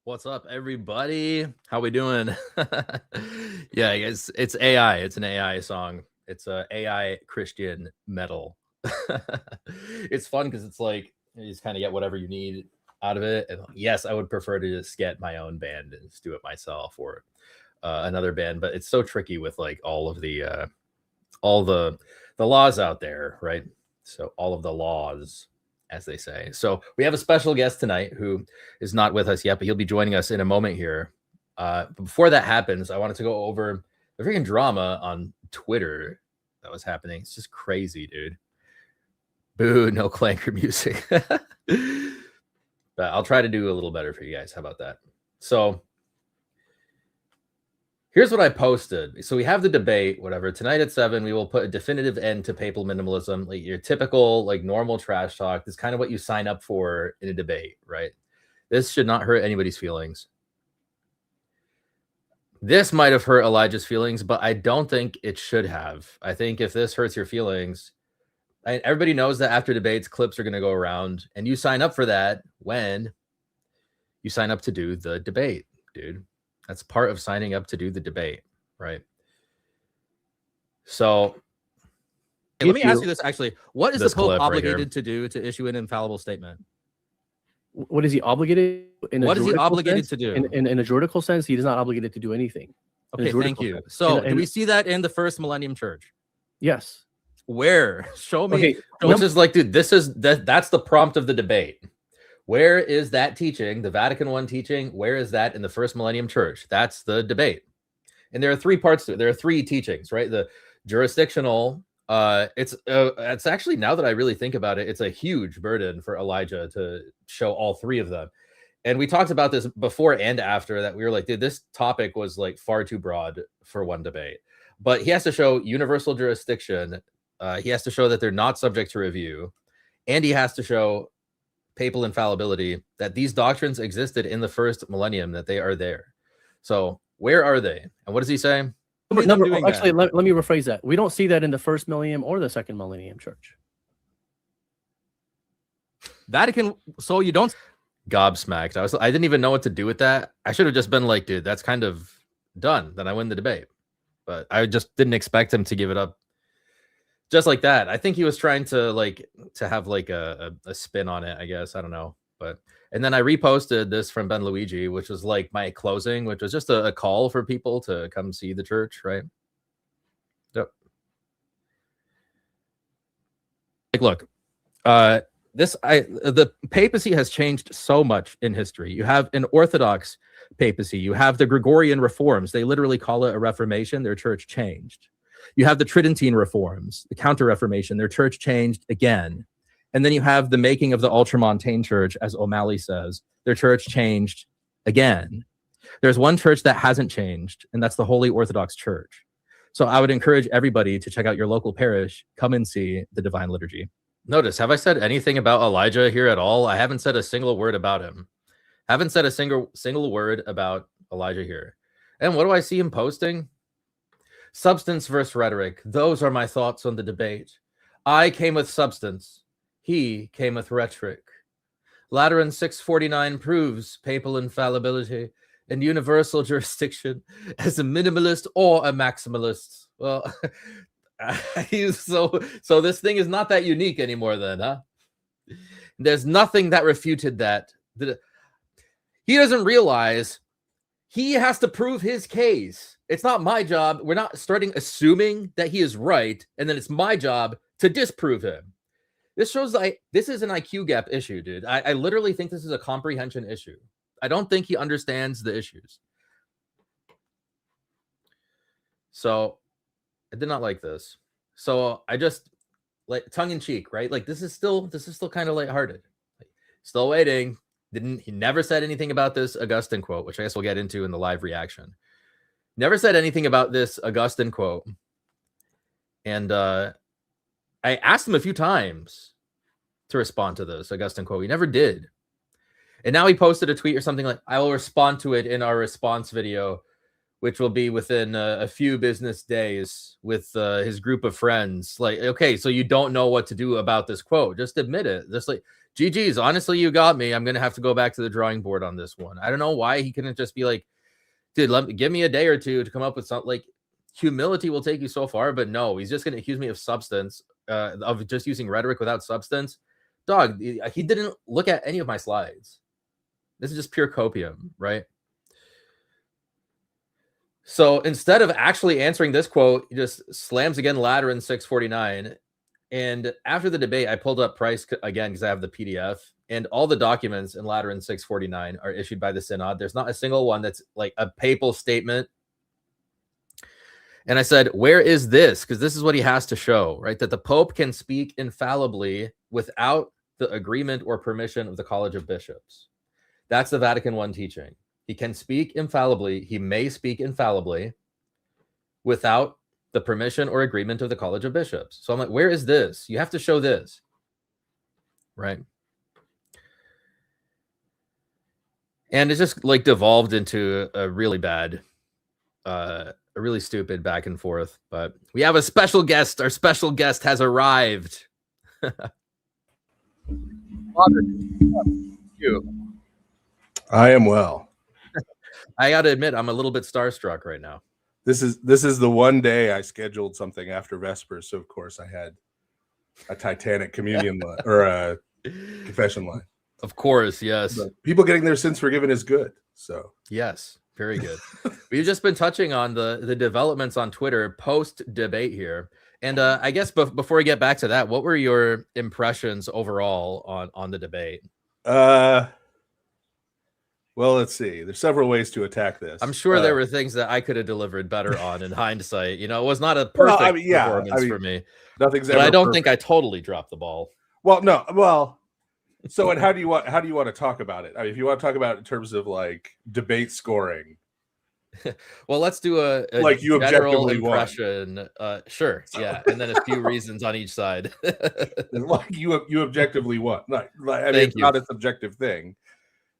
What's up, everybody? How we doing? Yeah, guys, it's AI. It's an AI song. It's a AI Christian metal. It's fun because it's like you just kind of get whatever you need out of it. And yes, I would prefer to just get my own band and just do it myself or another band, but it's so tricky with like all of the laws out there, right? So all of the laws, as they say. So we have a special guest tonight who is not with us yet, but he'll be joining us in a moment here. But before that happens, I wanted to go over the freaking drama on Twitter that was happening. It's just crazy, dude. Boo, no clanker music. But I'll try to do a little better for you guys. How about that? So here's what I posted. So we have the debate, whatever. Tonight at 7, we will put a definitive end to papal minimalism. Like your typical, like normal trash talk. This is kind of what you sign up for in a debate, right? This should not hurt anybody's feelings. This might have hurt Elijah's feelings, but I don't think it should have. I think if this hurts your feelings, everybody knows that after debates, clips are going to go around, and you sign up for that when you sign up to do the debate, dude. That's part of signing up to do the debate, right? So let me ask you this, actually. What is the Pope obligated to do to issue an infallible statement? What is he obligated? What is he obligated to do? In a juridical sense, he is not obligated to do anything. Okay, thank you. So do we see that in the First Millennium Church? Yes. Where? Show me. Okay, which is like, dude, that's the prompt of the debate. Where is that teaching, the Vatican I teaching? Where is that in the First Millennium Church? That's the debate. And there are 3 parts to it. There are 3 teachings, right? The jurisdictional, it's actually, now that I really think about it, it's a huge burden for Elijah to show all 3 of them. And we talked about this before and after that. We were like, dude, this topic was like far too broad for one debate. But he has to show universal jurisdiction. He has to show that they're not subject to review. And he has to show papal infallibility, that these doctrines existed in the first millennium, that they are there. So where are they? And what does he say? Actually, let me rephrase that. We don't see that in the first millennium or the second millennium church. Vatican, so you don't... Gobsmacked. I didn't even know what to do with that. I should have just been like, dude, that's kind of done. Then I win the debate. But I just didn't expect him to give it up just like that. I think he was trying to have like a spin on it, I guess. I don't know. And then I reposted this from Ben Luigi, which was like my closing, which was just a call for people to come see the church, right? Yep. Like, look, the papacy has changed so much in history. You have an Orthodox papacy. You have the Gregorian reforms. They literally call it a reformation. Their church changed. You have the Tridentine reforms, the Counter-Reformation. Their church changed again. And then you have the making of the Ultramontane church, as O'Malley says. Their church changed again. There's one church that hasn't changed, and that's the Holy Orthodox Church. So I would encourage everybody to check out your local parish. Come and see the Divine Liturgy. Notice, have I said anything about Elijah here at all? I haven't said a single word about him. Haven't said a single word about Elijah here. And what do I see him posting? Substance versus rhetoric. Those are my thoughts on the debate. I came with substance. He came with rhetoric. Lateran 649 proves papal infallibility and universal jurisdiction as a minimalist or a maximalist. Well, so this thing is not that unique anymore then, huh? There's nothing that refuted that. He doesn't realize he has to prove his case. It's not my job. We're not starting assuming that he is right, and then it's my job to disprove him. This shows like this is an IQ gap issue, dude. I literally think this is a comprehension issue. I don't think he understands the issues. So I did not like this. So I just like tongue in cheek, right? Like this is still kind of lighthearted. Still waiting. He never said anything about this Augustine quote, which I guess we'll get into in the live reaction. Never said anything about this Augustine quote. And I asked him a few times to respond to this Augustine quote. He never did. And now he posted a tweet or something like, I will respond to it in our response video, which will be within a few business days with his group of friends. Like, okay, so you don't know what to do about this quote. Just admit it. Just like, GG's. Honestly, you got me. I'm going to have to go back to the drawing board on this one. I don't know why he couldn't just be like, dude, give me a day or two to come up with something. Like, humility will take you so far, but no, he's just going to accuse me of substance, of just using rhetoric without substance. Dog, he didn't look at any of my slides. This is just pure copium, right? So instead of actually answering this quote, he just slams again Lateran 649. And after the debate, I pulled up Price again because I have the PDF, and all the documents in Lateran 649 are issued by the Synod. There's not a single one that's like a papal statement. And I said, where is this? Because this is what he has to show, right? That the Pope can speak infallibly without the agreement or permission of the College of Bishops. That's the Vatican I teaching. He can speak infallibly. He may speak infallibly without the permission or agreement of the College of Bishops. So I'm like, where is this? You have to show this, right? And it's just like devolved into a really bad, a really stupid back and forth. But we have a special guest. Our special guest has arrived. Father, you. I am well. I got to admit, I'm a little bit starstruck right now. This is the one day I scheduled something after Vespers, so of course I had a Titanic communion line, or a confession line. Of course, yes. But people getting their sins forgiven is good. So yes, very good. We've just been touching on the developments on Twitter post debate here, and I guess before we get back to that, what were your impressions overall on the debate? Well, let's see. There's several ways to attack this. I'm sure there were things that I could have delivered better on in hindsight. You know, it was not a perfect performance for me. Nothing's but ever I don't perfect. think I totally dropped the ball. Well, no. Well, so and how do you want to talk about it? I mean, if you want to talk about it in terms of like debate scoring. Well, let's do a like you general objectively impression. Sure, yeah, and then a few reasons on each side. Like you objectively won. I mean, it's not a subjective thing.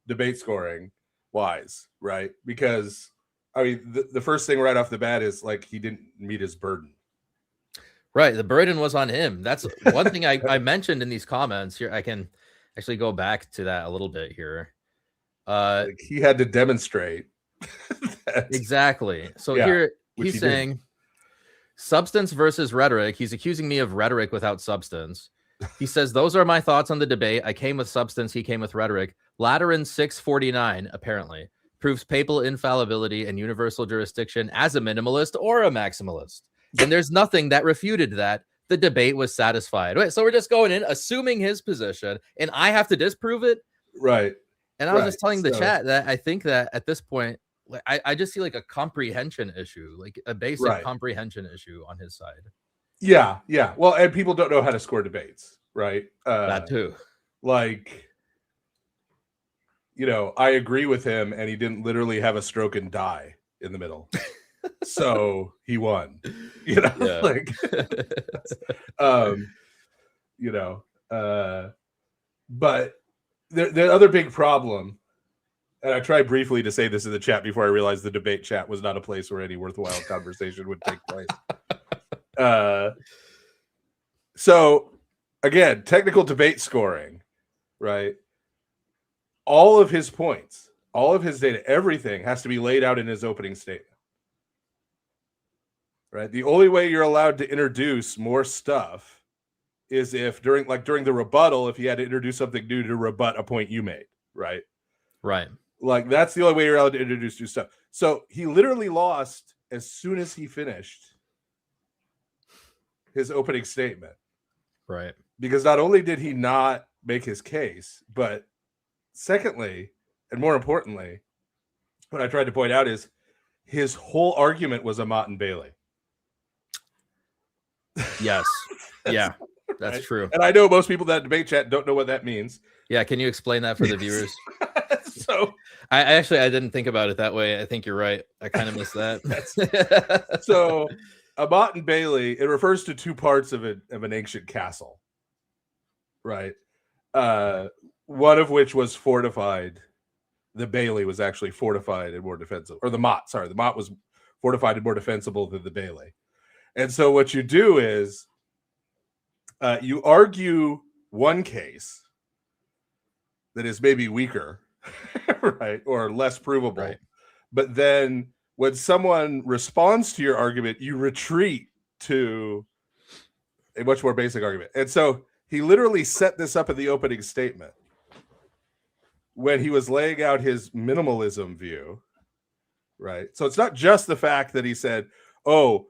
Debate scoring wise, right? Because I mean, the first thing right off the bat is like he didn't meet his burden. Right, the burden was on him. That's one thing I mentioned in these comments here. I can actually go back to that a little bit here. Like he had to demonstrate. Exactly. So here he's saying substance versus rhetoric. He's accusing me of rhetoric without substance. He says, those are my thoughts on the debate. I came with substance. He came with rhetoric. Lateran 649, apparently, proves papal infallibility and universal jurisdiction as a minimalist or a maximalist. And there's nothing that refuted that. The debate was satisfied. Wait, so we're just going in, assuming his position, and I have to disprove it? Right. And I was just telling the chat that I think that at this point, I just see like a comprehension issue, like a basic comprehension issue on his side. Yeah. Well, and people don't know how to score debates, right? That too. Like, you know, I agree with him, and he didn't literally have a stroke and die in the middle. So he won. You know, like you know, but the other big problem, and I tried briefly to say this in the chat before I realized the debate chat was not a place where any worthwhile conversation would take place. So again, technical debate scoring, right? All of his points, all of his data, everything has to be laid out in his opening statement. Right? The only way you're allowed to introduce more stuff is if during the rebuttal, if he had to introduce something new to rebut a point you made, right? Right. Like that's the only way you're allowed to introduce new stuff. So he literally lost as soon as he finished his opening statement. Right. Because not only did he not make his case, but secondly, and more importantly, what I tried to point out is his whole argument was a Mott and Bailey. Yes. Yeah, that's right? True. And I know most people that debate chat don't know what that means. Yeah, can you explain that for the viewers? So I didn't think about it that way. I think you're right. I kind of missed that. So a Mott and Bailey, it refers to two parts of an ancient castle, right? One of which was fortified. The Bailey was actually fortified and more defensible, or the Mott was fortified and more defensible than the Bailey. And so what you do is you argue one case, that is maybe weaker, right, or less provable. Right. But then when someone responds to your argument, you retreat to a much more basic argument. And so he literally set this up in the opening statement when he was laying out his minimalism view, right? So it's not just the fact that he said, oh,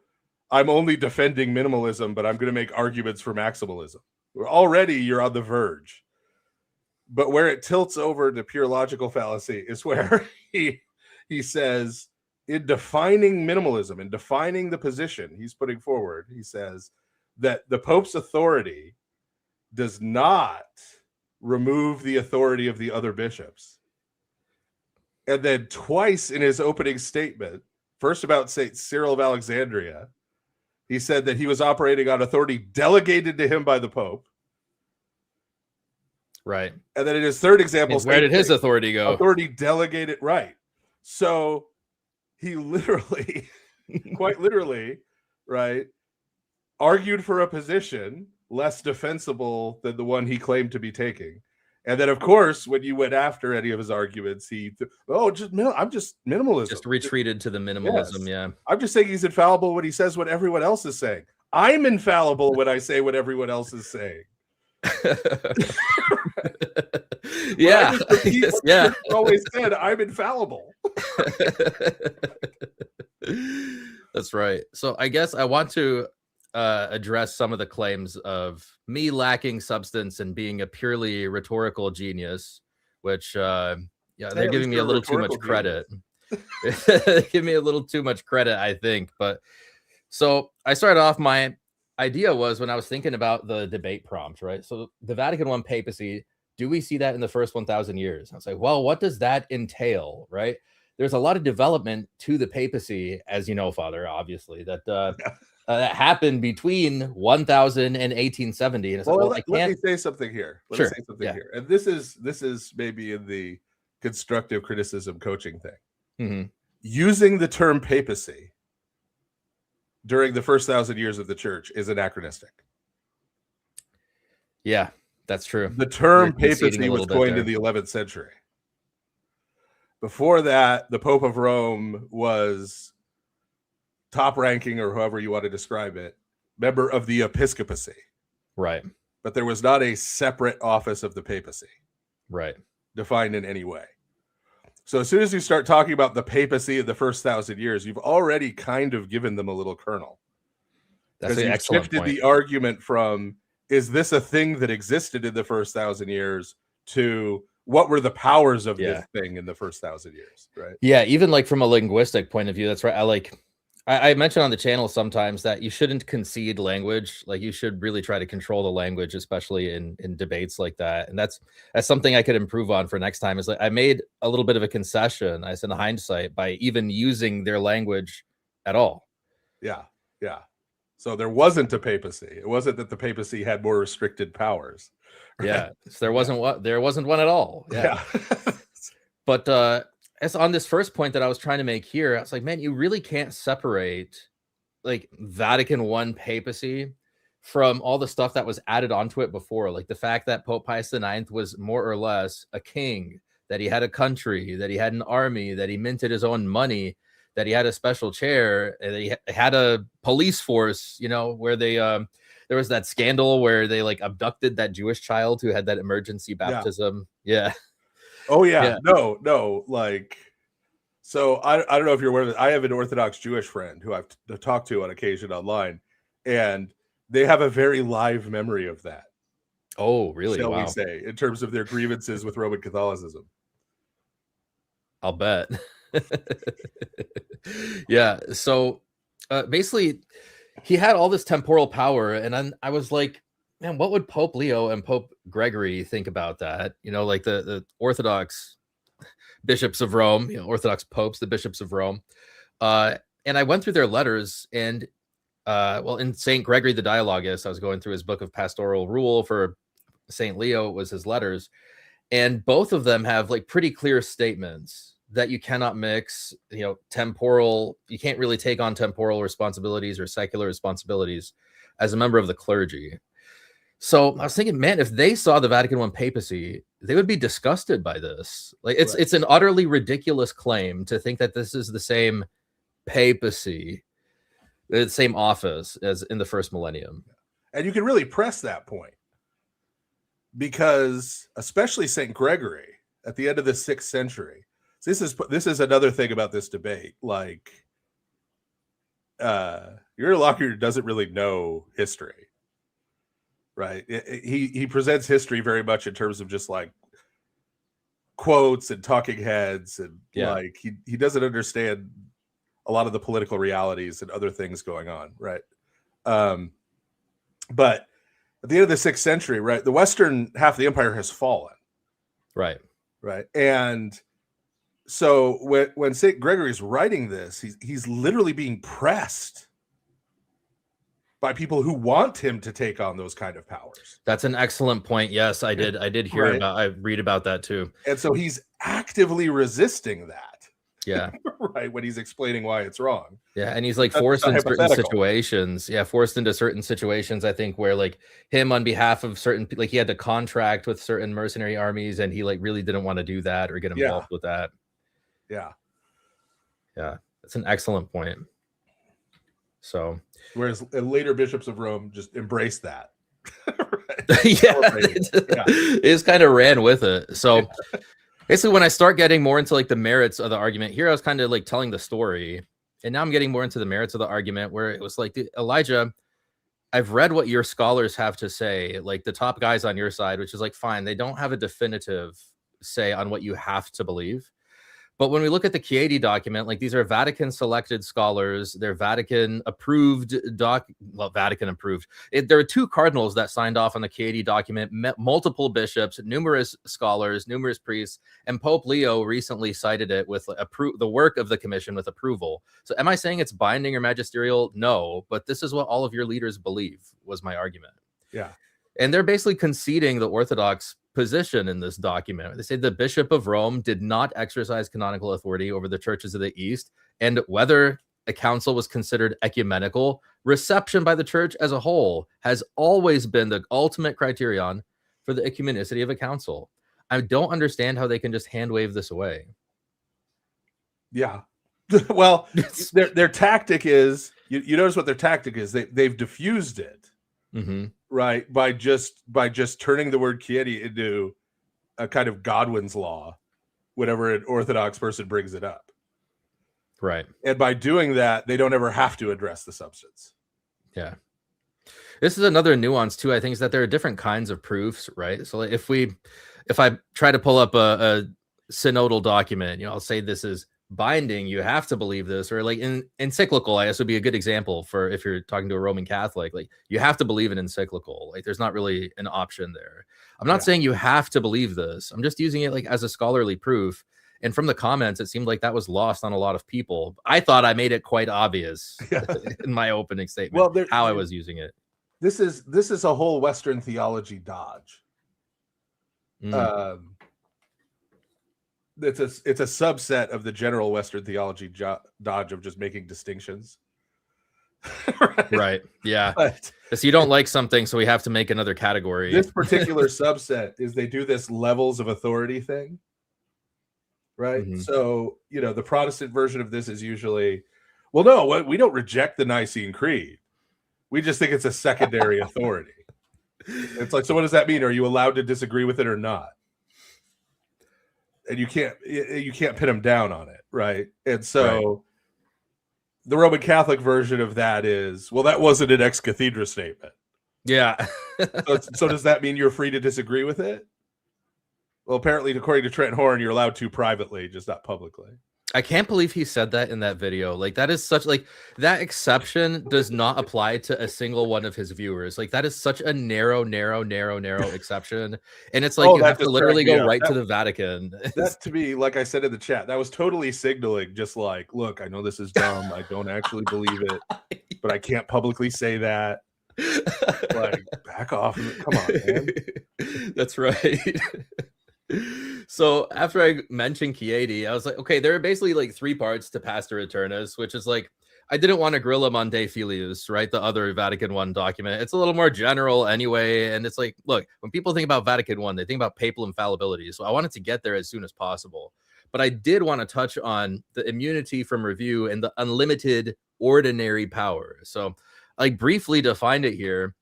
I'm only defending minimalism, but I'm going to make arguments for maximalism. Already you're on the verge. But where it tilts over to pure logical fallacy is where he says, in defining minimalism, in defining the position he's putting forward, he says that the Pope's authority does not remove the authority of the other bishops. And then twice in his opening statement, first about St. Cyril of Alexandria, he said that he was operating on authority delegated to him by the Pope. Right. And then in his third example, where did his authority go? Authority delegated, right. So he literally, quite literally, right, argued for a position less defensible than the one he claimed to be taking. And then, of course, when you went after any of his arguments, I'm just minimalism. Just retreated to the minimalism, yeah. I'm just saying he's infallible when he says what everyone else is saying. I'm infallible when I say what everyone else is saying. Yeah. Yeah. Always said, I'm infallible. That's right. So I guess I want to address some of the claims of me lacking substance and being a purely rhetorical genius, which they're giving me a little too much credit. Give me a little too much credit, I think. But so I started off, my idea was when I was thinking about the debate prompt, right? So the Vatican I papacy, do we see that in the first 1,000 years? I was like, well, what does that entail, right? There's a lot of development to the papacy, as you know, Father, obviously, that that happened between 1000 and 1870. And well, let me say something here. Let me say something here. And this is maybe in the constructive criticism coaching thing. Mm-hmm. Using the term papacy during the first 1,000 years of the church is anachronistic. Yeah, that's true. The term papacy was coined in the 11th century. Before that, the Pope of Rome was top ranking, or however you want to describe it, member of the episcopacy. Right. But there was not a separate office of the papacy. Right. Defined in any way. So as soon as you start talking about the papacy in the first 1,000 years, you've already kind of given them a little kernel. That's an excellent point. Shifted the argument from, is this a thing that existed in the first 1,000 years, to what were the powers of this thing in the first 1,000 years, right? Yeah, even like from a linguistic point of view, that's right. I mention on the channel sometimes that you shouldn't concede language. Like, you should really try to control the language, especially in debates like that. And that's something I could improve on for next time. Is like, I made a little bit of a concession, I said in hindsight, by even using their language at all. Yeah. Yeah. So there wasn't a papacy. It wasn't that the papacy had more restricted powers. Right? Yeah. So there wasn't one at all. Yeah. But as on this first point that I was trying to make here, I was like, man, you really can't separate like Vatican I papacy from all the stuff that was added onto it before. Like the fact that Pope Pius IX was more or less a king, that he had a country, that he had an army, that he minted his own money, that he had a special chair, that he had a police force, where they, there was that scandal where they like abducted that Jewish child who had that emergency baptism. Yeah. Oh yeah. No. Like, so I don't know if you're aware of it. I have an Orthodox Jewish friend who I've talked to on occasion online, and they have a very live memory of that. Oh, really? Shall we say, in terms of their grievances with Roman Catholicism? I'll bet. Yeah. So basically, he had all this temporal power, and then I was like, man, what would Pope Leo and Pope Gregory think about that? Like the Orthodox bishops of Rome, Orthodox popes, the bishops of Rome. And I went through their letters, and in St. Gregory the Dialogist, I was going through his book of pastoral rule. For St. Leo, it was his letters. And both of them have like pretty clear statements that you cannot mix, temporal, you can't really take on temporal responsibilities or secular responsibilities as a member of the clergy. So I was thinking, man, if they saw the Vatican I papacy they would be disgusted by this. Like it's an utterly ridiculous claim to think that this is the same papacy, the same office as in the first millennium. And you can really press that point because especially St. Gregory at the end of the 6th century. So this is another thing about this debate. Like your interlocutor doesn't really know history. Right. He presents history very much in terms of just like quotes and talking heads. And like he doesn't understand a lot of the political realities and other things going on. Right. But at the end of the 6th century, right, the western half of the empire has fallen. Right. Right. And so when St. Gregory's writing this, he's literally being pressed by people who want him to take on those kind of powers. That's an excellent point. Yes, I did hear about, I read about that too. And so he's actively resisting that. Yeah. Right. When he's explaining why it's wrong. Yeah. And he's like forced into certain situations. Yeah. Forced into certain situations, I think, where like him on behalf of certain, like he had to contract with certain mercenary armies and he like really didn't want to do that or get involved with that. Yeah. Yeah. That's an excellent point. So, whereas later bishops of Rome just embraced that. It just kind of ran with it. So basically when I start getting more into like the merits of the argument here, I was kind of like telling the story, and now I'm getting more into the merits of the argument where it was like, Elijah, I've read what your scholars have to say, like the top guys on your side, which is like, fine, they don't have a definitive say on what you have to believe. But when we look at the Chieti document, like these are Vatican selected scholars, they're Vatican approved Vatican approved. There are 2 cardinals that signed off on the Chieti document, multiple bishops, numerous scholars, numerous priests, and Pope Leo recently cited it with the work of the commission with approval. So am I saying it's binding or magisterial? No, but this is what all of your leaders believe, was my argument. Yeah. And they're basically conceding the Orthodox position in this document. They say the Bishop of Rome did not exercise canonical authority over the churches of the East, and whether a council was considered ecumenical, reception by the church as a whole has always been the ultimate criterion for the ecumenicity of a council. I don't understand how they can just hand wave this away. Yeah. Well, their tactic is, you notice what their tactic is. They've diffused it. Mm-hmm. Right, by just turning the word Chieti into a kind of Godwin's law whenever an Orthodox person brings it up. Right. And by doing that, they don't ever have to address the substance. Yeah. This is another nuance too, I think, is that there are different kinds of proofs, right? So if I try to pull up a synodal document, I'll say this is binding, you have to believe this, or like in encyclical, I guess would be a good example for if you're talking to a Roman Catholic, like you have to believe an encyclical, like there's not really an option there. I'm not saying you have to believe this. I'm just using it like as a scholarly proof. And from the comments, it seemed like that was lost on a lot of people. I thought I made it quite obvious in my opening statement, how I was using it. This is a whole Western theology dodge. It's a subset of the general Western theology dodge of just making distinctions. Right. Yeah. But so you don't like something, so we have to make another category. This particular subset is they do this levels of authority thing. Right. Mm-hmm. So, the Protestant version of this is usually, well, no, we don't reject the Nicene Creed. We just think it's a secondary authority. It's like, so what does that mean? Are you allowed to disagree with it or not? And you can't pin them down on it, right? And so the Roman Catholic version of that is, well, that wasn't an ex cathedra statement. Yeah. so does that mean you're free to disagree with it? Well, apparently, according to Trent Horn, you're allowed to privately, just not publicly. I can't believe he said that in that video. Like that is such that exception does not apply to a single one of his viewers. Like that is such a narrow exception. And it's like you have to literally go right to the Vatican. That to me, like I said in the chat, that was totally signaling just like, look, I know this is dumb. I don't actually believe it, but I can't publicly say that. Like, back off. Come on, man. That's right. So after I mentioned Chieti, I was like, okay, there are basically like 3 parts to Pastor Eternus, which is like, I didn't want to grill him on De Filius, right? The other Vatican I document. It's a little more general anyway. And it's like, look, when people think about Vatican I, they think about papal infallibility. So I wanted to get there as soon as possible. But I did want to touch on the immunity from review and the unlimited ordinary power. So I briefly defined it here.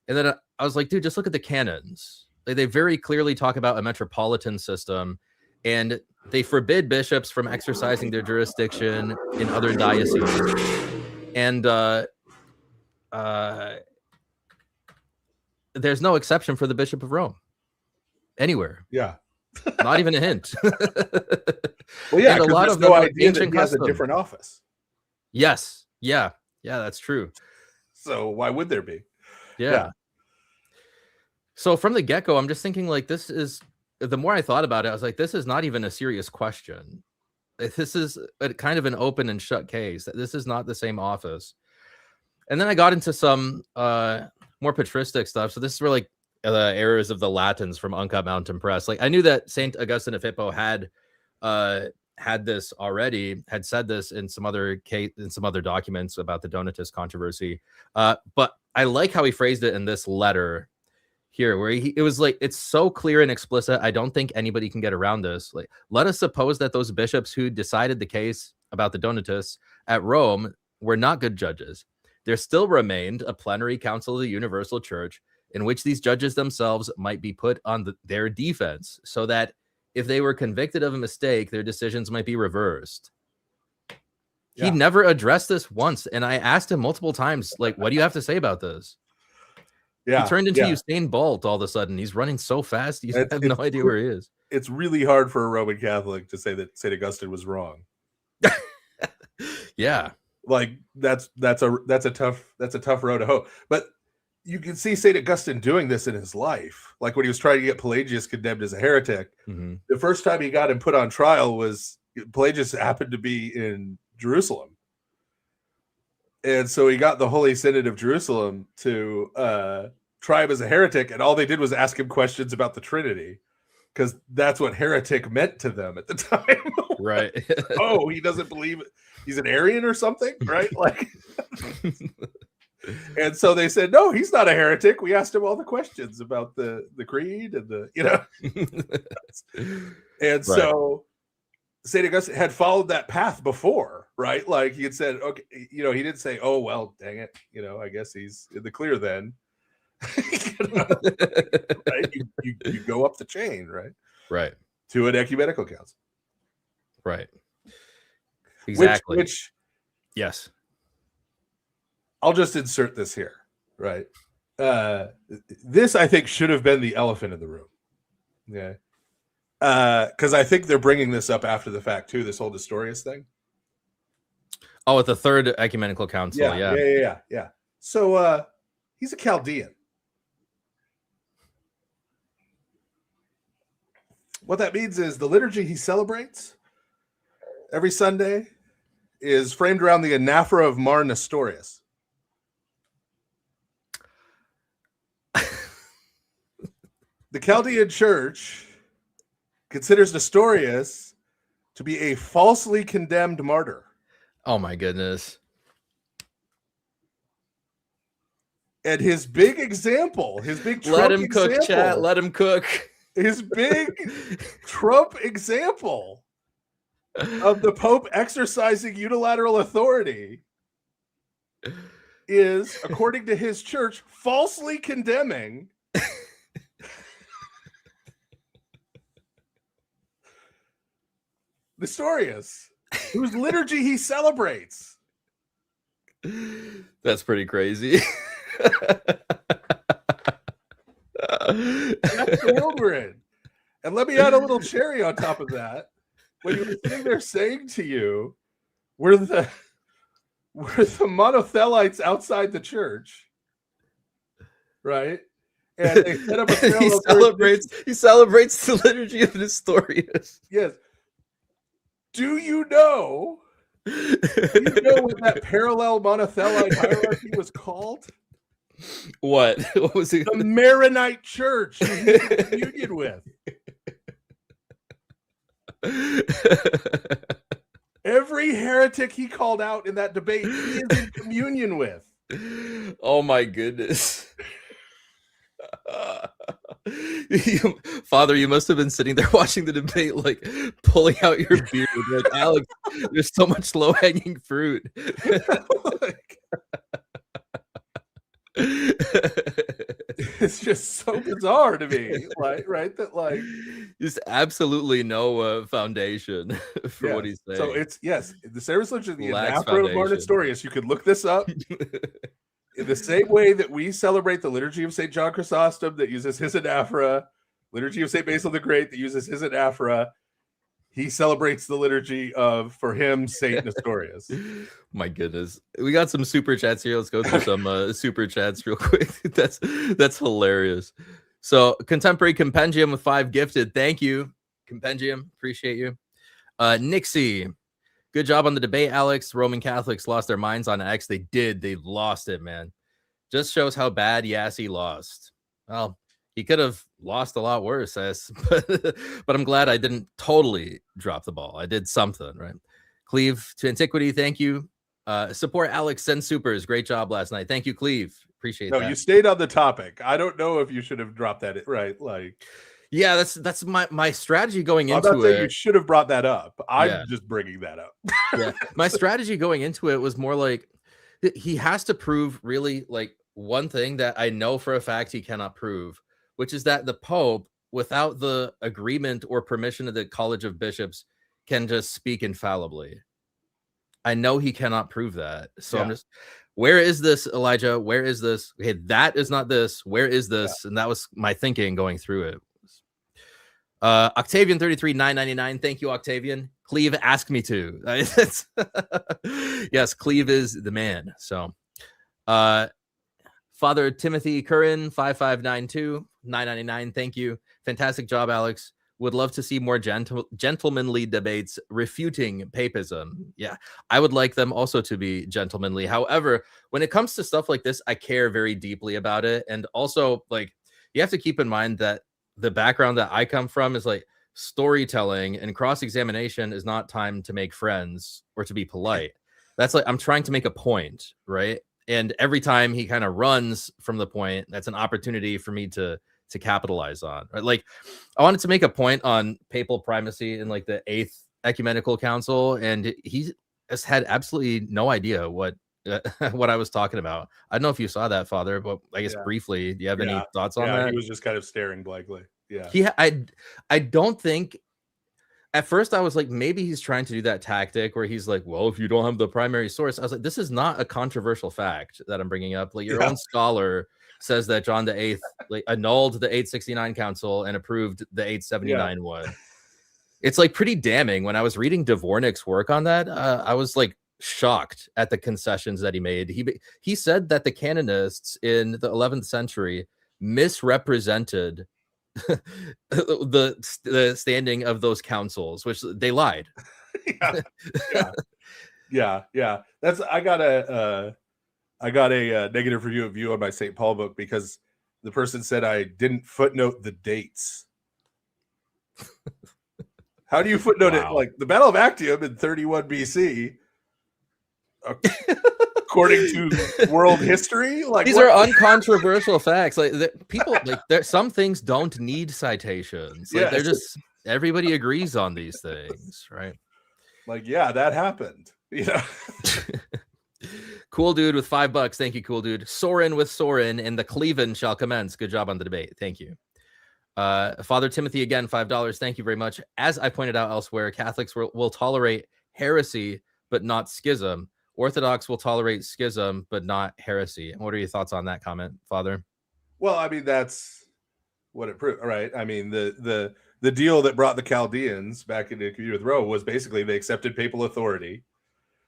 And then I was like, dude, just look at the canons. They very clearly talk about a metropolitan system, and they forbid bishops from exercising their jurisdiction in other dioceses. And there's no exception for the Bishop of Rome anywhere. Yeah. Not even a hint. Well, yeah, a lot of no idea that he has a different office. Yes. Yeah, that's true. So why would there be? Yeah. So from the get-go, I'm just thinking like this is, the more I thought about it, I was like, this is not even a serious question. This is a kind of an open and shut case. This is not the same office. And then I got into some more patristic stuff. So this is where like the errors of the Latins from Uncut Mountain Press. Like I knew that Saint Augustine of Hippo had this already, had said this in some other documents about the Donatist controversy. But I like how he phrased it in this letter here, where it was like, it's so clear and explicit. I don't think anybody can get around this. Like, let us suppose that those bishops who decided the case about the Donatists at Rome were not good judges. There still remained a plenary council of the Universal Church in which these judges themselves might be put on their defense, so that if they were convicted of a mistake, their decisions might be reversed. Yeah. He never addressed this once, and I asked him multiple times, like, what do you have to say about this? Yeah, he turned into Usain Bolt all of a sudden. He's running so fast, you have no idea where he is. It's really hard for a Roman Catholic to say that St. Augustine was wrong. Yeah, like that's a tough road to hoe. But you can see St. Augustine doing this in his life. Like when he was trying to get Pelagius condemned as a heretic, the first time he got him put on trial was Pelagius happened to be in Jerusalem. And so he got the Holy Synod of Jerusalem to try him as a heretic, and all they did was ask him questions about the Trinity, because that's what heretic meant to them at the time. Right. Oh, he doesn't believe it. He's an Arian or something, right? Like, and so they said, no, he's not a heretic. We asked him all the questions about the creed and and so St. Augustine had followed that path before, right? Like he had said, okay, he didn't say, oh, well, dang it. I guess he's in the clear then. Right? You go up the chain, right? Right. To an ecumenical council. Right. Exactly. Which yes. I'll just insert this here, right? This, I think, should have been the elephant in the room. Yeah. Because I think they're bringing this up after the fact too. This whole Nestorius thing. Oh, at the third ecumenical council. Yeah. So he's a Chaldean. What that means is the liturgy he celebrates every Sunday is framed around the anaphora of Mar Nestorius. The Chaldean Church considers Nestorius to be a falsely condemned martyr. Oh my goodness. And his big example, his big Trump let him example, cook, chat. Let him cook. His big Trump example of the Pope exercising unilateral authority is, according to his church, falsely condemning Nestorius, whose liturgy he celebrates. That's pretty crazy. That's the world we're in. And let me add a little cherry on top of that. When you were sitting there saying to you, we're the monothelites outside the church, right? And they set up a he celebrates the liturgy of Nestorius. Yes. Do you know what that parallel monothelite hierarchy was called? What was it? The Maronite Church you communion with. Every every heretic he called out in that debate, he is in communion with. Oh my goodness. Father, you must have been sitting there watching the debate, like pulling out your beard, like, Alex, there's so much low-hanging fruit. It's just so bizarre to me, like, right? That like, just absolutely no foundation for what he's saying. So it's the Sarah's Religion, the anaphora of Marnestorius. You could look this up. In the same way that we celebrate the liturgy of St. John Chrysostom that uses his anaphora, liturgy of St. Basil the Great that uses his anaphora, he celebrates the liturgy of, for him, St. Nestorius. My goodness. We got some super chats here. Let's go through some super chats real quick. That's hilarious. So, Contemporary Compendium with 5 gifted. Thank you, Compendium. Appreciate you. Nixie. Good job on the debate, Alex. Roman Catholics lost their minds on X. They did. They lost it, man. Just shows how bad Yasi lost. Well, he could have lost a lot worse, but I'm glad I didn't totally drop the ball. I did something, right? Cleve to Antiquity, thank you. Support Alex, send supers. Great job last night. Thank you, Cleve. Appreciate that. No, you stayed on the topic. I don't know if you should have dropped that, right? Like, yeah, that's my strategy going I'm into not saying it. You should have brought that up. I'm just bringing that up. Yeah, my strategy going into it was more like he has to prove really like one thing that I know for a fact he cannot prove, which is that the Pope, without the agreement or permission of the College of Bishops, can just speak infallibly. I know he cannot prove that. So I'm just, where is this, Elijah? Where is this? Okay, that is not this. Where is this? Yeah. And that was my thinking going through it. Octavian 33,999. Thank you, Octavian. Cleve asked me to. Yes, Cleve is the man. So, Father Timothy Curran 5592 999. Thank you. Fantastic job, Alex. Would love to see more gentlemanly debates refuting papism. Yeah, I would like them also to be gentlemanly. However, when it comes to stuff like this, I care very deeply about it. And also, like, you have to keep in mind that the background that I come from is like storytelling, and cross-examination is not time to make friends or to be polite. That's like, I'm trying to make a point, right? And every time he kind of runs from the point, that's an opportunity for me to capitalize on, right? Like, I wanted to make a point on papal primacy in like the 8th Ecumenical Council, and he has had absolutely no idea what I was talking about. I don't know if you saw that, Father, but I guess briefly, do you have any thoughts on that? He was just kind of staring blankly. I don't think, at first I was like, maybe he's trying to do that tactic where he's like, well, if you don't have the primary source, I was like, this is not a controversial fact that I'm bringing up. Like, your own scholar says that John VIII like annulled the 869 council and approved the 879 one. It's like pretty damning. When I was reading Dvornik's work on that, I was like shocked at the concessions that he made. He said that the canonists in the 11th century misrepresented the standing of those councils, which they lied. Yeah. That's, I got a negative review of you on my St. Paul book because the person said I didn't footnote the dates. How do you footnote it? Like the Battle of Actium in 31 BC, according to world history? Like, these are uncontroversial facts. Like, people, like, there, some things don't need citations. Like, they're just, everybody agrees on these things, right? Like, that happened. You know. Cool dude with $5. Thank you, cool dude. Soren with Soren, and the Cleveland shall commence. Good job on the debate. Thank you. Father Timothy again, $5. Thank you very much. As I pointed out elsewhere, Catholics will tolerate heresy, but not schism. Orthodox will tolerate schism, but not heresy. What are your thoughts on that comment, Father? Well, I mean, that's what it proved, right? I mean, the deal that brought the Chaldeans back into communion with Rome was basically they accepted papal authority.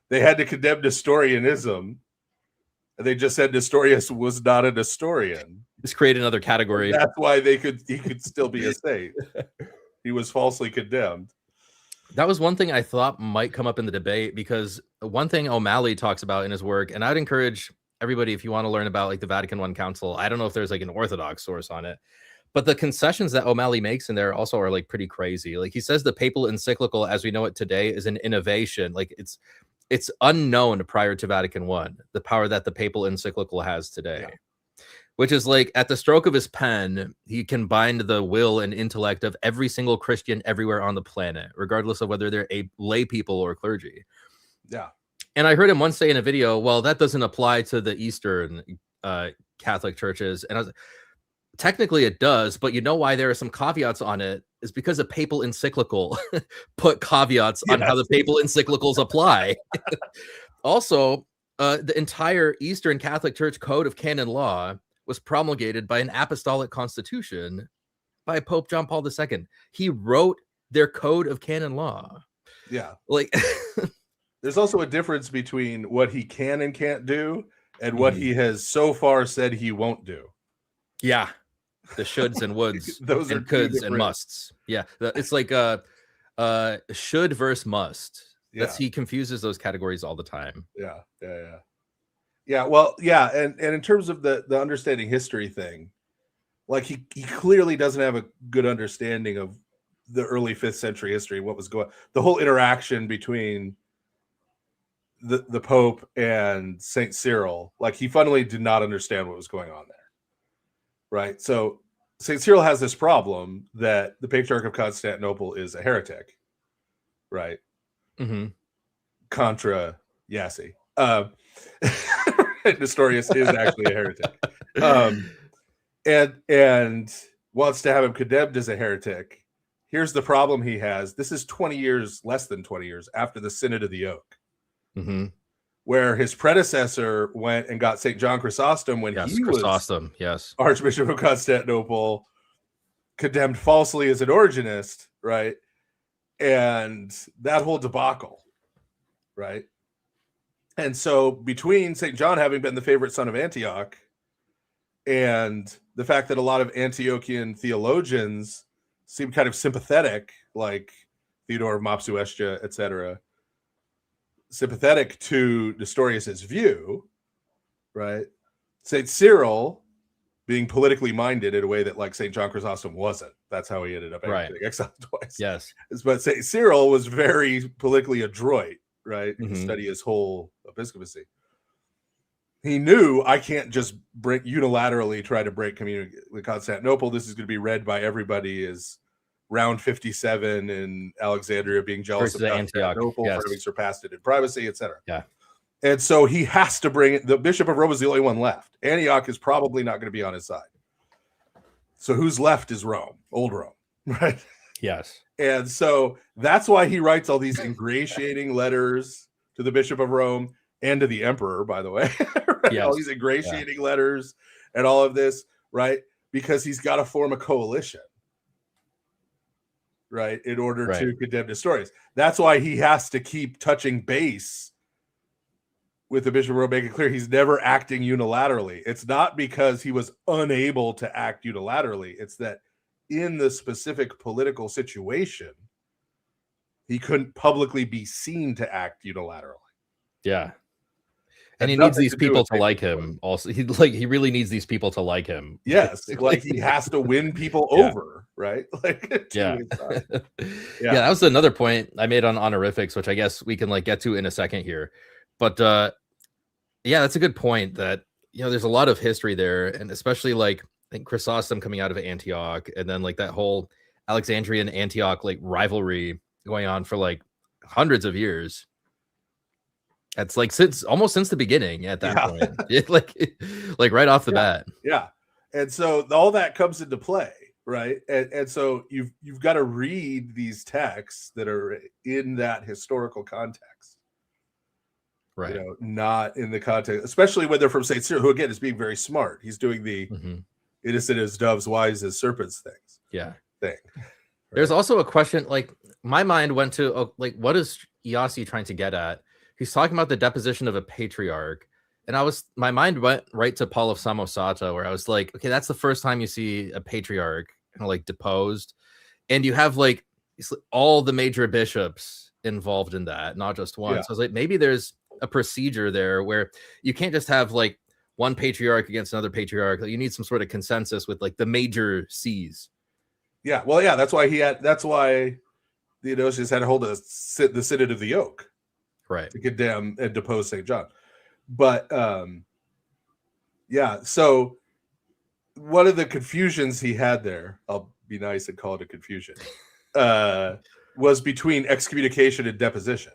They had to condemn Nestorianism. They just said Nestorius was not a Nestorian. Just create another category. That's why he could still be a saint. He was falsely condemned. That was one thing I thought might come up in the debate, because one thing O'Malley talks about in his work, and I'd encourage everybody, if you want to learn about like the Vatican I Council, I don't know if there's like an Orthodox source on it, But the concessions that O'Malley makes in there also are like pretty crazy. Like he says the papal encyclical as we know it today is an innovation. Like it's unknown prior to Vatican I, the power that the papal encyclical has today. Yeah. Which is like at the stroke of his pen, he can bind the will and intellect of every single Christian everywhere on the planet, regardless of whether they're lay people or clergy. Yeah. And I heard him once say in a video, well, that doesn't apply to the Eastern Catholic churches. And I was like, technically it does, but you know why there are some caveats on it is because a papal encyclical put caveats on how the papal encyclicals apply. Also, the entire Eastern Catholic Church Code of Canon Law was promulgated by an apostolic constitution by Pope John Paul II. He wrote their code of canon law. Yeah. Like there's also a difference between what he can and can't do and what he has so far said he won't do. Yeah. The shoulds and woulds. Those and are coulds and musts. Yeah. It's like should versus must. That's he confuses those categories all the time. Yeah. Well, yeah, and in terms of the understanding history thing, like he clearly doesn't have a good understanding of the early 5th century history, what was going, the whole interaction between the Pope and Saint Cyril. Like he fundamentally did not understand what was going on there, right? So Saint Cyril has this problem that the Patriarch of Constantinople is a heretic, right? Contra Yasi. Nestorius is actually a heretic, and wants to have him condemned as a heretic. Here's the problem he has. This is less than 20 years after the Synod of the Oak, where his predecessor went and got St. John Chrysostom when he was Archbishop of Constantinople, condemned falsely as an Origenist, right? And that whole debacle, right? And so between St. John having been the favorite son of Antioch and the fact that a lot of Antiochian theologians seem kind of sympathetic, like Theodore of Mopsuestia, etc., sympathetic to Nestorius's view, right? St. Cyril being politically minded in a way that like St. John Chrysostom wasn't. That's how he ended up getting exiled twice. Yes. But St. Cyril was very politically adroit, right? To study his whole episcopacy. He knew I can't just unilaterally try to break community with Constantinople. This is going to be read by everybody as round 57 in Alexandria being jealous of Constantinople for having surpassed it in privacy, etc. Yeah. And so he has to bring it. The Bishop of Rome is the only one left. Antioch is probably not going to be on his side. So who's left is Rome, old Rome, right? Yes. And so that's why he writes all these ingratiating letters to the Bishop of Rome and to the Emperor, by the way. Right? Yes. All these ingratiating letters and all of this, right? Because he's got to form a coalition, right? In order to condemn Nestorius. That's why he has to keep touching base with the Bishop of Rome, making clear he's never acting unilaterally. It's not because he was unable to act unilaterally. It's that in the specific political situation, he couldn't publicly be seen to act unilaterally. Yeah. And he needs these people to like him. Also, he really needs these people to like him. Yes, like he has to win people over, right? Like, yeah, that was another point I made on honorifics, which I guess we can like get to in a second here. But yeah, that's a good point. That there's a lot of history there, and especially like I think Chrysostom coming out of Antioch, and then like that whole Alexandrian Antioch like rivalry going on for like hundreds of years. It's like almost since the beginning at that point, like right off the bat. Yeah. And so all that comes into play, right? And so you've got to read these texts that are in that historical context, right? Not in the context, especially when they're from Saint Cyril, who again is being very smart. He's doing the innocent as doves, wise as serpents things. Yeah. Thing. Right? There's also a question. Like my mind went to like, what is Yasi trying to get at? He's talking about the deposition of a patriarch. And my mind went right to Paul of Samosata, where I was like, okay, that's the first time you see a patriarch like deposed. And you have like all the major bishops involved in that, not just one. So I was like, maybe there's a procedure there where you can't just have like one patriarch against another patriarch. Like, you need some sort of consensus with like the major C's. Yeah, well, yeah, that's why Theodosius had to hold the Synod of the Oak, Right. to condemn and depose St. John. But yeah, so one of the confusions he had there, I'll be nice and call it a confusion, was between excommunication and deposition.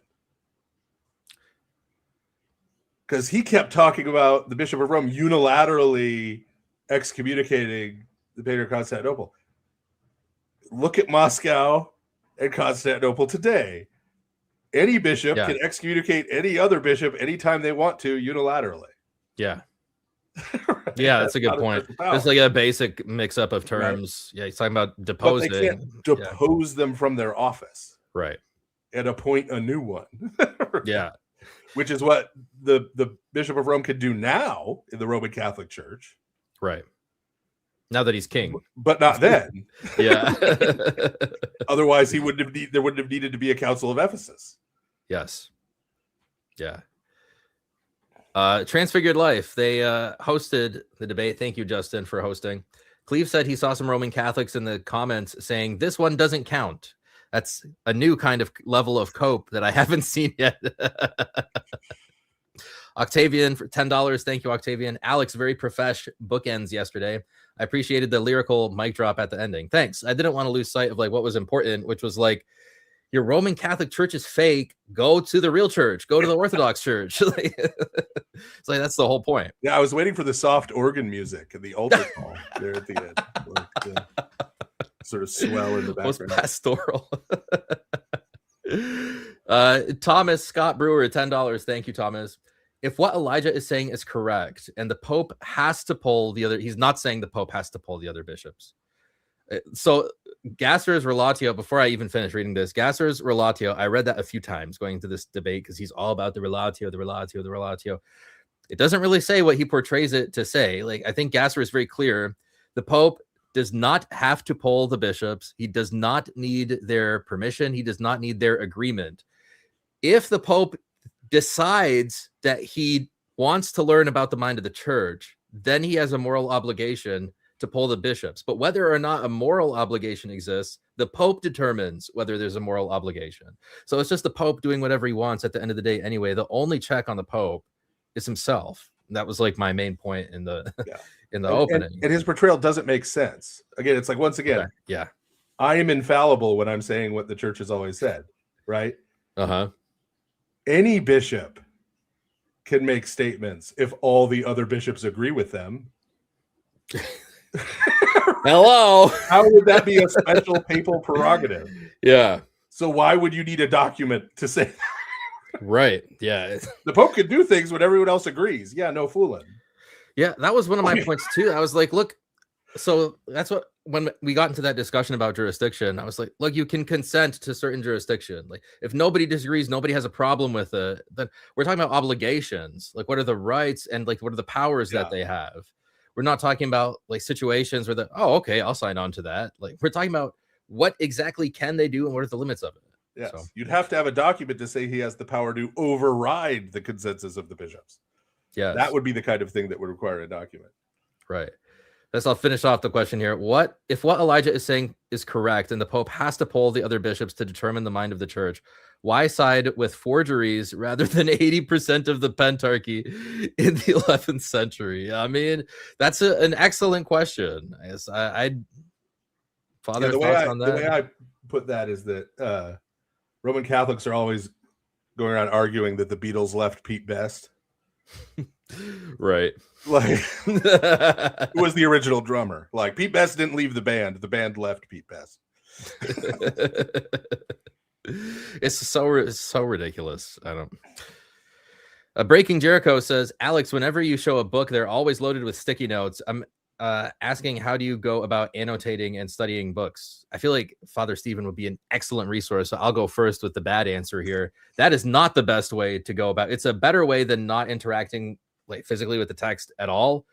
Because he kept talking about the Bishop of Rome unilaterally excommunicating the Patriarch of Constantinople. Look at Moscow and Constantinople today. Any bishop can excommunicate any other bishop anytime they want to unilaterally. Yeah. Right? Yeah, that's a good point. It's like a basic mix-up of terms. Right. Yeah, he's talking about deposing. But they can't depose them from their office. Right. And appoint a new one. Yeah. Which is what the Bishop of Rome can do now in the Roman Catholic Church. Right. Now that he's king. But not then. Yeah. Otherwise, there wouldn't have needed to be a Council of Ephesus. Yes. Yeah. Transfigured Life. They hosted the debate. Thank you, Justin, for hosting. Cleve said he saw some Roman Catholics in the comments saying this one doesn't count. That's a new kind of level of cope that I haven't seen yet. Octavian for $10. Thank you, Octavian. Alex, very profesh bookends yesterday. I appreciated the lyrical mic drop at the ending. Thanks. I didn't want to lose sight of like what was important, which was like, your Roman Catholic Church is fake. Go to the real church. Go to the Orthodox Church. It's like that's the whole point. Yeah, I was waiting for the soft organ music and the altar call there at the end. Like the sort of swell in the background. Most pastoral. Thomas Scott Brewer, $10. Thank you, Thomas. If what Elijah is saying is correct, and the Pope has to poll the other, he's not saying the Pope has to poll the other bishops. So Gasser's Relatio, before I even finish reading this, Gasser's Relatio, I read that a few times going into this debate because he's all about the Relatio. It doesn't really say what he portrays it to say. Like, I think Gasser is very clear. The Pope does not have to poll the bishops. He does not need their permission. He does not need their agreement. If the Pope decides that he wants to learn about the mind of the church, then he has a moral obligation to poll the bishops. But whether or not a moral obligation exists, the Pope determines whether there's a moral obligation. So it's just the Pope doing whatever he wants at the end of the day anyway. The only check on the Pope is himself. That was like my main point in the opening. And his portrayal doesn't make sense. Again, it's like, once again, yeah, I am infallible when I'm saying what the church has always said, right? Any bishop can make statements if all the other bishops agree with them. Hello. How would that be a special papal prerogative? Yeah. So why would you need a document to say that? Right. Yeah. The Pope can do things when everyone else agrees. Yeah, no fooling. Yeah, that was one of my points too. I was like, look, so that's what, when we got into that discussion about jurisdiction, I was like, look, you can consent to certain jurisdiction. Like, if nobody disagrees, nobody has a problem with it, then we're talking about obligations. Like, what are the rights and like what are the powers that they have? We're not talking about like situations where okay, I'll sign on to that. Like, we're talking about what exactly can they do and what are the limits of it. Yes. So, you'd have to have a document to say he has the power to override the consensus of the bishops. Yeah, that would be the kind of thing that would require a document. Right. I'll finish off the question here. What if what Elijah is saying is correct and the Pope has to poll the other bishops to determine the mind of the church? Why side with forgeries rather than 80% of the pentarchy in the 11th century? I mean, that's an excellent question. Father, thoughts on that? The way I put that is that Roman Catholics are always going around arguing that the Beatles left Pete Best. Right. Like, who was the original drummer? Like, Pete Best didn't leave the band left Pete Best. It's so ridiculous. I don't. Breaking Jericho says, Alex, whenever you show a book, they're always loaded with sticky notes. I'm asking, how do you go about annotating and studying books? I feel like Father Stephen would be an excellent resource. So I'll go first with the bad answer here. That is not the best way to go about it. It's a better way than not interacting like physically with the text at all.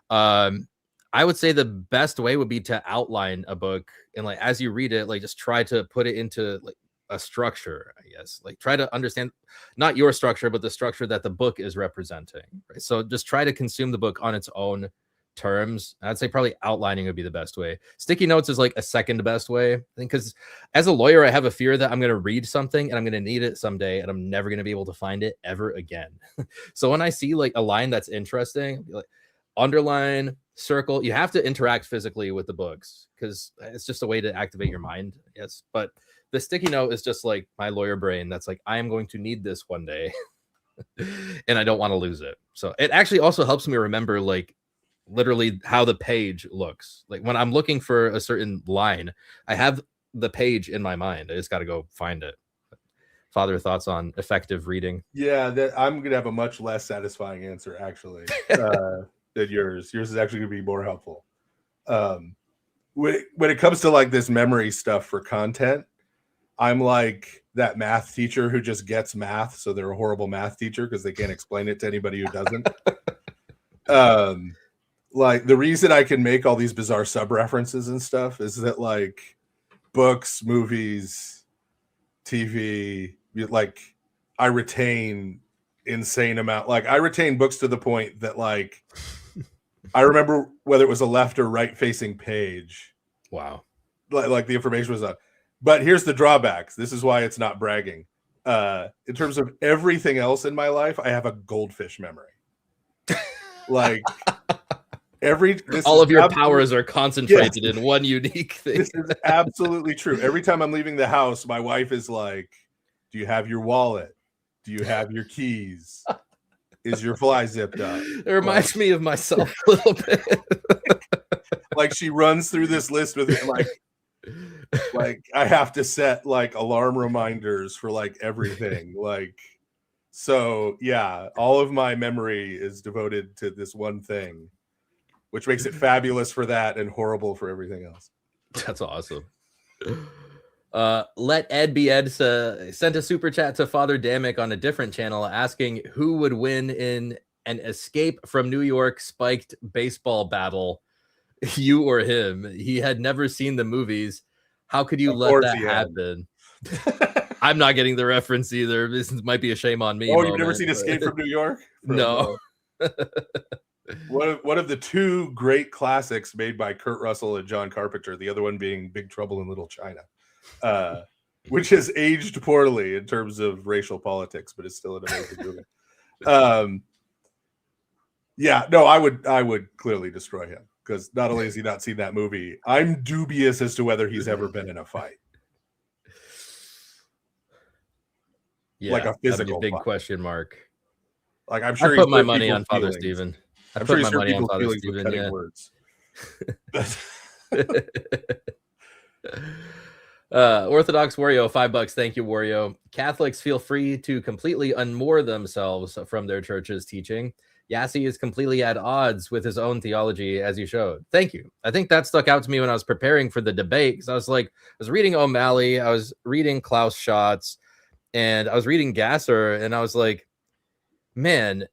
I would say the best way would be to outline a book and like as you read it, like just try to put it into like a structure, I guess. Like try to understand not your structure, but the structure that the book is representing. Right? So just try to consume the book on its own terms. I'd say probably outlining would be the best way. Sticky notes is like a second best way. I think because as a lawyer, I have a fear that I'm going to read something and I'm going to need it someday and I'm never going to be able to find it ever again. So when I see like a line that's interesting, like underline, circle, you have to interact physically with the books because it's just a way to activate your mind. Yes. But the sticky note is just like my lawyer brain that's like, I am going to need this one day and I don't want to lose it. So it actually also helps me remember like literally how the page looks. Like when I'm looking for a certain line, I have the page in my mind. I just got to go find it. Father, thoughts on effective reading? Yeah, I'm going to have a much less satisfying answer actually than yours. Yours is actually going to be more helpful. When it comes to like this memory stuff for content, I'm like that math teacher who just gets math, so they're a horrible math teacher because they can't explain it to anybody who doesn't. Like the reason I can make all these bizarre sub references and stuff is that like books, movies, TV, like I retain insane amount. Like I retain books to the point that like I remember whether it was a left or right facing page. Wow. Like the information was on. But here's the drawbacks. This is why it's not bragging. In terms of everything else in my life, I have a goldfish memory. Like all of your powers are concentrated in one unique thing. This is absolutely true. Every time I'm leaving the house, my wife is like, do you have your wallet? Do you have your keys? Is your fly zipped up? It reminds me of myself a little bit. Like she runs through this list with it, like I have to set like alarm reminders for like everything. Like, so yeah, all of my memory is devoted to this one thing, which makes it fabulous for that and horrible for everything else. That's awesome. Let Ed be Ed sent a super chat to Father Damick on a different channel asking who would win in an escape from New York spiked baseball battle, you or him. He had never seen the movies. How could you let that happen? I'm not getting the reference either. This might be a shame on me. Oh, you've never seen Escape from New York? No. One of the two great classics made by Kurt Russell and John Carpenter, the other one being Big Trouble in Little China, which has aged poorly in terms of racial politics, but it's still an amazing movie. Yeah, no, I would clearly destroy him because not only has he not seen that movie, I'm dubious as to whether he's ever been in a fight. Yeah, like a physical big fight. question mark. Like I'm sure I put my money on Father Stephen. I'm sure my money on Father Stephen. Yeah. Words. Orthodox Wario, $5. Thank you, Wario. Catholics feel free to completely unmoor themselves from their church's teaching. Yasi is completely at odds with his own theology, as you showed. Thank you. I think that stuck out to me when I was preparing for the debate because I was reading O'Malley, I was reading Klaus Schatz, and I was reading Gasser, and I was like, man,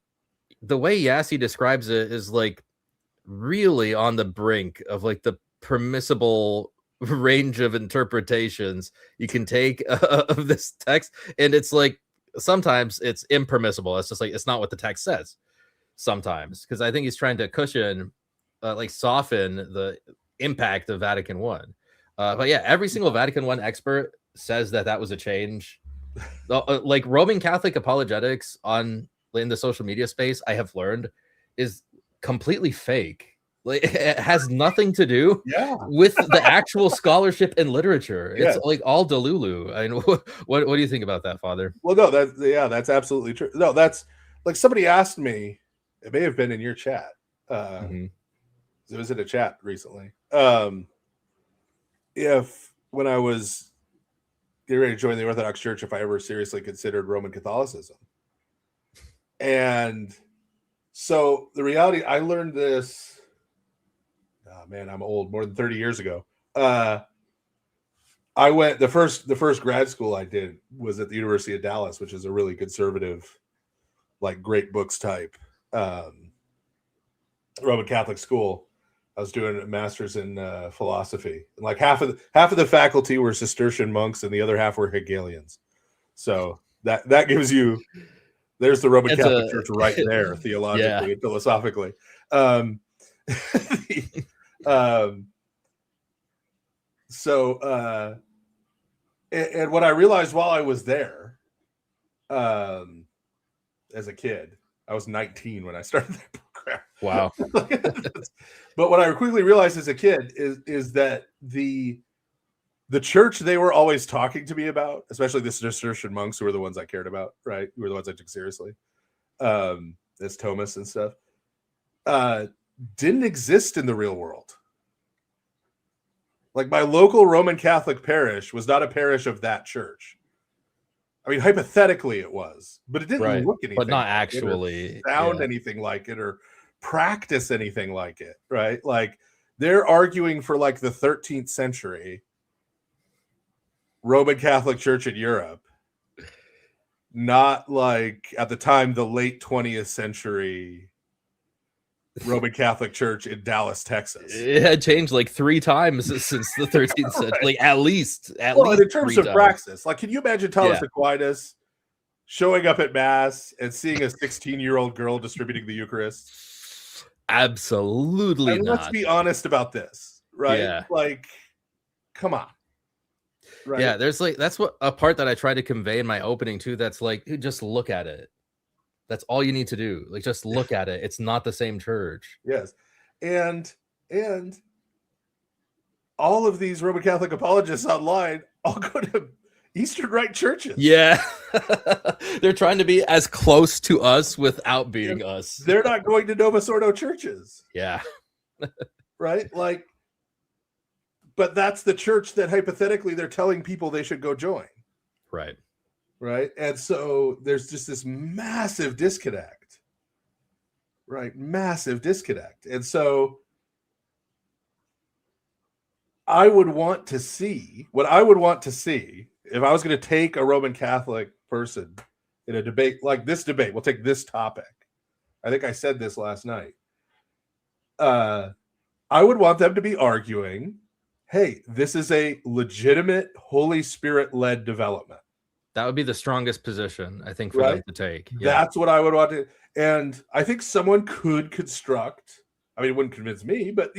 the way Yasi describes it is like really on the brink of like the permissible range of interpretations you can take of this text. And it's like sometimes it's impermissible. It's just like it's not what the text says sometimes, because I think he's trying to cushion like soften the impact of Vatican One. But yeah, every single Vatican One expert says that was a change. Like Roman Catholic apologetics in the social media space, I have learned is completely fake. Like it has nothing to do with the actual scholarship and literature. It's like all delulu. I mean, what do you think about that, Father? Well, no, that's absolutely true. No, that's like somebody asked me. It may have been in your chat. It was in a chat recently. If when I was getting ready to join the Orthodox Church, if I ever seriously considered Roman Catholicism. And so the reality, I learned this, oh man, I'm old, more than 30 years ago. I went, the first grad school I did was at the University of Dallas, which is a really conservative, like great books type Roman Catholic school. I was doing a master's in philosophy, and like half of the faculty were Cistercian monks, and the other half were Hegelians. So that gives you, there's the Roman Catholic Church right there, theologically and philosophically. And what I realized while I was there, as a kid, I was 19 when I started that program. Wow. But what I quickly realized as a kid is that the church they were always talking to me about, especially the Cistercian monks, who were the ones I cared about, right? Who were the ones I took seriously, as Thomas and stuff, didn't exist in the real world. Like my local Roman Catholic parish was not a parish of that church. I mean, hypothetically it was, but it didn't look anything, but not like actually it or sound anything like it or practice anything like it, right? Like they're arguing for like the 13th century Roman Catholic Church in Europe, not like at the time the late 20th century Roman Catholic Church in Dallas, Texas. It had changed like 3 times since the 13th century, like at least. In terms of praxis, like, can you imagine Thomas Aquinas showing up at mass and seeing a 16-year-old girl distributing the Eucharist? Absolutely not. Let's be honest about this, right? Yeah. Like, come on. Right? Yeah, there's like, that's what a part that I try to convey in my opening too. That's like, just look at it. That's all you need to do. Like, just look at it. It's not the same church. Yes. And all of these Roman Catholic apologists online all go to Eastern Rite churches. Yeah. They're trying to be as close to us without being us. They're not going to Novus Ordo churches. Yeah. Right? Like, but that's the church that hypothetically they're telling people they should go join. Right. Right. And so there's just this massive disconnect. Right. Massive disconnect. And so what I would want to see if I was going to take a Roman Catholic person in a debate like this debate, we'll take this topic. I think I said this last night. I would want them to be arguing, hey, this is a legitimate Holy Spirit-led development. That would be the strongest position, I think, for them to take. Yeah. That's what I would want to. And I think someone could construct, I mean, it wouldn't convince me, but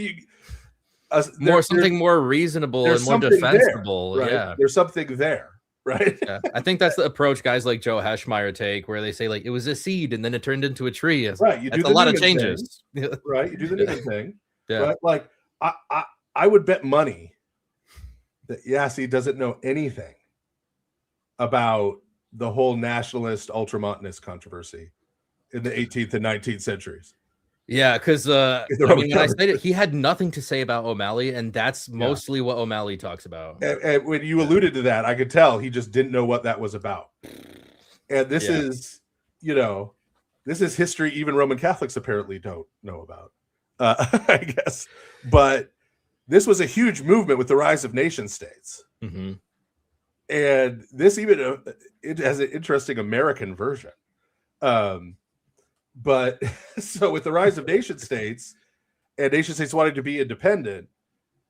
something more reasonable and more defensible. There, right? Yeah. There's something there, right? Yeah. I think that's the approach guys like Joe Heschmeyer take, where they say, like, it was a seed and then it turned into a tree. Right. You do a lot of changes. Right. You do the Newman thing. Yeah. Right? Like, I would bet money that Yasi doesn't know anything about the whole nationalist ultramontanist controversy in the 18th and 19th centuries. Yeah, because when I said it, he had nothing to say about O'Malley, and that's mostly what O'Malley talks about. And when you alluded to that, I could tell he just didn't know what that was about. And this is, this is history even Roman Catholics apparently don't know about, I guess. But this was a huge movement with the rise of nation states. Mm-hmm. And this even it has an interesting American version. But so with the rise of nation states and nation states wanting to be independent,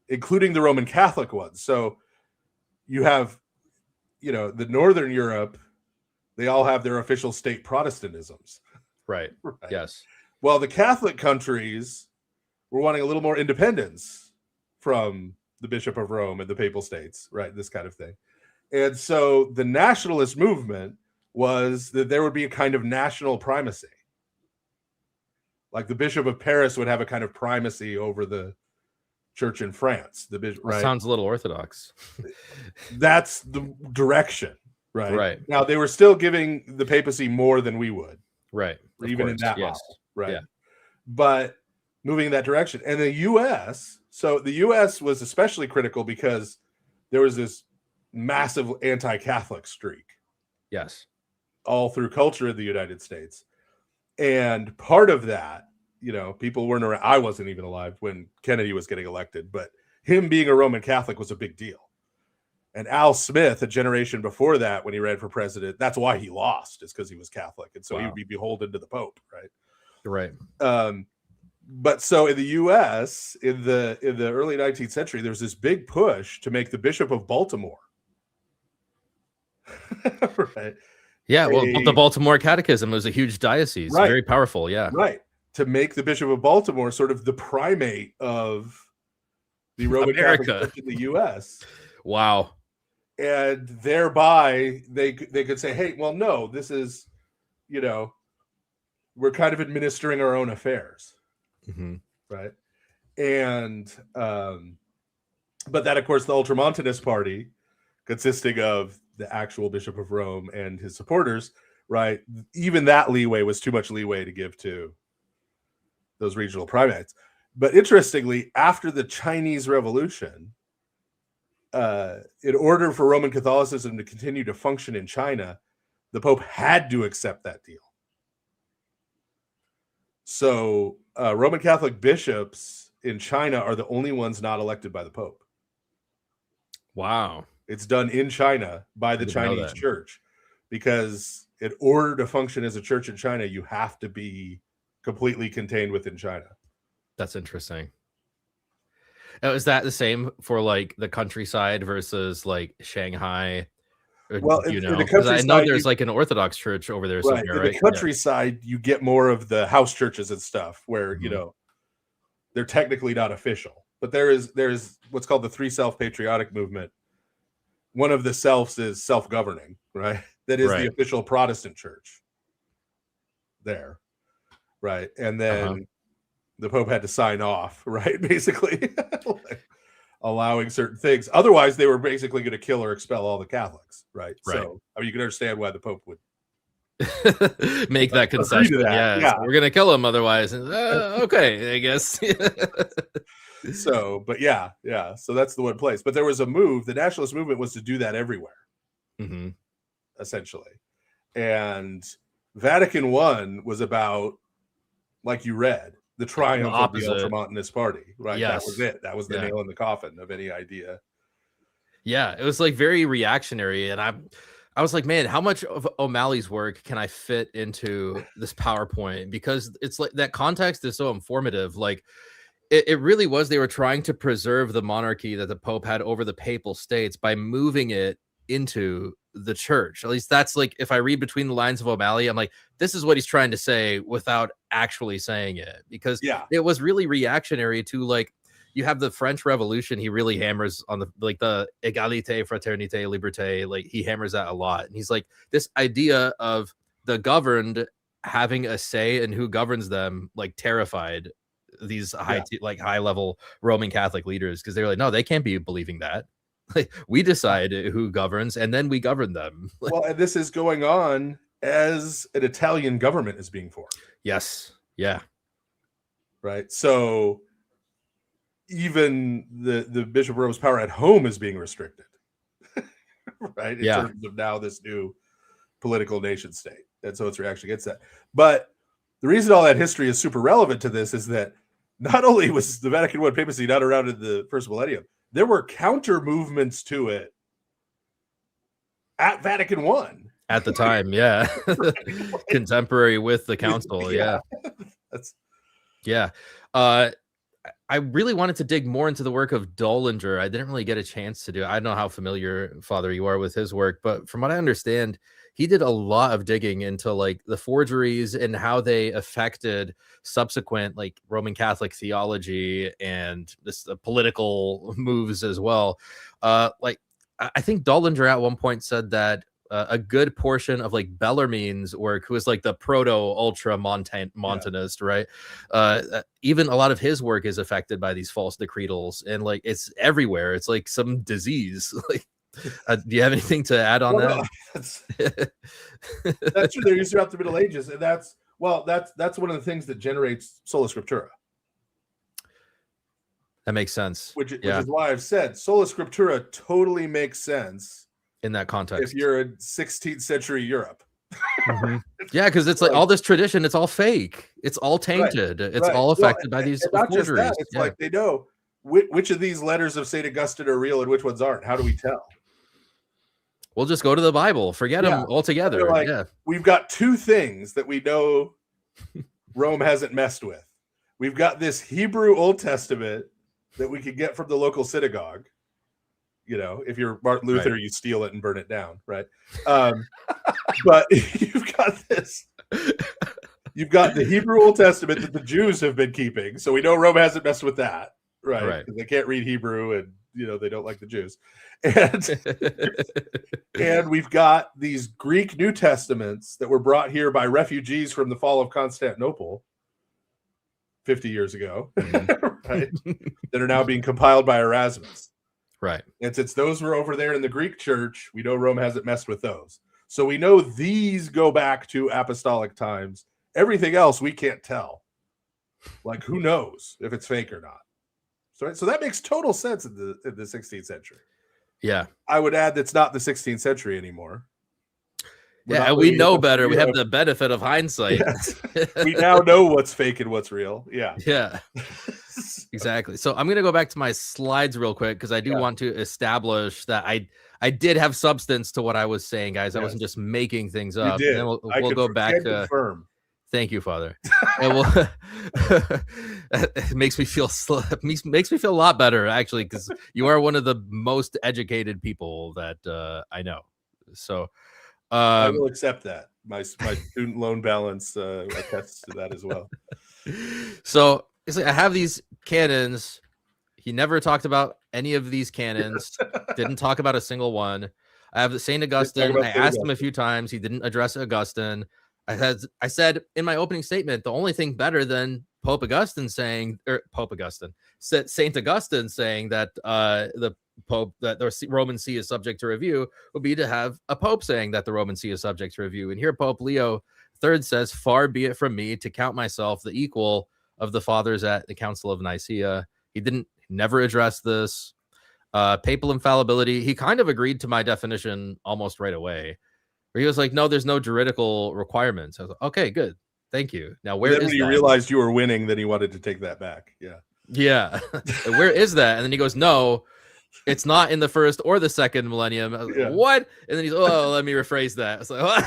including the Roman Catholic ones. So you have, the Northern Europe, they all have their official state Protestantisms. Right. Yes. Well, the Catholic countries were wanting a little more independence from the Bishop of Rome and the Papal States, right? This kind of thing. And so the nationalist movement was that there would be a kind of national primacy. Like the Bishop of Paris would have a kind of primacy over the church in France. The bishop, right? Sounds a little orthodox. That's the direction, right? Right. Now they were still giving the papacy more than we would, right? Even in that model, right? Yeah. But moving in that direction, and the U.S. So the U.S. was especially critical because there was this massive anti-Catholic streak. Yes. All through culture in the United States. And part of that, people weren't around. I wasn't even alive when Kennedy was getting elected, but him being a Roman Catholic was a big deal. And Al Smith, a generation before that, when he ran for president, that's why he lost, is because he was Catholic. And so he would be beholden to the Pope, right? Right. But so in the U.S. in the early 19th century, there was this big push to make the Bishop of Baltimore, right? Yeah, well, the Baltimore Catechism was a huge diocese, Right. very powerful. Yeah, Right. To make the Bishop of Baltimore sort of the primate of the Roman America. Catholic Church in the U.S. Wow. And thereby they could say, hey, well, no, this is, we're kind of administering our own affairs. Mm-hmm. Right. And but that, of course, the Ultramontanist party, consisting of the actual Bishop of Rome and his supporters, right, even that leeway was too much leeway to give to those regional primates. But interestingly, after the Chinese Revolution, in order for Roman Catholicism to continue to function in China, the Pope had to accept that deal. So Roman Catholic bishops in China are the only ones not elected by the Pope. Wow. It's done in China by the Chinese church, because in order to function as a church in China, you have to be completely contained within China. That's interesting. Is that the same for like the countryside versus like Shanghai? Well, you know, in the because I know countryside, there's like an Orthodox church over there right, somewhere, in right? the countryside, you get more of the house churches and stuff where, they're technically not official, but there's what's called the three self patriotic movement. One of the selves is self-governing, right? That is the official Protestant church there, right? And then the Pope had to sign off, right? Basically, like, allowing certain things. Otherwise, they were basically going to kill or expel all the Catholics, right? So, I mean, you can understand why the Pope would make that concession. Yeah. So we're going to kill him otherwise. Okay, I guess. So, but yeah. So that's the one place. But there was a move. The nationalist movement was to do that everywhere, essentially. And Vatican I was about, like you read, the triumph of the Ultramontanist party, right? Yes. That was it. That was the nail in the coffin of any idea. Yeah, it was like very reactionary, and I was like, man, how much of O'Malley's work can I fit into this PowerPoint? Because it's like that context is so informative. Like it really was. They were trying to preserve the monarchy that the Pope had over the Papal States by moving it into the church. At least that's like, if I read between the lines of O'Malley, I'm like, this is what he's trying to say without actually saying it, because it was really reactionary to, like, you have the French Revolution. He really hammers on the égalité, fraternité, liberté. Like he hammers that a lot. And he's like, this idea of the governed having a say in who governs them, like terrified these high level Roman Catholic leaders, because they're like, no, they can't be believing that. Like, we decide who governs and then we govern them. Well, and this is going on as an Italian government is being formed. Yes. Yeah. Right. So even the Bishop of Rome's power at home is being restricted. Right. In terms of now this new political nation state. And so its reaction against that. But the reason all that history is super relevant to this is that not only was the Vatican I papacy not around in the first millennium, there were counter movements to it at Vatican I. At the time, yeah. Contemporary with the council, yeah. I really wanted to dig more into the work of Dollinger. I didn't really get a chance to do it. I don't know how familiar, Father, you are with his work, but from what I understand, he did a lot of digging into like the forgeries and how they affected subsequent like Roman Catholic theology and this political moves as well. Like I think Dollinger at one point said that a good portion of like Bellarmine's work, who was like the proto ultra Montanist, right? Even a lot of his work is affected by these false decretals, and like it's everywhere. It's like some disease. Like, do you have anything to add on that? No, that's true. They're used throughout the Middle Ages, and that's one of the things that generates sola scriptura. That makes sense. Which is why I've said sola scriptura totally makes sense in that context. If you're in 16th century Europe. Yeah, because it's like all this tradition, it's all fake. It's all tainted. It's all affected by these forgeries. It's like they know which of these letters of St. Augustine are real and which ones aren't. How do we tell? We'll just go to the Bible. Forget them altogether. Like, we've got two things that we know Rome hasn't messed with. We've got this Hebrew Old Testament that we could get from the local synagogue. You know, if you're Martin Luther, Right. you steal it and burn it down, right? But you've got this. You've got the Hebrew Old Testament that the Jews have been keeping, so we know Rome hasn't messed with that, right? Right. They can't read Hebrew, and they don't like the Jews, and we've got these Greek New Testaments that were brought here by refugees from the fall of Constantinople 50 years ago, right? That are now being compiled by Erasmus. Right. And since those were over there in the Greek church, we know Rome hasn't messed with those. So we know these go back to apostolic times. Everything else we can't tell. Like, who knows if it's fake or not? So that makes total sense in the 16th century. Yeah. I would add that's not the 16th century anymore. Yeah, we know better. We have the benefit of hindsight. Yes. We now know what's fake and what's real. Yeah. Yeah. Exactly. So I'm going to go back to my slides real quick because I do want to establish that I did have substance to what I was saying, guys. I wasn't just making things up. You did. And we'll go back. Confirm. Thank you, Father. And it makes me feel makes me feel a lot better, actually, because you are one of the most educated people that I know. So I will accept that. My student loan balance attests to that as well. So it's like I have these canons. He never talked about any of these canons. Didn't talk about a single one. I have the Saint Augustine. I asked him a few times. He didn't address Augustine. I said in my opening statement, the only thing better than Saint Augustine saying that the Pope, that the Roman See is subject to review, would be to have a Pope saying that the Roman See is subject to review. And here Pope Leo III says, "Far be it from me to count myself the equal of the fathers at the Council of Nicaea." He never addressed this. Papal infallibility. He kind of agreed to my definition almost right away. Where he was like, "No, there's no juridical requirements." I was like, "Okay, good, thank you." Now, where is when you realized you were winning, then he wanted to take that back. Yeah. Where is that? And then he goes, "No, it's not in the first or the second millennium." I was like, what? And then he's, "Oh, let me rephrase that." I was like,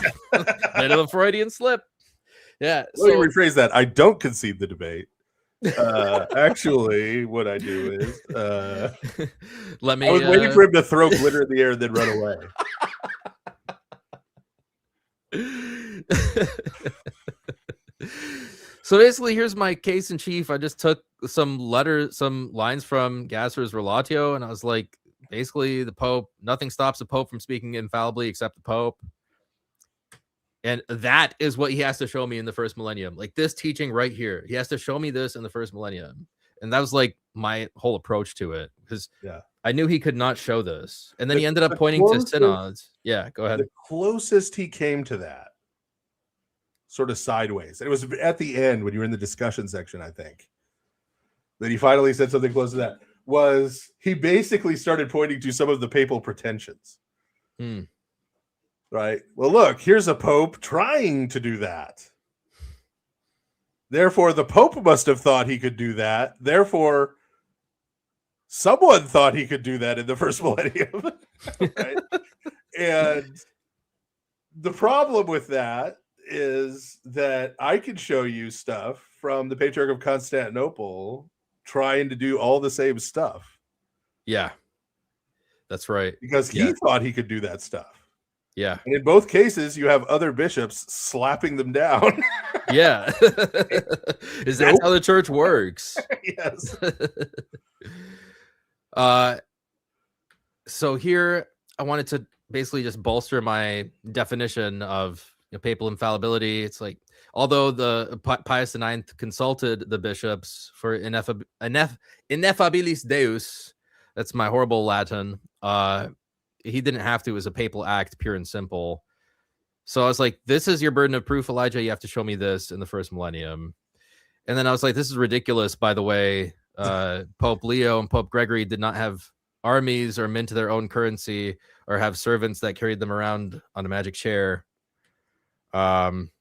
bit of a Freudian slip. Yeah. Let me rephrase that. I don't concede the debate. Actually, what I do is I was waiting for him to throw glitter in the air and then run away. So basically, here's my case in chief. I just took some lines from Gasser's Relatio, and I was like, basically, the Pope, nothing stops the Pope from speaking infallibly except the Pope. And that is what he has to show me in the first millennium. Like this teaching right here. He has to show me this in the first millennium. And that was like my whole approach to it. Because I knew he could not show this. And then he ended up pointing to synods. Yeah, go ahead. The closest he came to that, sort of sideways. It was at the end when you were in the discussion section, I think, that he finally said something close to that, was he basically started pointing to some of the papal pretensions. Right? Well, look, here's a pope trying to do that. Therefore, the Pope must have thought he could do that. Therefore, someone thought he could do that in the first millennium. Right? And the problem with that is that I can show you stuff from the Patriarch of Constantinople trying to do all the same stuff. Yeah, that's right. Because he thought he could do that stuff. Yeah. And in both cases, you have other bishops slapping them down. Yeah. Is that how the church works? Yes. So here I wanted to basically just bolster my definition of papal infallibility. It's like, although the Pius IX consulted the bishops for ineffabilis Deus, that's my horrible Latin, he didn't have to as a papal act, pure and simple. So I was like, this is your burden of proof, Elijah. You have to show me this in the first millennium. And then I was like, this is ridiculous, by the way. Pope Leo and Pope Gregory did not have armies or mint their own currency or have servants that carried them around on a magic chair. Then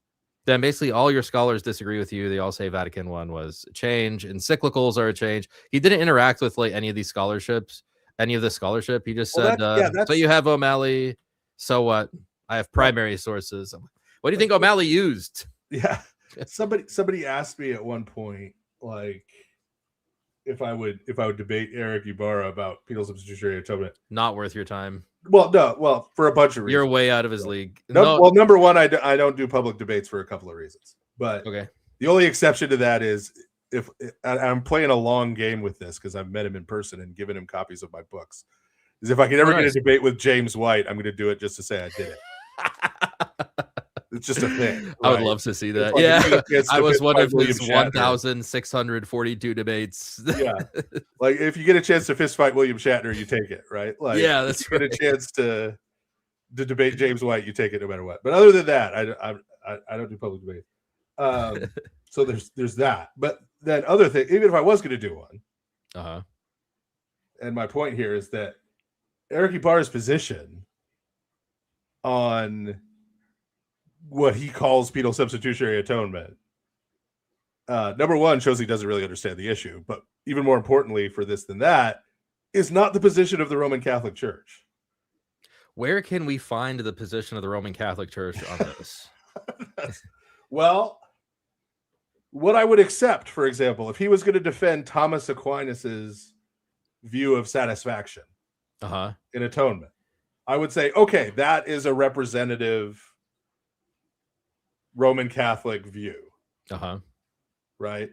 basically all your scholars disagree with you. They all say Vatican I was a change. Encyclicals are a change. He didn't interact with like any of these scholarships. Any of the scholarship, he just said, so you have O'Malley, so what? I have primary sources. What do you think O'Malley used? Yeah. Somebody asked me at one point, Like, if I would debate Eric Ibarra about penal substitutionary atonement, Not worth your time. well, no, well, for a bunch of reasons. You're way out of his league. No, well, number one, I don't do public debates for a couple of reasons. But Okay. the only exception to that is if I'm playing a long game with this because I've met him in person and given him copies of my books. Is if I can ever get a debate with James White, I'm going to do it just to say I did it. It's just a thing. Right? I would love to see that. Like Yeah. I was one of William his Shatner. 1,642 debates. Yeah. Like if you get a chance to fist fight William Shatner, you take it, right? Like Yeah, that's if you get a chance to debate James White, you take it no matter what. But other than that, I don't do public debate. So there's that. But then other thing, even if I was going to do one, and my point here is that Eric Ibarra's position on what he calls penal substitutionary atonement, number one, shows he doesn't really understand the issue. But even more importantly for this than that, is not the position of the Roman Catholic Church. Where can we find the position of the Roman Catholic Church on this? Well, what I would accept, for example, if he was going to defend Thomas Aquinas's view of satisfaction in atonement, I would say, okay, that is a representative Roman Catholic view. Right?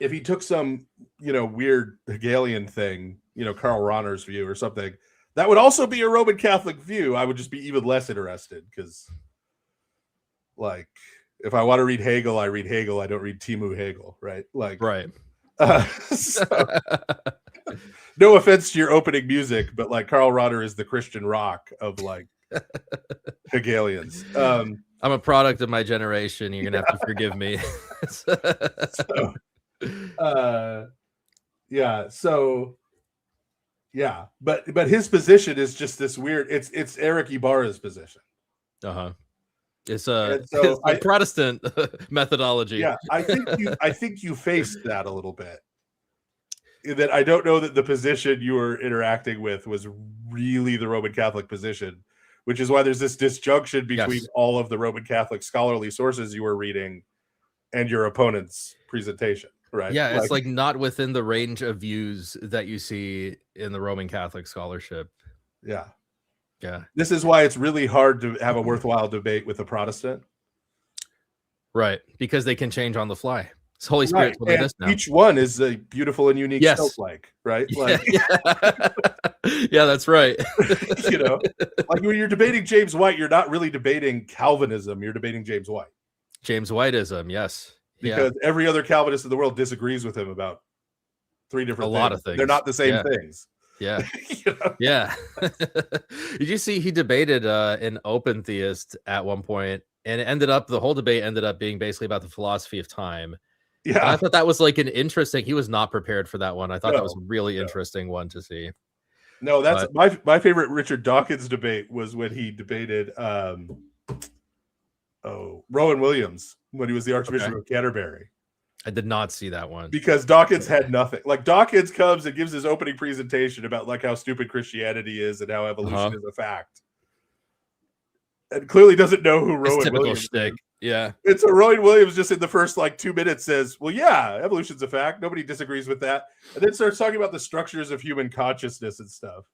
If he took some, weird Hegelian thing, Karl Rahner's view or something, that would also be a Roman Catholic view. I would just be even less interested because, like, if I want to read Hegel, I read Hegel. I don't read Timu Hegel, right? Like, right. So, no offense to your opening music, but like Karl Rahner is the Christian rock of like Hegelians. I'm a product of my generation. You're gonna have to forgive me. But his position is just this weird. It's Eric Ibarra's position. It's a Protestant methodology. Yeah, I think you faced that a little bit. That I don't know that the position you were interacting with was really the Roman Catholic position, which is why there's this disjunction between all of the Roman Catholic scholarly sources you were reading and your opponent's presentation, right? Yeah, it's like not within the range of views that you see in the Roman Catholic scholarship. Yeah. Yeah. This is why it's really hard to have a worthwhile debate with a Protestant. Right, because they can change on the fly. It's Holy Spirit's what it is now. Each one is a beautiful and unique snowflake, right? Like, yeah, that's right. Like when you're debating James White, you're not really debating Calvinism. You're debating James White. James Whiteism, yes. Because every other Calvinist in the world disagrees with him about three different things. Lot of things. They're not the same things. Yeah. Yeah. Did you see he debated an open theist at one point, and the whole debate ended up being basically about the philosophy of time. Yeah. And I thought that was like he was not prepared for that one. I thought that was a really interesting one to see. No, that's my favorite Richard Dawkins debate was when he debated Rowan Williams when he was the Archbishop of Canterbury. I did not see that one. Because Dawkins had nothing. Like Dawkins comes and gives his opening presentation about like how stupid Christianity is and how evolution is a fact. And clearly doesn't know who Rowan Williams shtick. is. Yeah. And so Rowan Williams just in the first like 2 minutes says, well, yeah, evolution's a fact. Nobody disagrees with that. And then starts talking about the structures of human consciousness and stuff.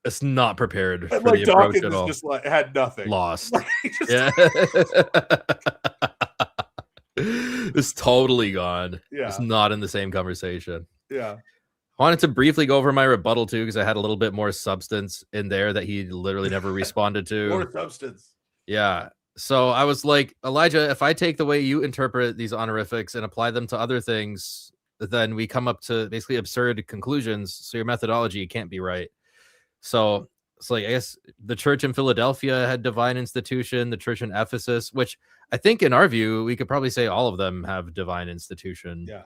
It's not prepared. And like Dawkins is just like had nothing. Lost. Yeah. It's totally gone. Yeah. It's not in the same conversation. Yeah. I wanted to briefly go over my rebuttal too, because I had a little bit more substance in there that he literally never responded to. More substance. Yeah. So I was like, Elijah, if I take the way you interpret these honorifics and apply them to other things, then we come up to basically absurd conclusions. So your methodology can't be right. So it's like, I guess the church in Philadelphia had divine institution, the church in Ephesus, which I think in our view, we could probably say all of them have divine institution. Yeah.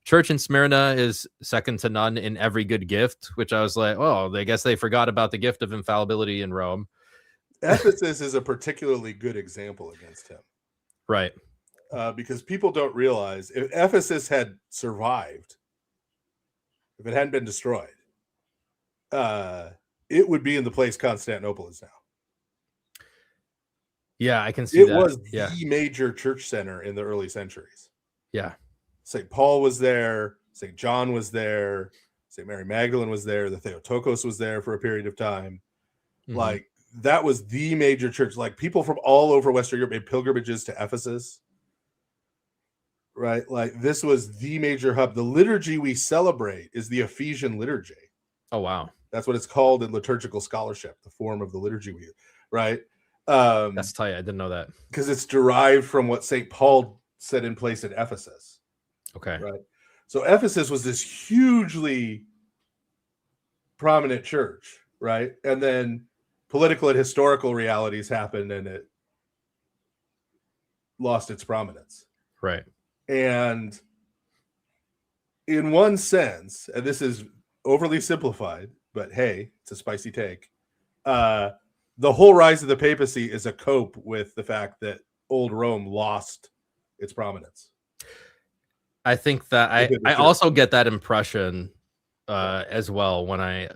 Church in Smyrna is second to none in every good gift, which I was like, oh, I guess they forgot about the gift of infallibility in Rome. Ephesus is a particularly good example against him. Right. Because people don't realize if Ephesus had survived, if it hadn't been destroyed, it would be in the place Constantinople is now. Yeah, I can see It that. was Yeah. the major church center in the early centuries. Yeah. St. Paul was there. St. John was there. St. Mary Magdalene was there. The Theotokos was there for a period of time. Mhm. Like, that was the major church. Like, people from all over Western Europe made pilgrimages to Ephesus. Right? Like, this was the major hub. The liturgy we celebrate is the Ephesian liturgy. Oh, wow. That's what it's called in liturgical scholarship, the form of the liturgy we use, right? That's tight. I didn't know that. Because it's derived from what St. Paul set in place at Ephesus. Okay. Right. So Ephesus was this hugely prominent church, right? And then political and historical realities happened and it lost its prominence. Right. And in one sense, and this is overly simplified, but hey, it's a spicy take. The whole rise of the papacy is a cope with the fact that old Rome lost its prominence. I think that I also get that impression as well when I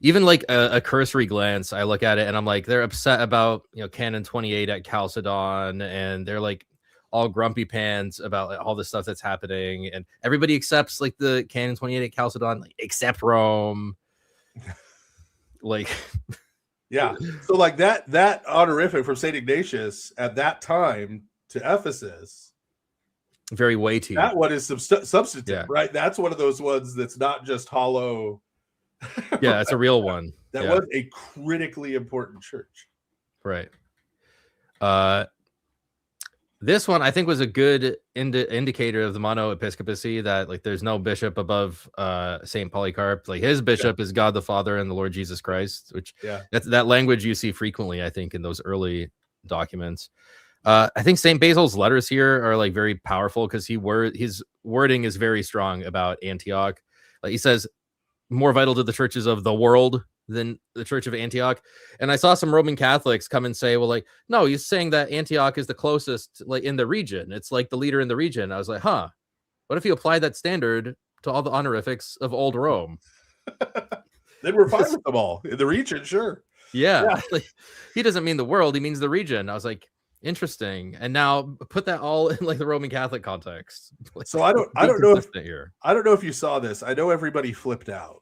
even like a cursory glance, I look at it and I'm like, they're upset about, you know, Canon 28 at Chalcedon, and they're like all grumpy pants about like, all the stuff that's happening, and everybody accepts like the Canon 28 at Chalcedon, like except Rome. Like, yeah. So like that honorific from Saint Ignatius at that time to Ephesus, very weighty. that one is substantive, Yeah. right? That's one of those ones that's not just hollow. Yeah, it's a real one. That Yeah. was a critically important church. Right. This one I think was a good indicator of the monoepiscopacy, that like there's no bishop above Saint Polycarp. Like his bishop is God the Father and the Lord Jesus Christ, which that's that language you see frequently, I think, in those early documents. I think Saint Basil's letters here are like very powerful because his wording is very strong about Antioch. Like he says, more vital to the churches of the world than the Church of Antioch. And I saw some Roman Catholics come and say, well, like, no, he's saying that Antioch is the closest, like in the region. It's like the leader in the region. I was like, huh, what if you apply that standard to all the honorifics of old Rome? Then we're fine with them all in the region, sure. Yeah. Like, he doesn't mean the world, he means the region. I was like, interesting. And now put that all in like the Roman Catholic context. Like, so I don't know if here. I don't know if you saw this. I know everybody flipped out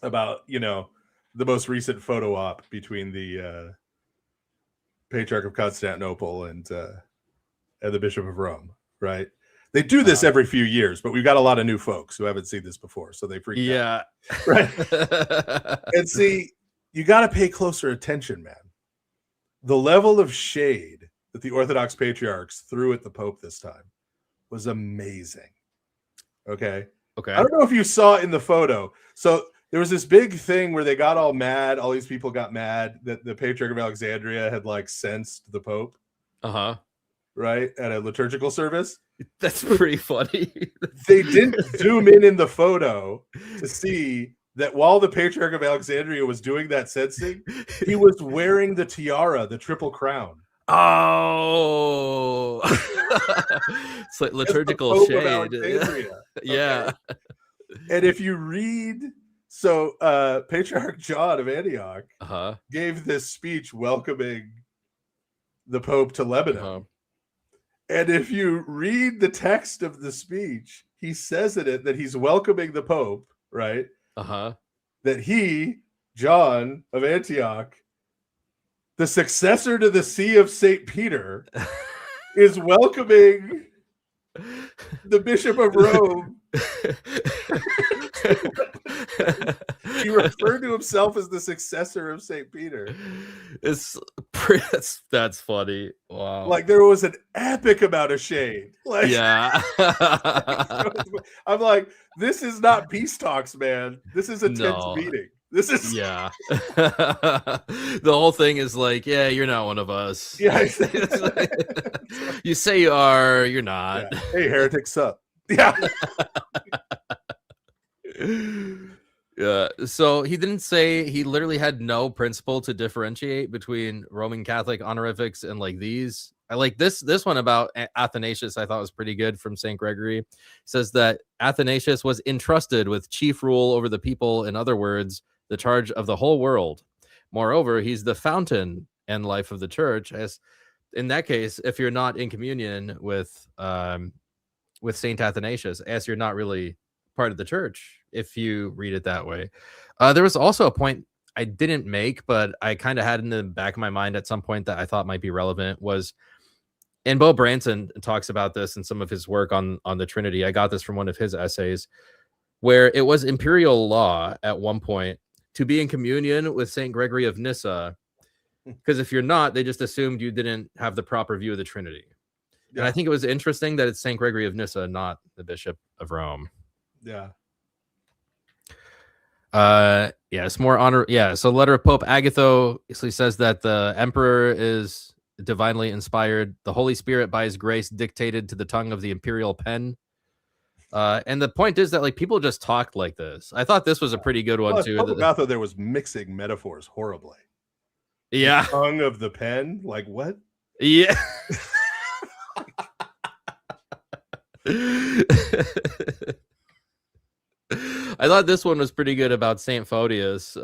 about, you know, the most recent photo op between the Patriarch of Constantinople and the Bishop of Rome, right? They do this every few years, but we've got a lot of new folks who haven't seen this before, so they freak out. Right. And see, you got to pay closer attention, man. The level of shade that the Orthodox patriarchs threw at the Pope this time was amazing. Okay. I don't know if you saw in the photo. So there was this big thing where they got all mad. All these people got mad that the Patriarch of Alexandria had like censed the Pope. Right. At a liturgical service. That's pretty funny. They didn't zoom in the photo to see that while the Patriarch of Alexandria was doing that censing, he was wearing the tiara, the triple crown. Oh, it's like liturgical shade. Yeah. Okay? And if you read, so Patriarch John of Antioch gave this speech welcoming the Pope to Lebanon. And if you read the text of the speech, he says in it that he's welcoming the Pope, right? That he, John of Antioch, the successor to the See of St. Peter, is welcoming the Bishop of Rome. He referred to himself as the successor of St. Peter. That's funny. Wow. Like there was an epic amount of shade. Like, yeah. I'm like, this is not peace talks, man. This is a tense meeting. This is the whole thing is like, yeah, you're not one of us. Yeah. You say you are, you're not. Yeah. Hey, heretics up. Yeah. Yeah. So he didn't say, he literally had no principle to differentiate between Roman Catholic honorifics and like these. I like this one about Athanasius. I thought was pretty good from St. Gregory. It says that Athanasius was entrusted with chief rule over the people. In other words, the charge of the whole world. Moreover, he's the fountain and life of the church. As in that case, if you're not in communion with Saint Athanasius, as you're not really part of the church, if you read it that way. There was also a point I didn't make, but I kind of had in the back of my mind at some point that I thought might be relevant was, and Bo Branson talks about this in some of his work on the Trinity. I got this from one of his essays, where it was imperial law at one point to be in communion with St. Gregory of Nyssa, because if you're not, they just assumed you didn't have the proper view of the Trinity. Yeah. And I think it was interesting that it's St. Gregory of Nyssa, not the Bishop of Rome. Yeah. It's more honor. Yeah. So letter of Pope Agatho basically says that the emperor is divinely inspired. The Holy Spirit by his grace dictated to the tongue of the imperial pen. And the point is that like people just talked like this. I thought this was a pretty good one too. Pope Agatho there was mixing metaphors horribly. Yeah. The tongue of the pen. Like what? Yeah. I thought this one was pretty good about Saint Photius,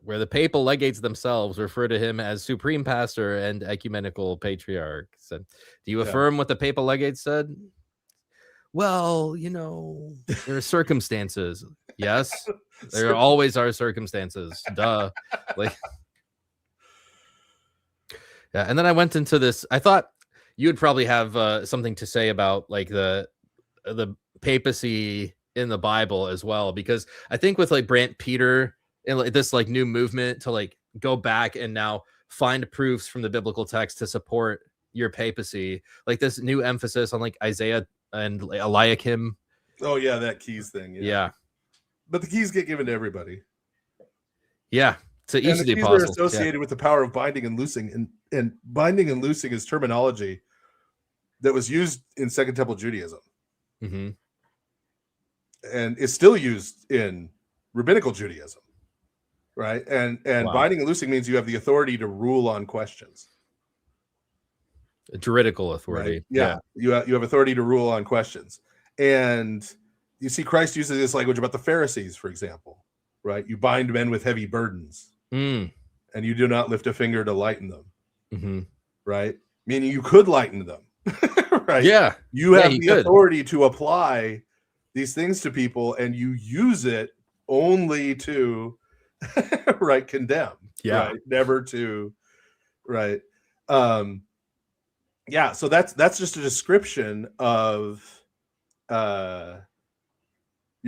where the papal legates themselves refer to him as supreme pastor and ecumenical patriarch. So, do you affirm what the papal legates said? Well, there are circumstances. Yes, there always are circumstances. Duh. Like, yeah. And then I went into this. I thought you would probably have something to say about like the papacy in the Bible as well, because I think with like Brant Peter and like this like new movement to like go back and now find proofs from the biblical text to support your papacy, like this new emphasis on like Isaiah and Eliakim. Oh yeah, that keys thing. Yeah. But the keys get given to everybody. Yeah. To each of the keys apostles. are associated with the power of binding and loosing, and binding and loosing is terminology that was used in Second Temple Judaism. Mm-hmm. And is still used in rabbinical Judaism, right? And Wow. Binding and loosing means you have the authority to rule on questions. A juridical authority. Right? Yeah. You have authority to rule on questions. And you see Christ uses this language about the Pharisees, for example, right? You bind men with heavy burdens and you do not lift a finger to lighten them, right? Meaning you could lighten them, right? Yeah. You have the authority to apply these things to people, and you use it only to right condemn, right? Never to right. So that's just a description of you're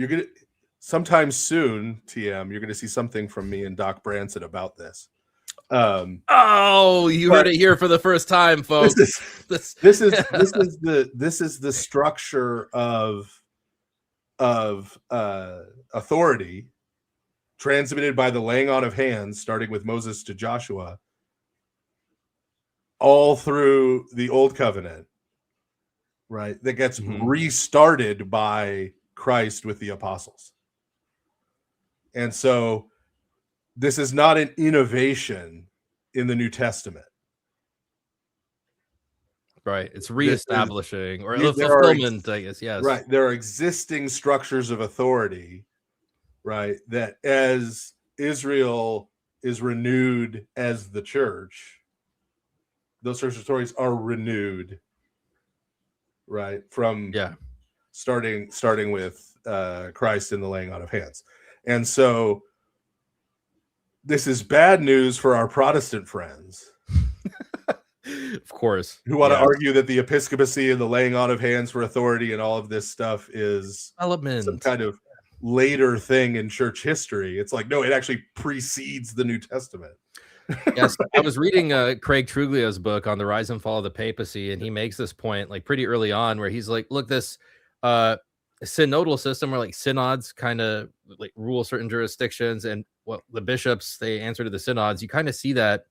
gonna sometime soon, TM, you're gonna see something from me and Doc Branson about this. You heard it here for the first time, folks. This is the structure of authority transmitted by the laying on of hands, starting with Moses to Joshua, all through the Old Covenant, right? That gets restarted by Christ with the apostles. And so this is not an innovation in the New Testament. Right. It's reestablishing or the fulfillment, I guess. Yes. Right. There are existing structures of authority, right? That as Israel is renewed as the church, those structures of authorities are renewed, right? From starting with Christ in the laying on of hands. And so this is bad news for our Protestant friends. Of course, who want to argue that the episcopacy and the laying on of hands for authority and all of this stuff is some kind of later thing in church history. It's like, no, it actually precedes the New Testament. Yes, I was reading Craig Truglio's book on the rise and fall of the papacy, and he makes this point like pretty early on where he's like, look, this synodal system where like synods kind of like rule certain jurisdictions, and what the bishops, they answer to the synods. You kind of see that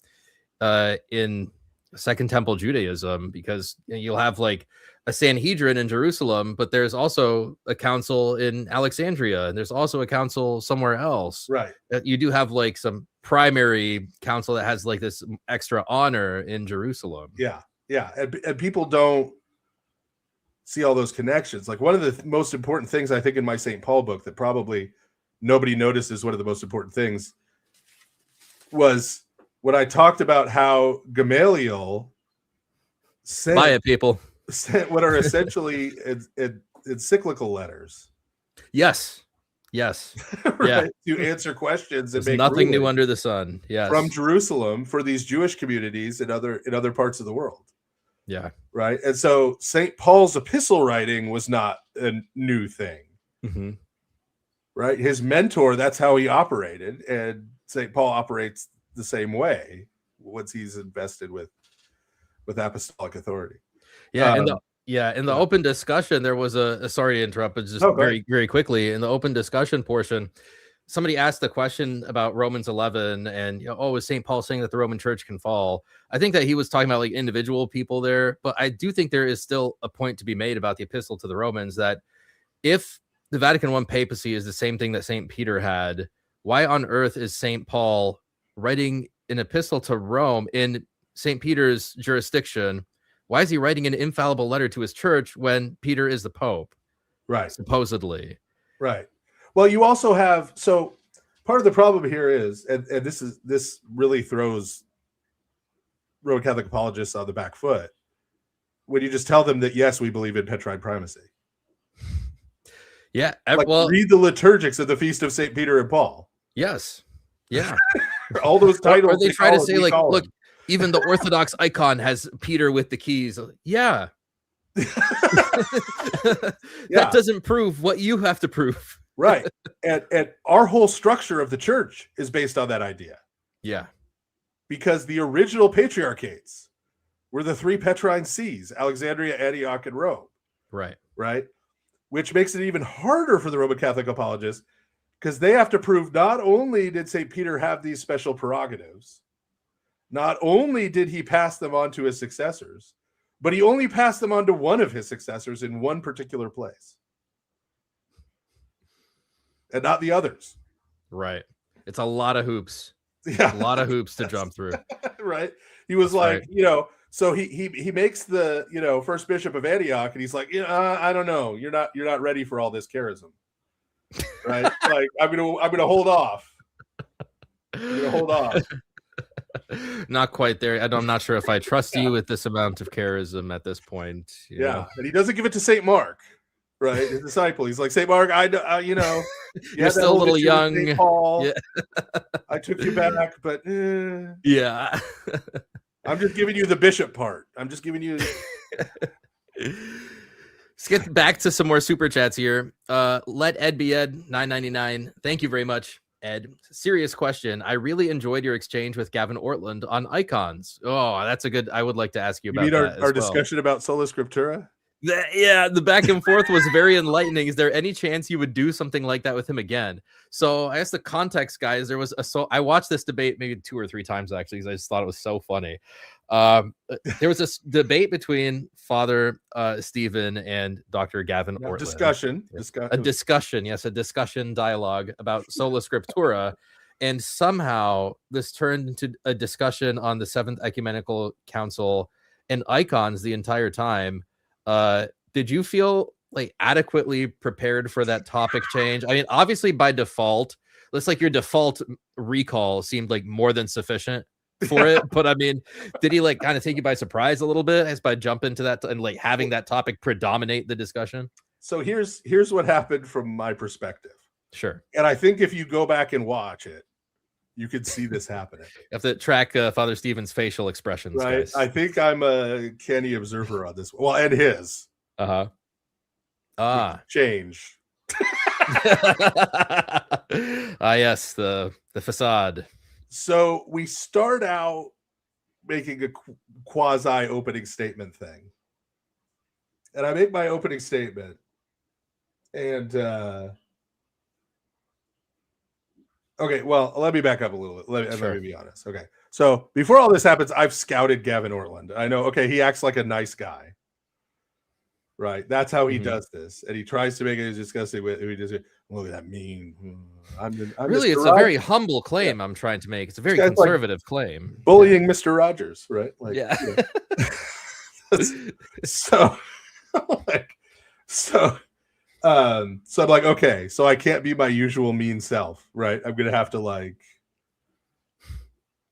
in Second Temple Judaism, because you'll have like a Sanhedrin in Jerusalem, but there's also a council in Alexandria, and there's also a council somewhere else. Right. You do have like some primary council that has like this extra honor in Jerusalem. Yeah. And people don't see all those connections. Like one of the most important things I think in my St. Paul book that probably nobody noticed is one of the most important things was when I talked about how Gamaliel Buy it, people. sent what are essentially encyclical letters. Yes. Yes. Right, to answer questions and There's make nothing new rulings under the sun. Yes. from Jerusalem for these Jewish communities in other parts of the world. Yeah. Right. And so St. Paul's epistle writing was not a new thing. Mm-hmm. Right. His mentor, that's how he operated. And St. Paul operates the same way once he's invested with apostolic authority. Yeah. In the open discussion, there was a sorry to interrupt, but just very, very quickly in the open discussion portion, somebody asked the question about Romans 11 and, is St. Paul saying that the Roman church can fall? I think that he was talking about like individual people there, but I do think there is still a point to be made about the epistle to the Romans that if the Vatican I papacy is the same thing that St. Peter had, why on earth is St. Paul writing an epistle to Rome in St. Peter's jurisdiction? Why is he writing an infallible letter to his church when Peter is the Pope? Right. Supposedly. Right. Well, you also have, so part of the problem here is, and this really throws Roman Catholic apologists on the back foot, when you just tell them that, yes, we believe in Petrine primacy. Yeah. Read the liturgics of the Feast of St. Peter and Paul. Yes. Yeah. All those titles. Or they try to say like, look, even the Orthodox icon has Peter with the keys. Yeah. That doesn't prove what you have to prove. Right. And our whole structure of the church is based on that idea. Yeah. Because the original patriarchates were the three Petrine sees, Alexandria, Antioch, and Rome. Right. Right. Which makes it even harder for the Roman Catholic apologists because they have to prove not only did St. Peter have these special prerogatives, not only did he pass them on to his successors, but he only passed them on to one of his successors in one particular place. And not the others. Right. It's a lot of hoops. Yeah. A lot of hoops to jump through. Right. He was That's like, so he makes the, first bishop of Antioch, and he's like, I don't know. You're not ready for all this charism. Right. Like, I'm gonna hold off. Not quite there. I'm not sure if I trust you with this amount of charism at this point. You know? And he doesn't give it to St. Mark, right? His disciple. He's like, St. Mark, you're still a little young. St. Paul. Yeah. I took you back, but yeah. I'm just giving you the bishop part. I'm just giving you. Let's get back to some more super chats here. Let Ed be Ed, $9.99. Thank you very much, Ed. Serious question. I really enjoyed your exchange with Gavin Ortland on icons. Oh, that's a good. I would like to ask you about that. Our discussion about Sola Scriptura? The back and forth was very enlightening. Is there any chance you would do something like that with him again? So I guess the context, guys, I watched this debate maybe 2 or 3 times actually, because I just thought it was so funny. There was this debate between Father Stephen and Dr. Gavin Ortland. A discussion dialogue about Sola Scriptura. And somehow this turned into a discussion on the Seventh Ecumenical Council and icons the entire time. Did you feel like adequately prepared for that topic change? I mean, obviously by default, looks like your default recall seemed like more than sufficient for it. But I mean, did he like kind of take you by surprise a little bit as by jumping to that and like having that topic predominate the discussion? So here's what happened from my perspective. Sure. And I think if you go back and watch it, you could see this happening. You have to track Father Stephen's facial expressions, right? Guys. I think I'm a canny observer on this. Well, and his. Change. Yes, the facade. So we start out making a quasi opening statement thing. And I make my opening statement. And okay, well, let me back up a little bit. Let me be honest. Okay. So before all this happens, I've scouted Gavin Ortland. I know, okay, he acts like a nice guy. Right. That's how he does this. And he tries to make it disgusting with he does it. Look at that mean. Really, it's a very humble claim I'm trying to make. It's a very conservative claim. Bullying Mr. Rogers, right? Like, yeah. So I'm like, okay, so I can't be my usual mean self, right? I'm gonna have to like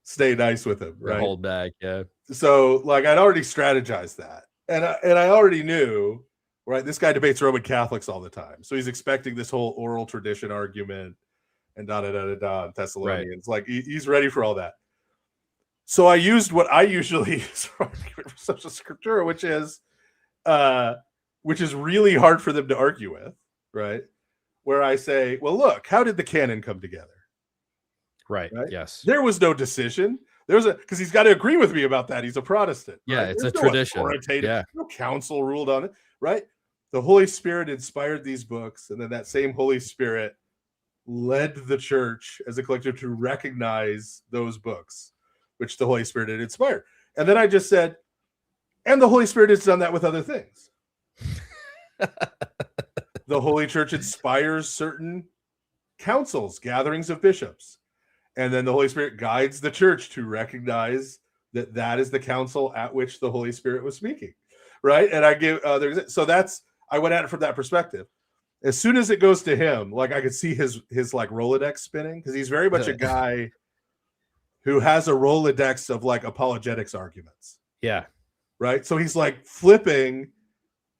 stay nice with him, right? Hold back, yeah. So like I'd already strategized that, and I already knew, right? This guy debates Roman Catholics all the time, so he's expecting this whole oral tradition argument and Thessalonians. Like he's ready for all that. So I used what I usually use for social scriptura, which is really hard for them to argue with, right? Where I say, well, look, how did the canon come together? Right. Yes. There was no decision. Because he's got to agree with me about that. He's a Protestant. Yeah, right? it's There's a tradition. Yeah. No council ruled on it, right? The Holy Spirit inspired these books, and then that same Holy Spirit led the church as a collective to recognize those books, which the Holy Spirit had inspired. And then I just said, and the Holy Spirit has done that with other things. The Holy Church inspires certain councils, gatherings of bishops. And then the Holy Spirit guides the church to recognize that that is the council at which the Holy Spirit was speaking, right? And I give I went at it from that perspective. As soon as it goes to him, like I could see his like Rolodex spinning, because he's very much a guy who has a Rolodex of like apologetics arguments. Yeah. Right. So he's like flipping,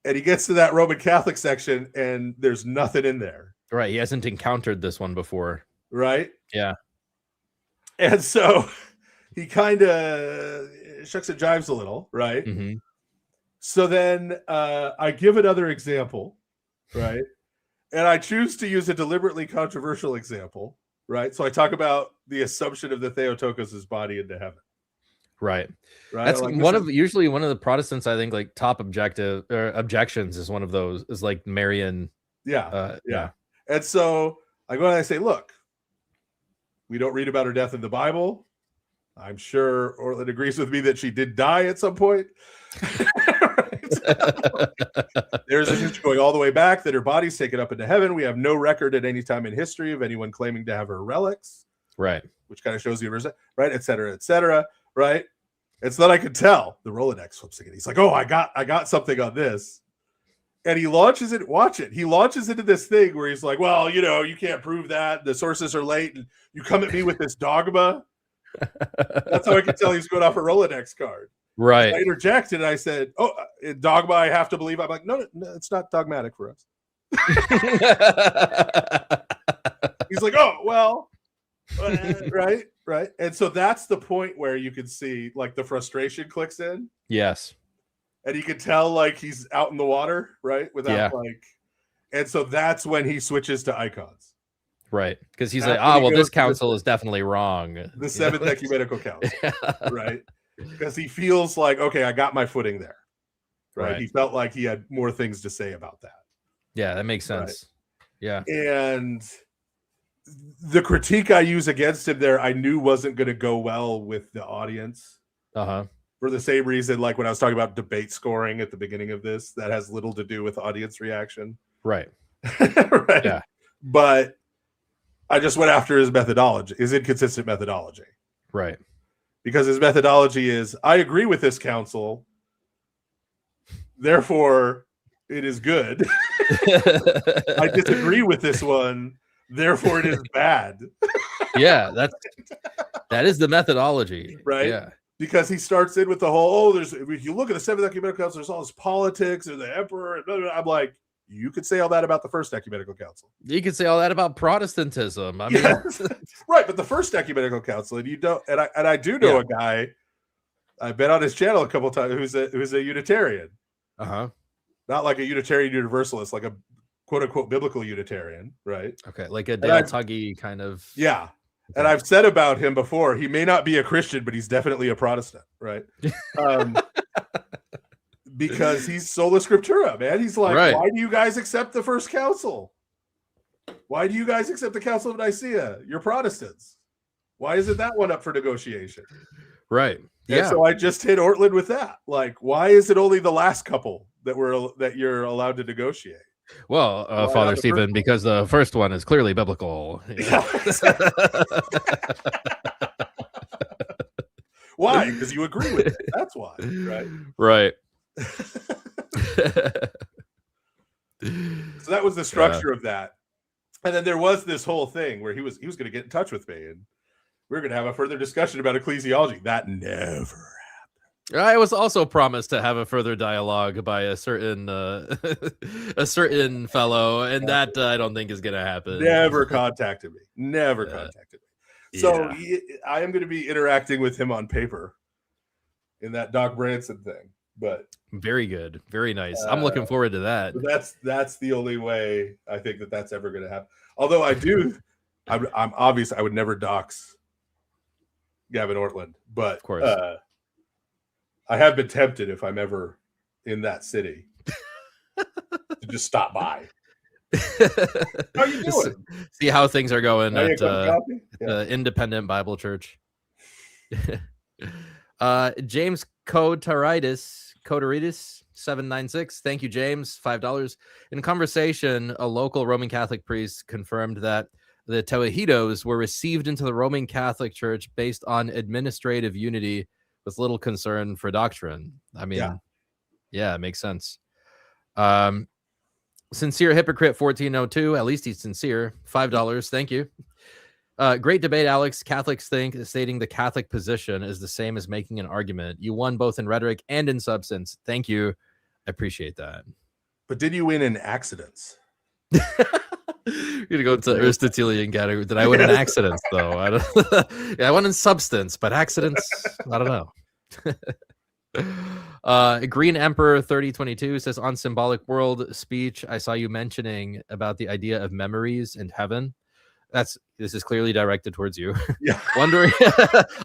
and he gets to that Roman Catholic section, and there's nothing in there. Right. He hasn't encountered this one before. Right. Yeah. And so he kind of shucks and jives a little, right? Mm-hmm. So then I give another example, right? And I choose to use a deliberately controversial example, right? So I talk about the assumption of the Theotokos' body into heaven. Right. Right. That's usually one of the Protestants, I think, like top objections is one of those, is like Marian. Yeah. And so I go and I say, look, we don't read about her death in the Bible. I'm sure Ortland agrees with me that she did die at some point. There's a history going all the way back that her body's taken up into heaven. We have no record at any time in history of anyone claiming to have her relics. Right. Which kind of shows you, right, et cetera, right? It's that I could tell. The Rolodex flips again. He's like, oh, I got something on this. And he launches it. Watch it. He launches into this thing where he's like, well, you can't prove that. The sources are late. And you come at me with this dogma. That's how I could tell he's going off a Rolodex card. Right. I interjected and I said, oh, dogma, I have to believe. I'm like, no, it's not dogmatic for us. He's like, oh, well, right. And so that's the point where you can see like the frustration clicks in. Yes. And you can tell like he's out in the water, right? And so that's when he switches to icons. Right. Because he's like, this council is definitely wrong. The Seventh Ecumenical Council. Right. Because he feels like, okay, I got my footing there. Right. He felt like he had more things to say about that. Yeah, that makes sense. Right? Yeah. And the critique I use against him there, I knew wasn't going to go well with the audience. Uh-huh. For the same reason, like when I was talking about debate scoring at the beginning of this, that has little to do with audience reaction. Right. Right. Yeah. But I just went after his methodology, his inconsistent methodology. Right. Because his methodology is, I agree with this council, therefore it is good. I disagree with this one, therefore it is bad. Yeah, that is the methodology. Right. Yeah. Because he starts in with the whole, if you look at the Seventh Ecumenical Council, there's all this politics and the emperor. And blah, blah, blah. I'm like, you could say all that about the First Ecumenical Council. You could say all that about Protestantism. I mean, right. But the First Ecumenical Council, and you don't, and I do know a guy. I've been on his channel a couple of times who's a Unitarian. Uh-huh. Not like a Unitarian Universalist, like a quote unquote biblical Unitarian, right? Okay, like a Dale Tuggy kind of. Yeah. And I've said about him before, he may not be a Christian, but he's definitely a Protestant, right? Because he's sola scriptura, man. He's like, why do you guys accept the First Council? Why do you guys accept the Council of Nicaea? You're Protestants. Why isn't that one up for negotiation? Right. And so I just hit Ortland with that. Like, why is it only the last couple that you're allowed to negotiate? Well, Father Stephen, because the first one is clearly biblical. Why? Because you agree with it. That's why. Right. Right. So that was the structure of that. And then there was this whole thing where he was going to get in touch with me, and we're going to have a further discussion about ecclesiology. That never. I was also promised to have a further dialogue by a certain a certain fellow, and that I don't think is going to happen. Never contacted me. Never contacted me. So I am going to be interacting with him on paper in that Doc Branson thing. But very good, very nice. I'm looking forward to that. That's the only way I think that that's ever going to happen. Although I'm obvious I would never dox Gavin Ortland, but of course. I have been tempted if I'm ever in that city to just stop by. How you doing? See how things are going at the Independent Bible Church. James Codaritis 796. Thank you, James. $5. In conversation, a local Roman Catholic priest confirmed that the Tewahedos were received into the Roman Catholic Church based on administrative unity with little concern for doctrine. I mean, yeah, it makes sense. Sincere Hypocrite 1402, at least he's sincere. $5. Thank you. Great debate, Alex. Catholics think stating the Catholic position is the same as making an argument. You won both in rhetoric and in substance. Thank you. I appreciate that. But did you win in accidents? You're gonna go to the Aristotelian category. Did I win in accidents though? I don't. I won in substance, but accidents, I don't know. Green Emperor 3022 says, on Symbolic World speech, I saw you mentioning about the idea of memories in heaven. This is clearly directed towards you. Yeah. Wondering,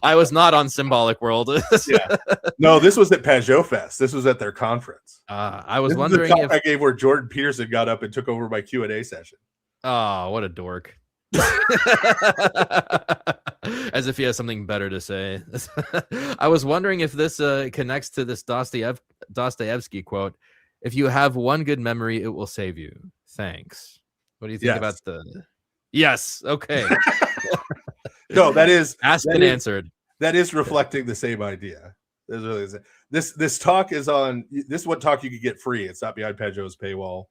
I was not on Symbolic World. Yeah. No, this was at Pajot Fest. This was at their conference. I was wondering if I gave where Jordan Peterson got up and took over my Q&A session. Oh, what a dork. As if he has something better to say. I was wondering if this connects to this Dostoevsky quote. If you have one good memory, it will save you. Thanks. What do you think about the... Yes. Okay. No, that is... Asked and answered. That is reflecting the same idea. This talk is on... This is what talk you could get free. It's not behind Pajot's paywall.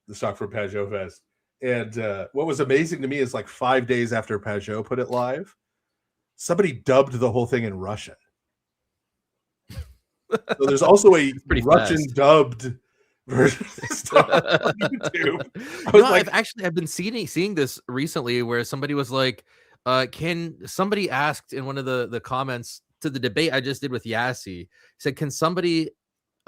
The talk from Pajot Fest. And what was amazing to me is like 5 days after Pajot put it live, somebody dubbed the whole thing in Russian. So there's also a Russian dubbed version of this talk on YouTube. I've been seeing this recently where somebody was like, can somebody asked in one of the comments to the debate I just did with Yasi, said, can somebody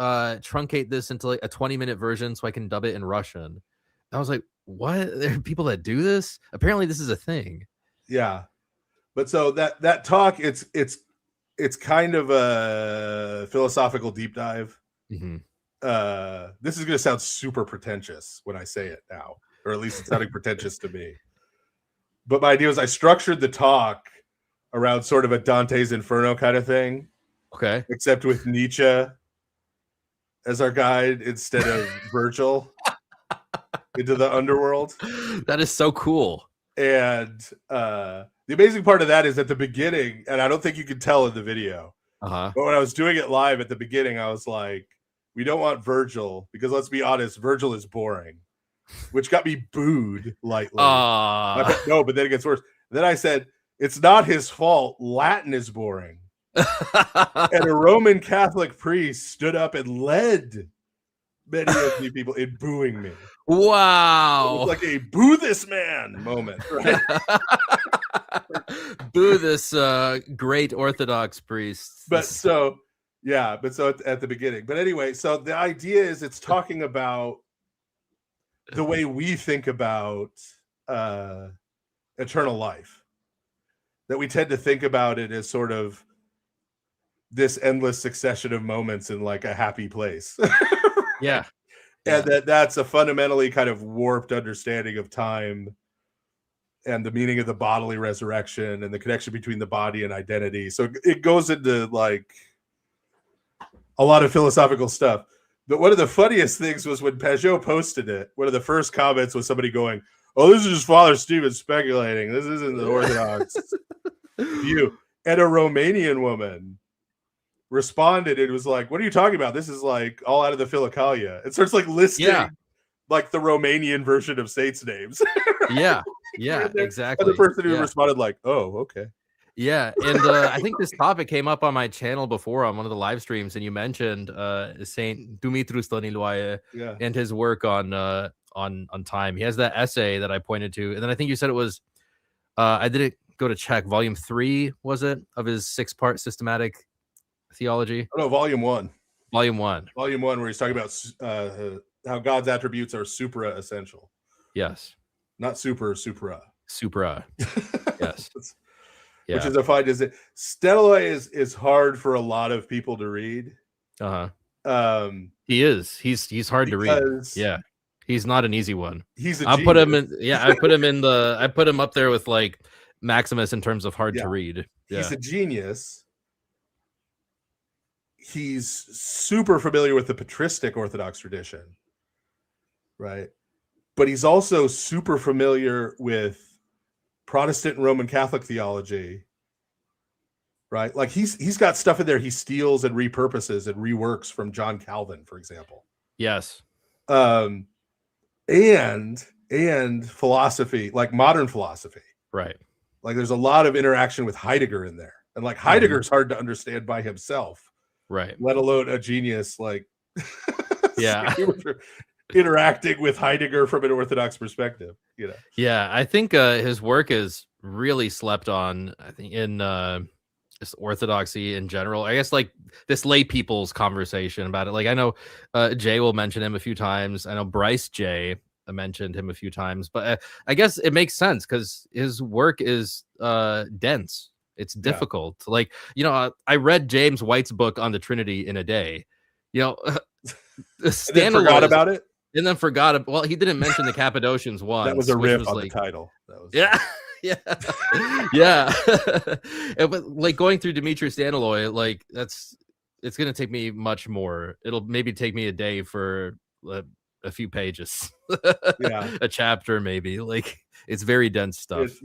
truncate this into like a 20-minute version so I can dub it in Russian? I was like, what? There are people that do this? Apparently this is a thing. Yeah. But so that talk, it's kind of a philosophical deep dive. Mm-hmm. This is going to sound super pretentious when I say it now, or at least it's sounding pretentious to me. But my idea was I structured the talk around sort of a Dante's Inferno kind of thing. Okay. Except with Nietzsche as our guide instead of Virgil into the underworld. That is so cool. And the amazing part of that is at the beginning, and I don't think you can tell in the video, but when I was doing it live at the beginning, I was like, we don't want Virgil because, let's be honest, Virgil is boring, which got me booed lightly. No, but then it gets worse. Then I said, it's not his fault. Latin is boring. And a Roman Catholic priest stood up and led many of the people in booing me. Wow. It was like a boo this man moment. Right? Boo this great Orthodox priest. But so at the beginning. But anyway, so the idea is it's talking about the way we think about eternal life. That we tend to think about it as sort of this endless succession of moments in like a happy place. Yeah. And that's a fundamentally kind of warped understanding of time and the meaning of the bodily resurrection and the connection between the body and identity. So it goes into like a lot of philosophical stuff. But one of the funniest things was when Pajot posted it, one of the first comments was somebody going, oh, this is just Father Stephen speculating. This isn't the Orthodox view. And a Romanian woman responded. It was like, what are you talking about? This is like all out of the Philokalia. It starts like listing like the Romanian version of saints' names. Yeah. Yeah, And exactly. the person who Yeah. responded like, "Oh, okay." Yeah, and I think this topic came up on my channel before on one of the live streams, and you mentioned Saint Dumitru Staniloae Yeah. and his work on time. He has that essay that I pointed to, and then I think you said it was I didn't go to check, volume 3 was it of his 6-part systematic theology? Oh, no, volume 1. Volume 1. Volume 1, where he's talking about how God's attributes are supra essential, Yes. not supra. Supra. Yes. Yeah. Which is a fine. Is it Staniloae is hard for a lot of people to read. He is. He's hard to read. Yeah. He's not an easy one. He's a I'll genius. put him in. Yeah, I put him up there with like Maximus in terms of hard to read. Yeah. He's a genius. He's super familiar with the patristic Orthodox tradition, right? But he's also super familiar with Protestant and Roman Catholic theology, right? Like he's got stuff in there he steals and repurposes and reworks from John Calvin, for example. Yes. And philosophy, like modern philosophy. Right. Like there's a lot of interaction with Heidegger in there. And like Heidegger's hard to understand by himself. Right. Let alone a genius like yeah. interacting with Heidegger from an Orthodox perspective, you know. Yeah, I think his work is really slept on, I think, in just orthodoxy in general. I guess like this lay people's conversation about it. Like I know Jay will mention him a few times. I know Bryce J mentioned him a few times, but I guess it makes sense because his work is dense. It's difficult. Yeah. Like, you know, I read James White's book on the Trinity in a day. You know, then forgot about it. And then forgot. Well, he didn't mention the Cappadocians once. That was a riff on like, the title. That was yeah. Yeah. But like going through Dumitru Staniloae, like it's gonna take me much more. It'll maybe take me a day for a few pages. Yeah. A chapter maybe. Like it's very dense stuff. It's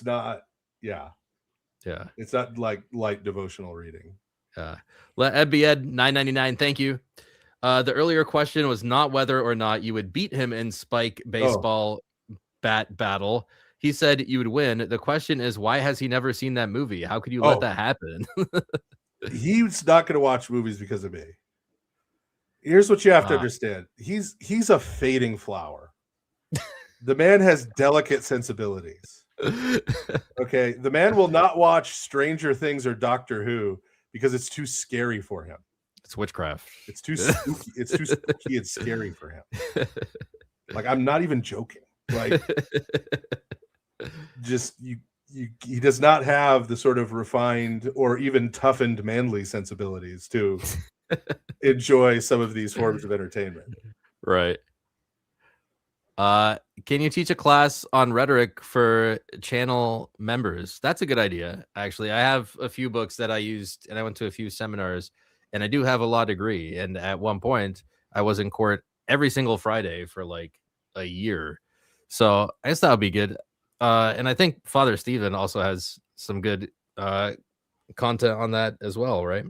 not. Yeah. It's not like light devotional reading. Let Ed be Ed 9.99. Thank you. The earlier question was not whether or not you would beat him in spike baseball bat battle. He said you would win. The question is, why has he never seen that movie? How could you let that happen? He's not going to watch movies because of me. Here's what you have to understand. He's a fading flower. The man has delicate sensibilities. Okay. The man will not watch Stranger Things or Doctor Who because it's too scary for him. It's witchcraft. It's too spooky. It's too spooky and scary for him. Like, I'm not even joking. Like, just he does not have the sort of refined or even toughened manly sensibilities to enjoy some of these forms of entertainment. Right. Can you teach a class on rhetoric for channel members? That's a good idea. Actually, I have a few books that I used and I went to a few seminars and I do have a law degree. And at one point I was in court every single Friday for like a year. So I guess that would be good. And I think Father Stephen also has some good content on that as well, right?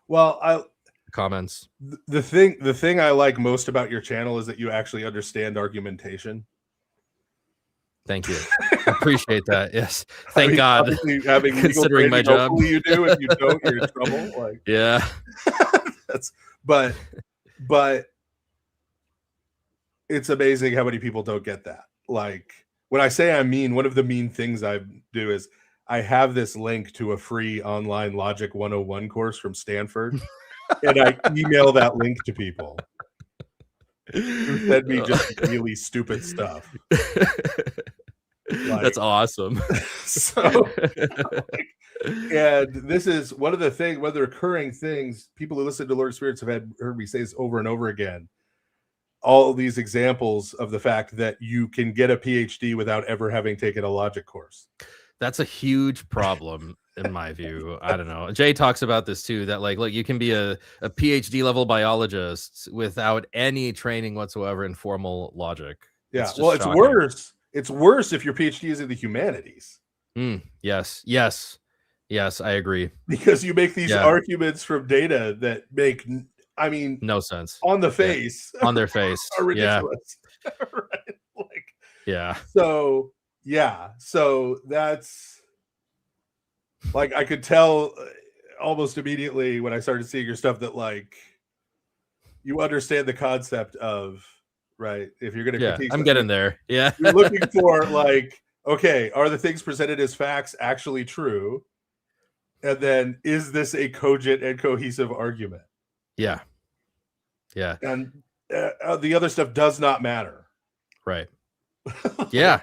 Well, comments. The thing I like most about your channel is that you actually understand argumentation. Thank you. Appreciate that. Yes. Thank God. Having considering my job. Hopefully you do. If you don't, you're in trouble. Like, yeah. But it's amazing how many people don't get that. Like, when I say I'm mean, one of the mean things I do is I have this link to a free online Logic 101 course from Stanford. And I email that link to people who send me just really stupid stuff. Like, that's awesome. So, and this is one of the recurring things people who listen to Lord of Spirits have heard me say this over and over again. All these examples of the fact that you can get a PhD without ever having taken a logic course. That's a huge problem in my view. I don't know. Jay talks about this too, that like, look, you can be a PhD level biologist without any training whatsoever in formal logic. Yeah. Well, it's worse. It's worse if your PhD is in the humanities. Yes, I agree. Because you make these arguments from data that make, I mean, no sense on the face. On their face. Are ridiculous. Right? Like, Yeah. So yeah, so that's like I could tell almost immediately when I started seeing your stuff that like you understand the concept of right. If you're going to Yeah. critique, I'm getting there. Yeah. you're looking for like, okay, are the things presented as facts actually true? And then is this a cogent and cohesive argument? Yeah. Yeah. And the other stuff does not matter. Right. Yeah.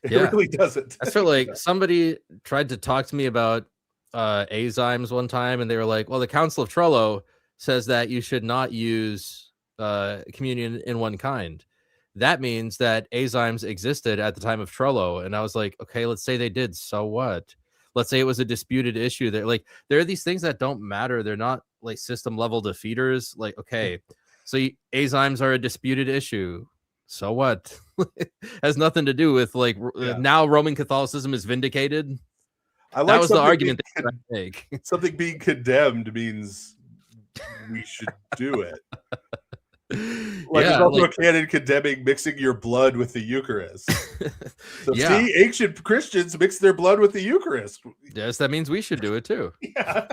It Yeah. really doesn't. I feel like somebody tried to talk to me about azymes one time, and they were like, well, the Council of Trello says that you should not use communion in one kind. That means that azymes existed at the time of Trello. And I was like, okay, let's say they did. So what? Let's say it was a disputed issue. That like there are these things that don't matter. They're not like system level defeaters. Like, okay, so azymes are a disputed issue. So what? Has nothing to do with like now Roman Catholicism is vindicated. I like that was the argument they tried to make. Something being condemned means we should do it. Like there's also a canon condemning mixing your blood with the Eucharist. So see, ancient Christians mix their blood with the Eucharist. Yes, that means we should do it too. Yeah.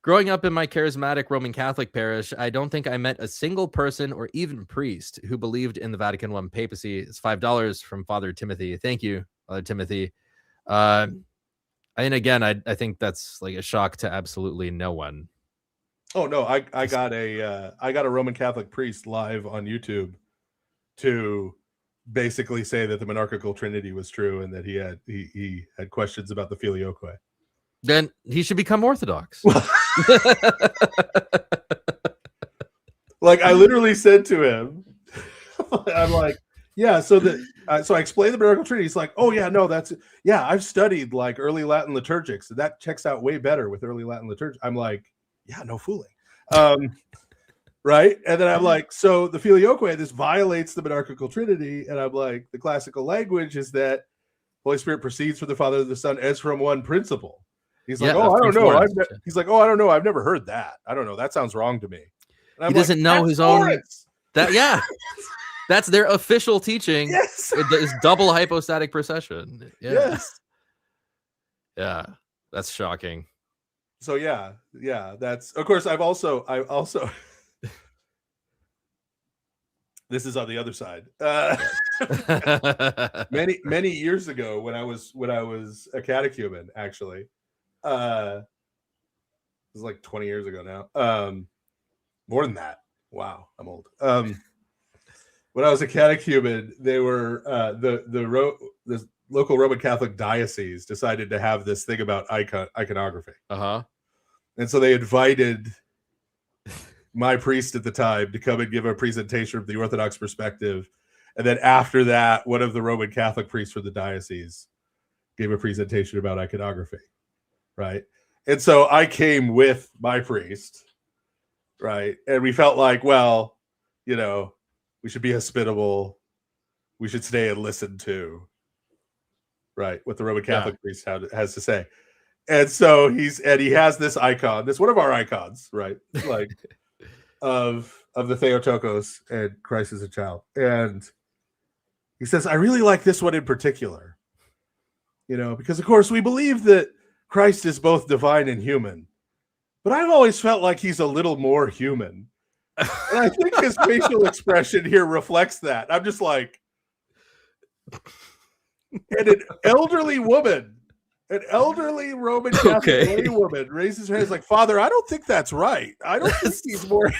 Growing up in my charismatic Roman Catholic parish, I don't think I met a single person or even priest who believed in the Vatican I papacy. It's $5 from Father Timothy. Thank you, Father Timothy. And again, I think that's like a shock to absolutely no one. Oh no, I got a Roman Catholic priest live on YouTube to basically say that the monarchical Trinity was true and that he had questions about the filioque. Then he should become Orthodox. Like I literally said to him, I'm like, yeah, so I explained the monarchical Trinity. He's like, oh yeah, no, I've studied like early Latin liturgics, and that checks out way better with early Latin liturgics. I'm like, yeah, no fooling. Right. And then I'm like, so the filioque, this violates the monarchical Trinity. And I'm like, the classical language is that Holy Spirit proceeds from the Father and the Son as from one principle. He's like, oh, I don't know. He's like, oh, I don't know. I've never heard that. I don't know. That sounds wrong to me. And he doesn't know his own. That's their official teaching. Yes. It's double hypostatic procession. Yeah. Yes. Yeah. That's shocking. So yeah, that's of course I also this is on the other side. Many years ago when I was a catechumen, actually, it was like 20 years ago now. More than that. Wow, I'm old. When I was a catechumen, they were the local Roman Catholic diocese decided to have this thing about iconography. And so they invited my priest at the time to come and give a presentation from the Orthodox perspective. And then after that, one of the Roman Catholic priests from the diocese gave a presentation about iconography. Right. And so I came with my priest. Right. And we felt like, well, you know, we should be hospitable. We should stay and listen to, right, what the Roman Catholic priest has to say. And so he has this icon, this one of our icons, right? Like of the Theotokos and Christ as a child. And he says, I really like this one in particular, you know, because of course we believe that Christ is both divine and human, but I've always felt like he's a little more human. And I think his facial expression here reflects that. I'm just like, and an elderly woman, an elderly Roman Catholic lay woman raises her hands like, Father, I don't think that's right. I don't think he's more.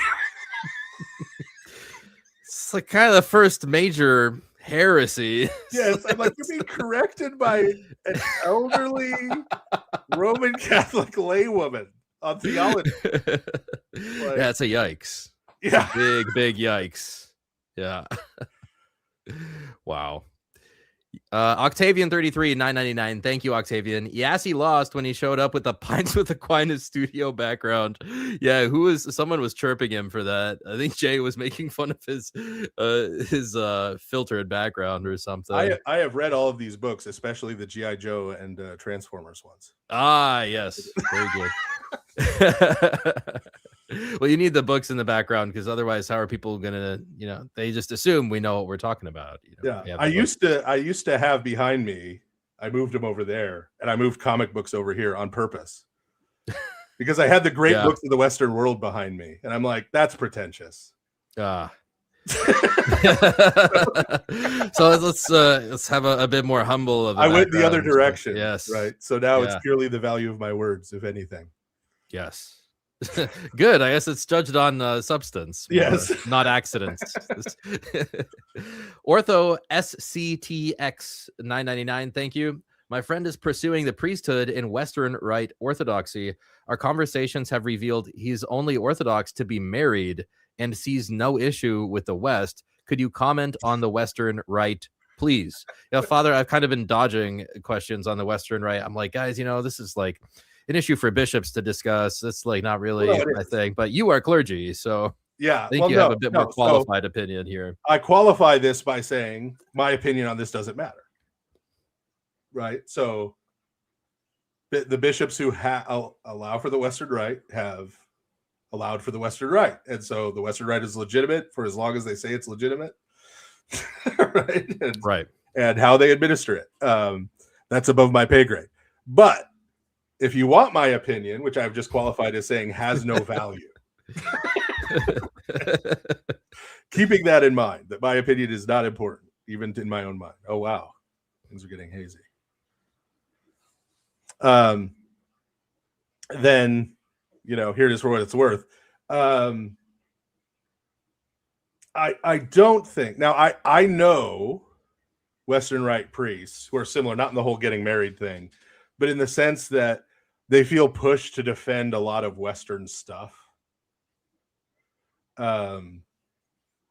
It's like kind of the first major heresy. Yes, I'm like, you're being corrected by an elderly Roman Catholic lay woman on theology. Like, yeah, it's a yikes. Yeah. Big yikes. Yeah. Wow. Octavian 33 $9.99. Thank you, Octavian. Yasi lost when he showed up with the Pints with Aquinas studio background. Yeah, someone was chirping him for that. I think Jay was making fun of his filtered background or something. I have read all of these books, especially the G.I. Joe and Transformers ones. Ah, yes. Very good. Well, you need the books in the background because otherwise, how are people gonna? They just assume we know what we're talking about. Yeah, I used to have behind me. I moved them over there, and I moved comic books over here on purpose because I had the great books of the Western world behind me, and I'm like, that's pretentious. So let's have a bit more humble. Of I went the other direction. Yes, right. So now it's purely the value of my words, if anything. Yes. Good. I guess it's judged on substance. Yes. Not accidents. Ortho SCTX 999. Thank you. My friend is pursuing the priesthood in Western Rite Orthodoxy. Our conversations have revealed he's only Orthodox to be married and sees no issue with the West. Could you comment on the Western Rite, please? Father, I've kind of been dodging questions on the Western Rite. I'm like, guys, this is like an issue for bishops to discuss. It's like not really my thing, but you are clergy, so yeah, I think you have a bit more qualified opinion here. I qualify this by saying my opinion on this doesn't matter, right? So the bishops who allow for the Western Rite have allowed for the Western Rite, and so the Western Rite is legitimate for as long as they say it's legitimate, right? And how they administer it, that's above my pay grade, but if you want my opinion, which I've just qualified as saying has no value, keeping that in mind, that my opinion is not important, even in my own mind. Oh, wow. Things are getting hazy. Then, here it is for what it's worth. I don't think, now I know Western Rite priests who are similar, not in the whole getting married thing, but in the sense that they feel pushed to defend a lot of Western stuff. And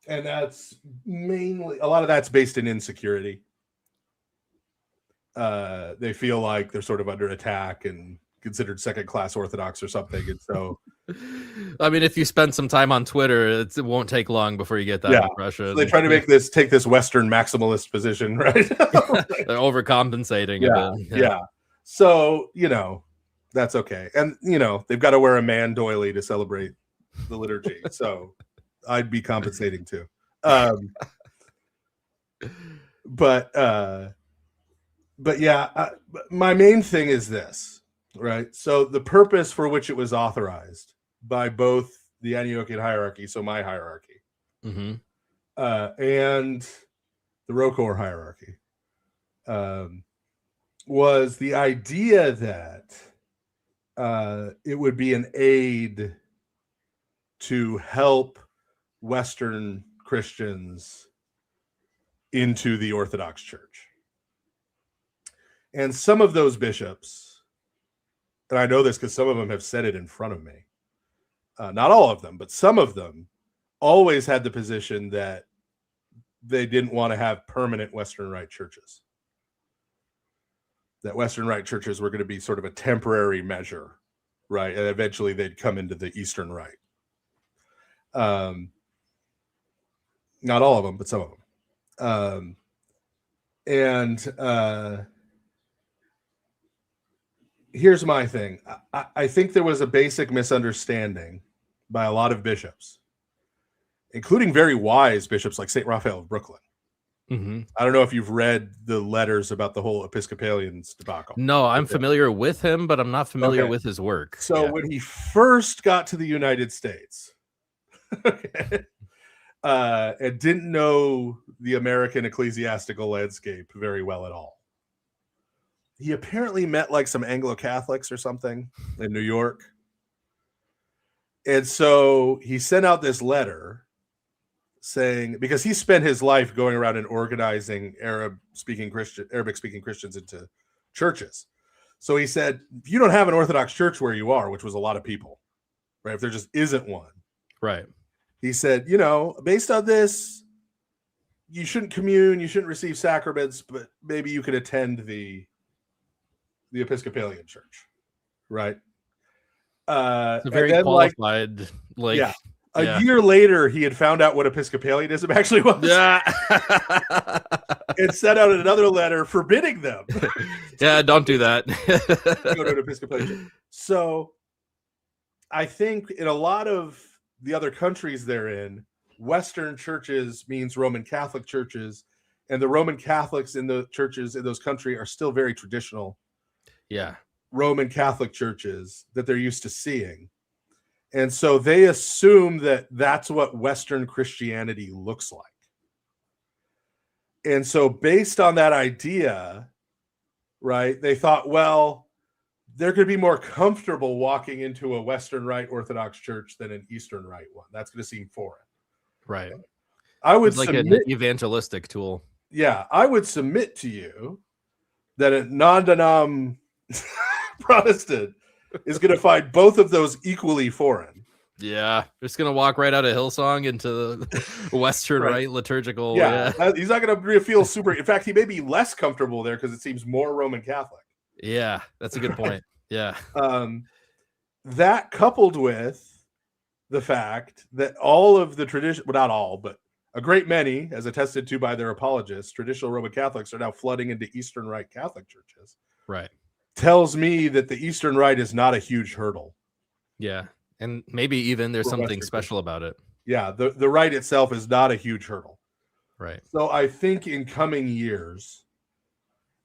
that's mainly, a lot of that's based in insecurity. They feel like they're sort of under attack and considered second-class Orthodox or something. And so, I mean, if you spend some time on Twitter, it won't take long before you get that impression. So they try to take this Western maximalist position, right? They're overcompensating a bit. Yeah. So, that's okay. And, they've got to wear a man doily to celebrate the liturgy. So I'd be compensating too. But yeah, my main thing is this, right? So the purpose for which it was authorized by both the Antiochian hierarchy, so my hierarchy, and the Rokor hierarchy, was the idea that it would be an aid to help Western Christians into the Orthodox Church. And some of those bishops, and I know this because some of them have said it in front of me, not all of them, but some of them always had the position that they didn't want to have permanent Western Rite churches. That Western Rite churches were going to be sort of a temporary measure, right? And eventually they'd come into the Eastern Rite. Not all of them, but some of them. Here's my thing. I think there was a basic misunderstanding by a lot of bishops, including very wise bishops like St. Raphael of Brooklyn. I don't know if you've read the letters about the whole Episcopalians debacle. No, I'm familiar with him, but I'm not familiar with his work. So when he first got to the United States, and didn't know the American ecclesiastical landscape very well at all, he apparently met like some Anglo-Catholics or something in New York. And so he sent out this letter saying, because he spent his life going around and organizing Arabic-speaking Christians into churches. So he said, if you don't have an Orthodox church where you are, which was a lot of people, right? If there just isn't one. Right. He said, based on this, you shouldn't commune, you shouldn't receive sacraments, but maybe you could attend the Episcopalian church, right? It's a very qualified, A year later, he had found out what Episcopalianism actually was. Yeah. And sent out another letter forbidding them. Yeah, don't do that. Go to an Episcopalian church. So I think in a lot of the other countries they're in, Western churches means Roman Catholic churches, and the Roman Catholics in the churches in those countries are still very traditional Yeah. Roman Catholic churches that they're used to seeing. And so they assume that that's what Western Christianity looks like. And so based on that idea, right, they thought, well, they're going to be more comfortable walking into a Western Rite Orthodox church than an Eastern Rite one. That's going to seem foreign. Right. I would like submit, an evangelistic tool. Yeah, I would submit to you that a non-denom Protestant is going to find both of those equally foreign. Yeah, just gonna walk right out of Hillsong into the Western Right. Rite liturgical. He's not going to feel super. In fact, he may be less comfortable there because it seems more Roman Catholic. Yeah, that's a good point. Yeah. That coupled with the fact that all of the tradition, well, not all, but a great many, as attested to by their apologists, traditional Roman Catholics are now flooding into Eastern Rite Catholic churches. Right. Tells me that the Eastern Rite is not a huge hurdle. Yeah. And maybe even there's For something Western special about it. Yeah, the rite itself is not a huge hurdle. Right. So I think in coming years,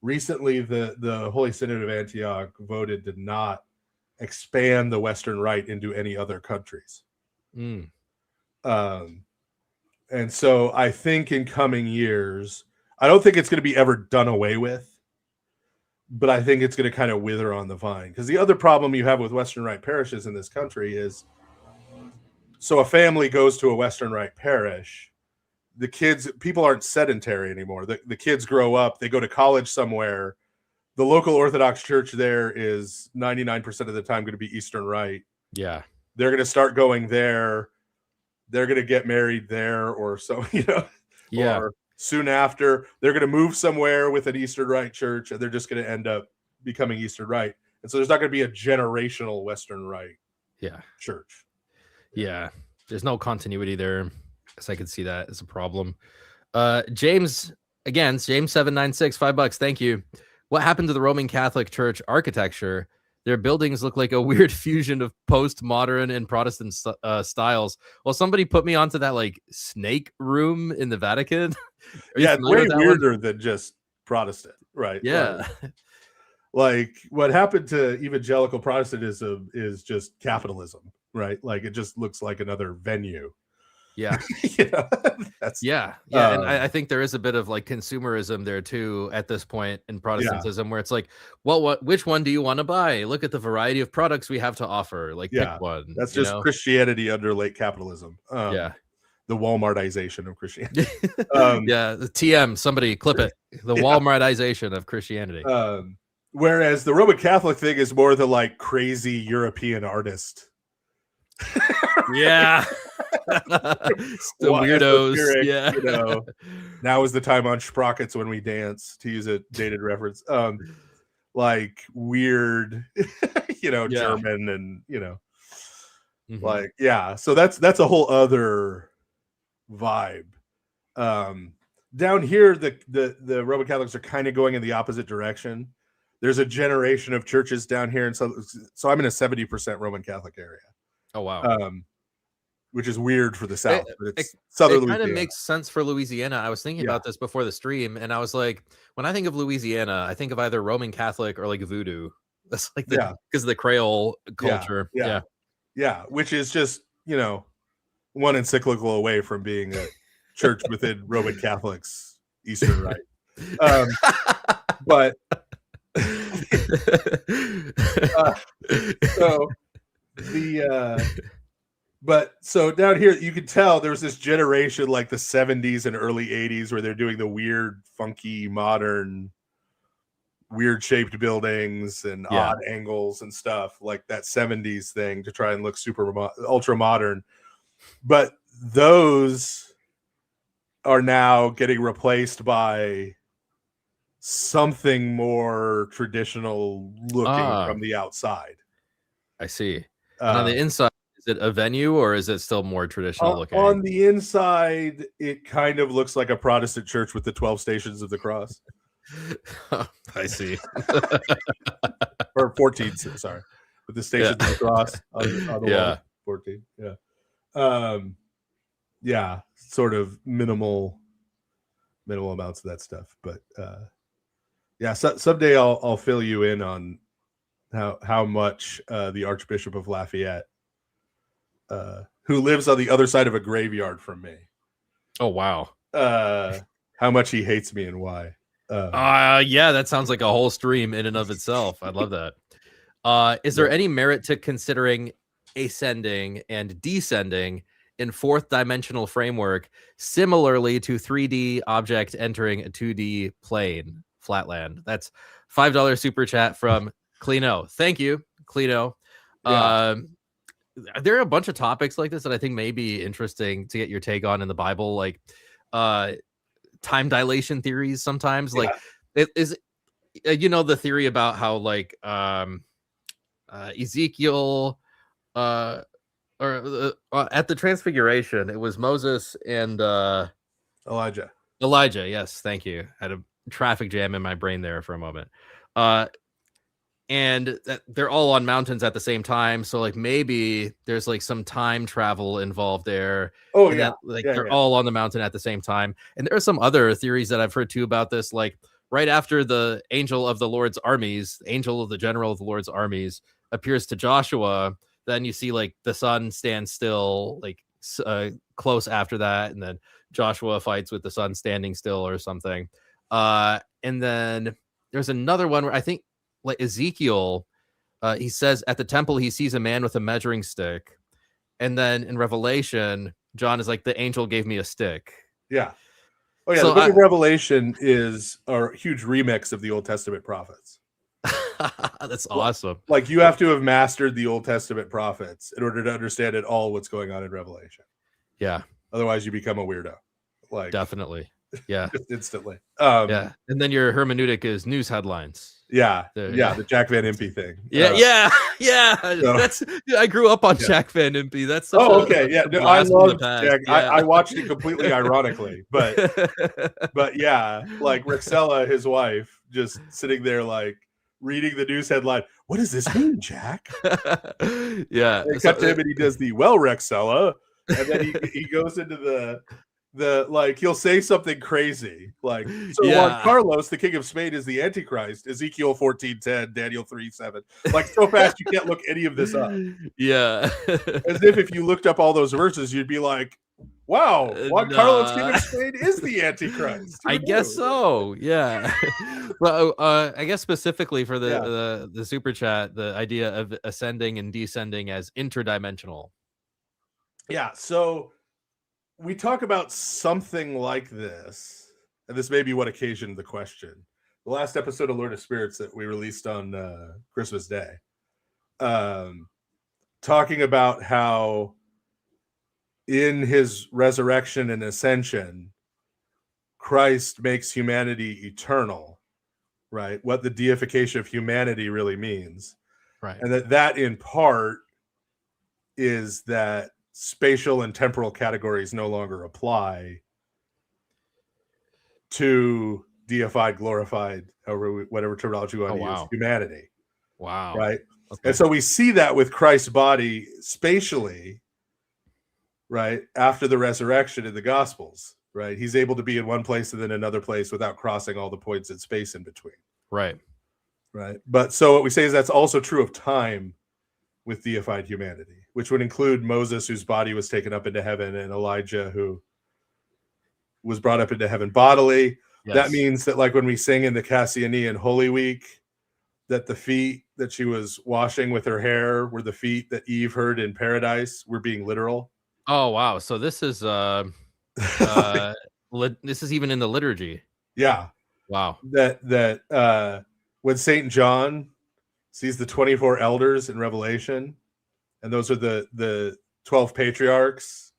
recently the Holy Synod of Antioch voted to not expand the Western Rite into any other countries. Mm. And so I think in coming years, I don't think it's going to be ever done away with, but I think it's going to kind of wither on the vine. Because the other problem you have with Western Rite parishes in this country is, so a family goes to a Western Rite parish, people aren't sedentary anymore. The kids grow up, they go to college somewhere. The local Orthodox church there is 99% of the time going to be Eastern Rite. Yeah. They're going to start going there. They're going to get married there or so, Yeah. or soon after they're going to move somewhere with an Eastern Rite church and they're just going to end up becoming Eastern Rite. And so there's not going to be a generational Western Rite church. Yeah. There's no continuity there. So I could see that as a problem. James 796, $5. Thank you. What happened to the Roman Catholic Church architecture? Their buildings look like a weird fusion of postmodern and Protestant styles. Well, somebody put me onto that like snake room in the Vatican. Yeah, it's way weirder than just Protestant, right? Yeah. Like what happened to evangelical Protestantism is just capitalism, right? Like it just looks like another venue. Yeah. That's and I think there is a bit of like consumerism there too at this point in Protestantism where it's like, well, which one do you want to buy? Look at the variety of products we have to offer. Like pick one. That's just Christianity under late capitalism. The Walmartization of Christianity. The TM, somebody clip it. The Walmartization of Christianity. Whereas the Roman Catholic thing is more the like crazy European artist. Yeah. The weirdos. Now is the time on Sprockets when we dance, to use a dated reference. Like weird, German and so that's a whole other vibe. Down here, the Roman Catholics are kind of going in the opposite direction. There's a generation of churches down here, and so I'm in a 70% Roman Catholic area. Oh wow. Which is weird for the South, but it's Southern Louisiana. It kind of makes sense for Louisiana. I was thinking about this before the stream, and I was like, when I think of Louisiana, I think of either Roman Catholic or like voodoo. That's like because of the Creole culture. Yeah, which is just one encyclical away from being a church within Roman Catholics Eastern Rite. But so down here you can tell there was this generation like the 70s and early 80s where they're doing the weird, funky, modern, weird shaped buildings and odd angles and stuff, like that 70s thing to try and look super ultra modern. But those are now getting replaced by something more traditional looking from the outside. I see. And on the inside, is it a venue or is it still more traditional looking? On the inside, it kind of looks like a Protestant church with the 12 Stations of the Cross. I see. Or 14, sorry. with the Stations of the Cross on the wall. 14. Yeah. Sort of minimal amounts of that stuff, but someday I'll fill you in on how much the Archbishop of Lafayette, who lives on the other side of a graveyard from me. Oh wow. How much he hates me and why. Yeah, that sounds like a whole stream in and of itself. I love that. Is there any merit to considering ascending and descending in fourth dimensional framework, similarly to 3D object entering a 2D plane, flatland? That's $5 super chat from Clino. Thank you, Clino. There are a bunch of topics like this that I think may be interesting to get your take on in the Bible, like time dilation theories sometimes. Like it is, the theory about how like Ezekiel or at the Transfiguration, it was Moses and Elijah. Yes, thank you. I had a traffic jam in my brain there for a moment. And they're all on mountains at the same time, so like maybe there's like some time travel involved there. They're all on the mountain at the same time. And there are some other theories that I've heard too about this, like right after the angel of the Lord's armies, the angel of the general of the Lord's armies appears to Joshua, then you see like the sun stand still, like close after that, and then Joshua fights with the sun standing still or something. And then there's another one where I think like Ezekiel, he says at the temple he sees a man with a measuring stick, and then in Revelation, John is like, the angel gave me a stick. Yeah. Oh yeah. So the book of Revelation is a huge remix of the Old Testament prophets. That's awesome. Like you have to have mastered the Old Testament prophets in order to understand at all what's going on in Revelation. Yeah. Otherwise, you become a weirdo. Like definitely. Yeah. Just instantly. Yeah. And then your hermeneutic is news headlines. The Jack Van Impe thing. That's I grew up on Jack Van Impe. That's I love Jack. I watched it completely ironically, but like Rexella, his wife, just sitting there like reading the news headline. What does this mean, Jack? Yeah. They cut to him and he does the Rexella, and then he goes into the like he'll say something crazy like, so Juan Carlos, the king of Spain, is the Antichrist. Ezekiel 14:10, Daniel 3:7. Like so fast you can't look any of this up. Yeah. As if you looked up all those verses, you'd be like, wow, Juan Carlos, king of Spain, is the Antichrist. I guess so. Yeah. Well, I guess specifically for the super chat, the idea of ascending and descending as interdimensional. Yeah. So we talk about something like this, and this may be what occasioned the question. The last episode of Lord of Spirits that we released on Christmas Day, talking about how in his resurrection and ascension, Christ makes humanity eternal, right? What the deification of humanity really means. Right. And that in part is that spatial and temporal categories no longer apply to deified, glorified, whatever terminology you want to use, humanity. Wow. Right. Okay. And so we see that with Christ's body spatially, right, after the resurrection in the Gospels, right? He's able to be in one place and then another place without crossing all the points in space in between. Right. Right. But so what we say is that's also true of time with deified humanity, which would include Moses, whose body was taken up into heaven, and Elijah, who was brought up into heaven bodily. Yes. That means that, like when we sing in the Cassianian Holy Week, that the feet that she was washing with her hair were the feet that Eve heard in paradise. We're being literal. Oh, wow. So this is this is even in the liturgy. Yeah. Wow. That when Saint John sees the 24 elders in Revelation, and those are the 12 patriarchs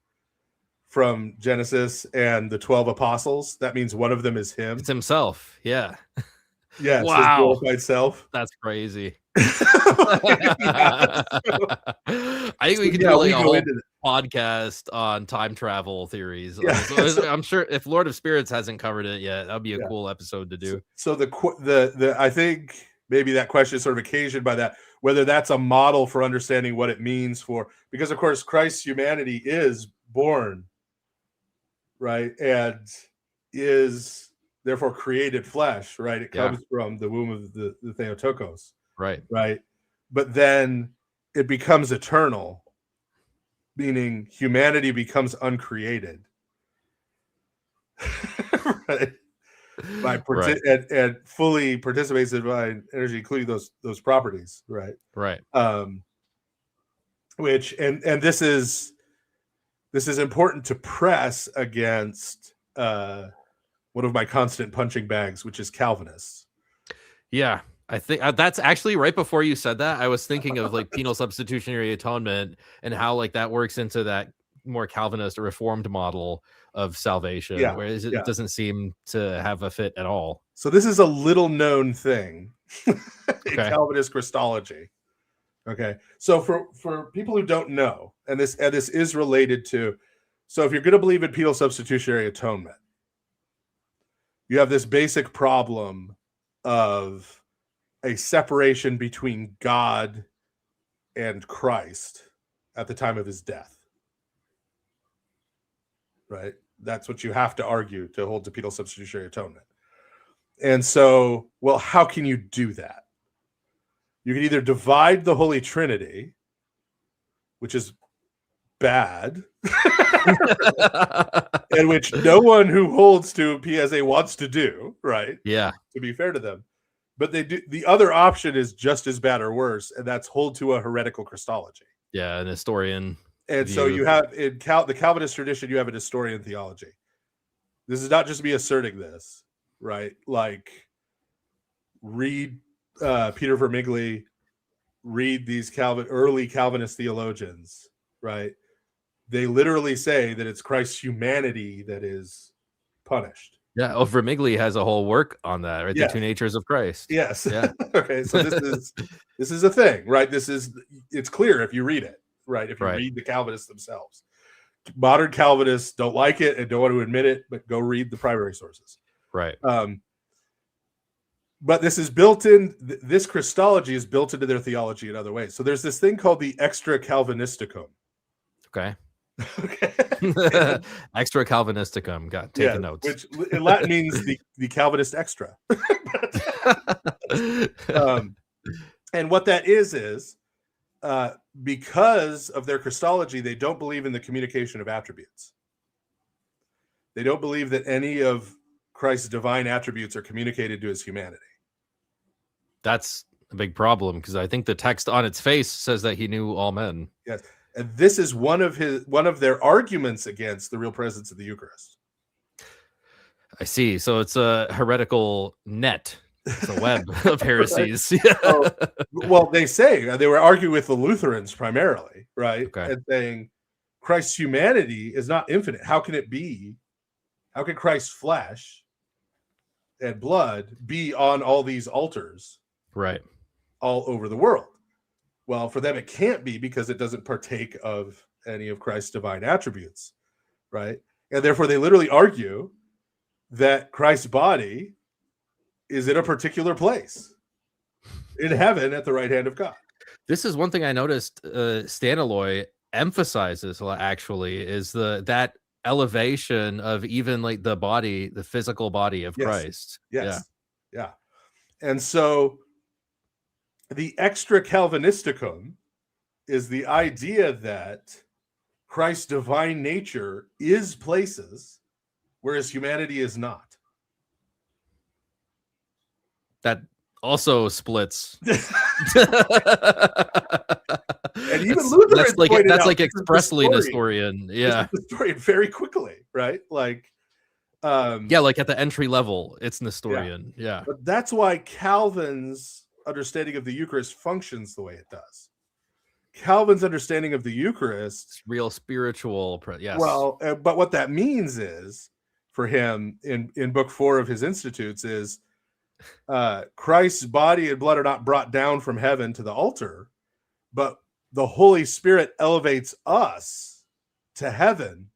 from Genesis and the 12 apostles, that means one of them is him. It's himself. Yeah. Yeah. Wow. His glorified self. That's crazy. I think we could do like a whole podcast on time travel theories. Yeah. So I'm sure if Lord of Spirits hasn't covered it yet, that'd be a cool episode to do. So the I think maybe that question is sort of occasioned by that, whether that's a model for understanding what it means for, because of course Christ's humanity is born, right, and is therefore created flesh, right? It comes from the womb of the Theotokos, Right. But then it becomes eternal, meaning humanity becomes uncreated. Right? And fully participates in divine energy, including those properties, right? Which and this is important to press against one of my constant punching bags, which is Calvinists. Yeah, I think that's actually right before you said that. I was thinking of like penal substitutionary atonement and how like that works into that more Calvinist or Reformed model of salvation, whereas it doesn't seem to have a fit at all. So this is a little known thing in Calvinist Christology. Okay, so for people who don't know, and this is related to, so if you're going to believe in penal substitutionary atonement, you have this basic problem of a separation between God and Christ at the time of his death. Right? That's what you have to argue to hold to penal substitutionary atonement. And so, well, how can you do that? You can either divide the Holy Trinity, which is bad, and which no one who holds to PSA wants to do, right? Yeah. To be fair to them. But they do. The other option is just as bad or worse, and that's hold to a heretical Christology. Yeah, an historian. And view. So you have in the Calvinist tradition, you have a historian theology. This is not just me asserting this, right? Like, read Peter Vermigli, read these early Calvinist theologians, right? They literally say that it's Christ's humanity that is punished. Yeah, Vermigli has a whole work on that, right? The two natures of Christ. Yes. Yeah. Okay, so this is a thing, right? It's clear if you read it, right? If you read the Calvinists themselves. Modern Calvinists don't like it and don't want to admit it, but go read the primary sources. Right. But this is built in. This Christology is built into their theology in other ways. So there's this thing called the extra Calvinisticum. Okay. Extra Calvinisticum. Got taking notes. Which in Latin means the Calvinist extra. And what that is because of their Christology, they don't believe in the communication of attributes. They don't believe that any of Christ's divine attributes are communicated to his humanity. That's a big problem because I think the text on its face says that he knew all men. Yes. And this is one of their arguments against the real presence of the Eucharist. I see. So it's a heretical net. It's a web of heresies. Well, they say they were arguing with the Lutherans primarily, right? Okay. And saying Christ's humanity is not infinite. How can it be? How can Christ's flesh and blood be on all these altars, right, all over the world? Well, for them, it can't be because it doesn't partake of any of Christ's divine attributes, right? And therefore, they literally argue that Christ's body is in a particular place in heaven at the right hand of God. This is one thing I noticed Staniloy emphasizes actually is that elevation of even like the body, the physical body of Christ. Yeah. And so the extra Calvinisticum is the idea that Christ's divine nature is places, whereas humanity is not. That also splits. And even Luther that's like expressly Nestorian. Yeah. Nestorian very quickly, right? Like like at the entry level, it's Nestorian. Yeah. But that's why Calvin's understanding of the Eucharist functions the way it does. Calvin's understanding of the Eucharist, it's real spiritual. Yes. Well, but what that means is for him in book 4 of his Institutes is Christ's body and blood are not brought down from heaven to the altar, but the Holy Spirit elevates us to heaven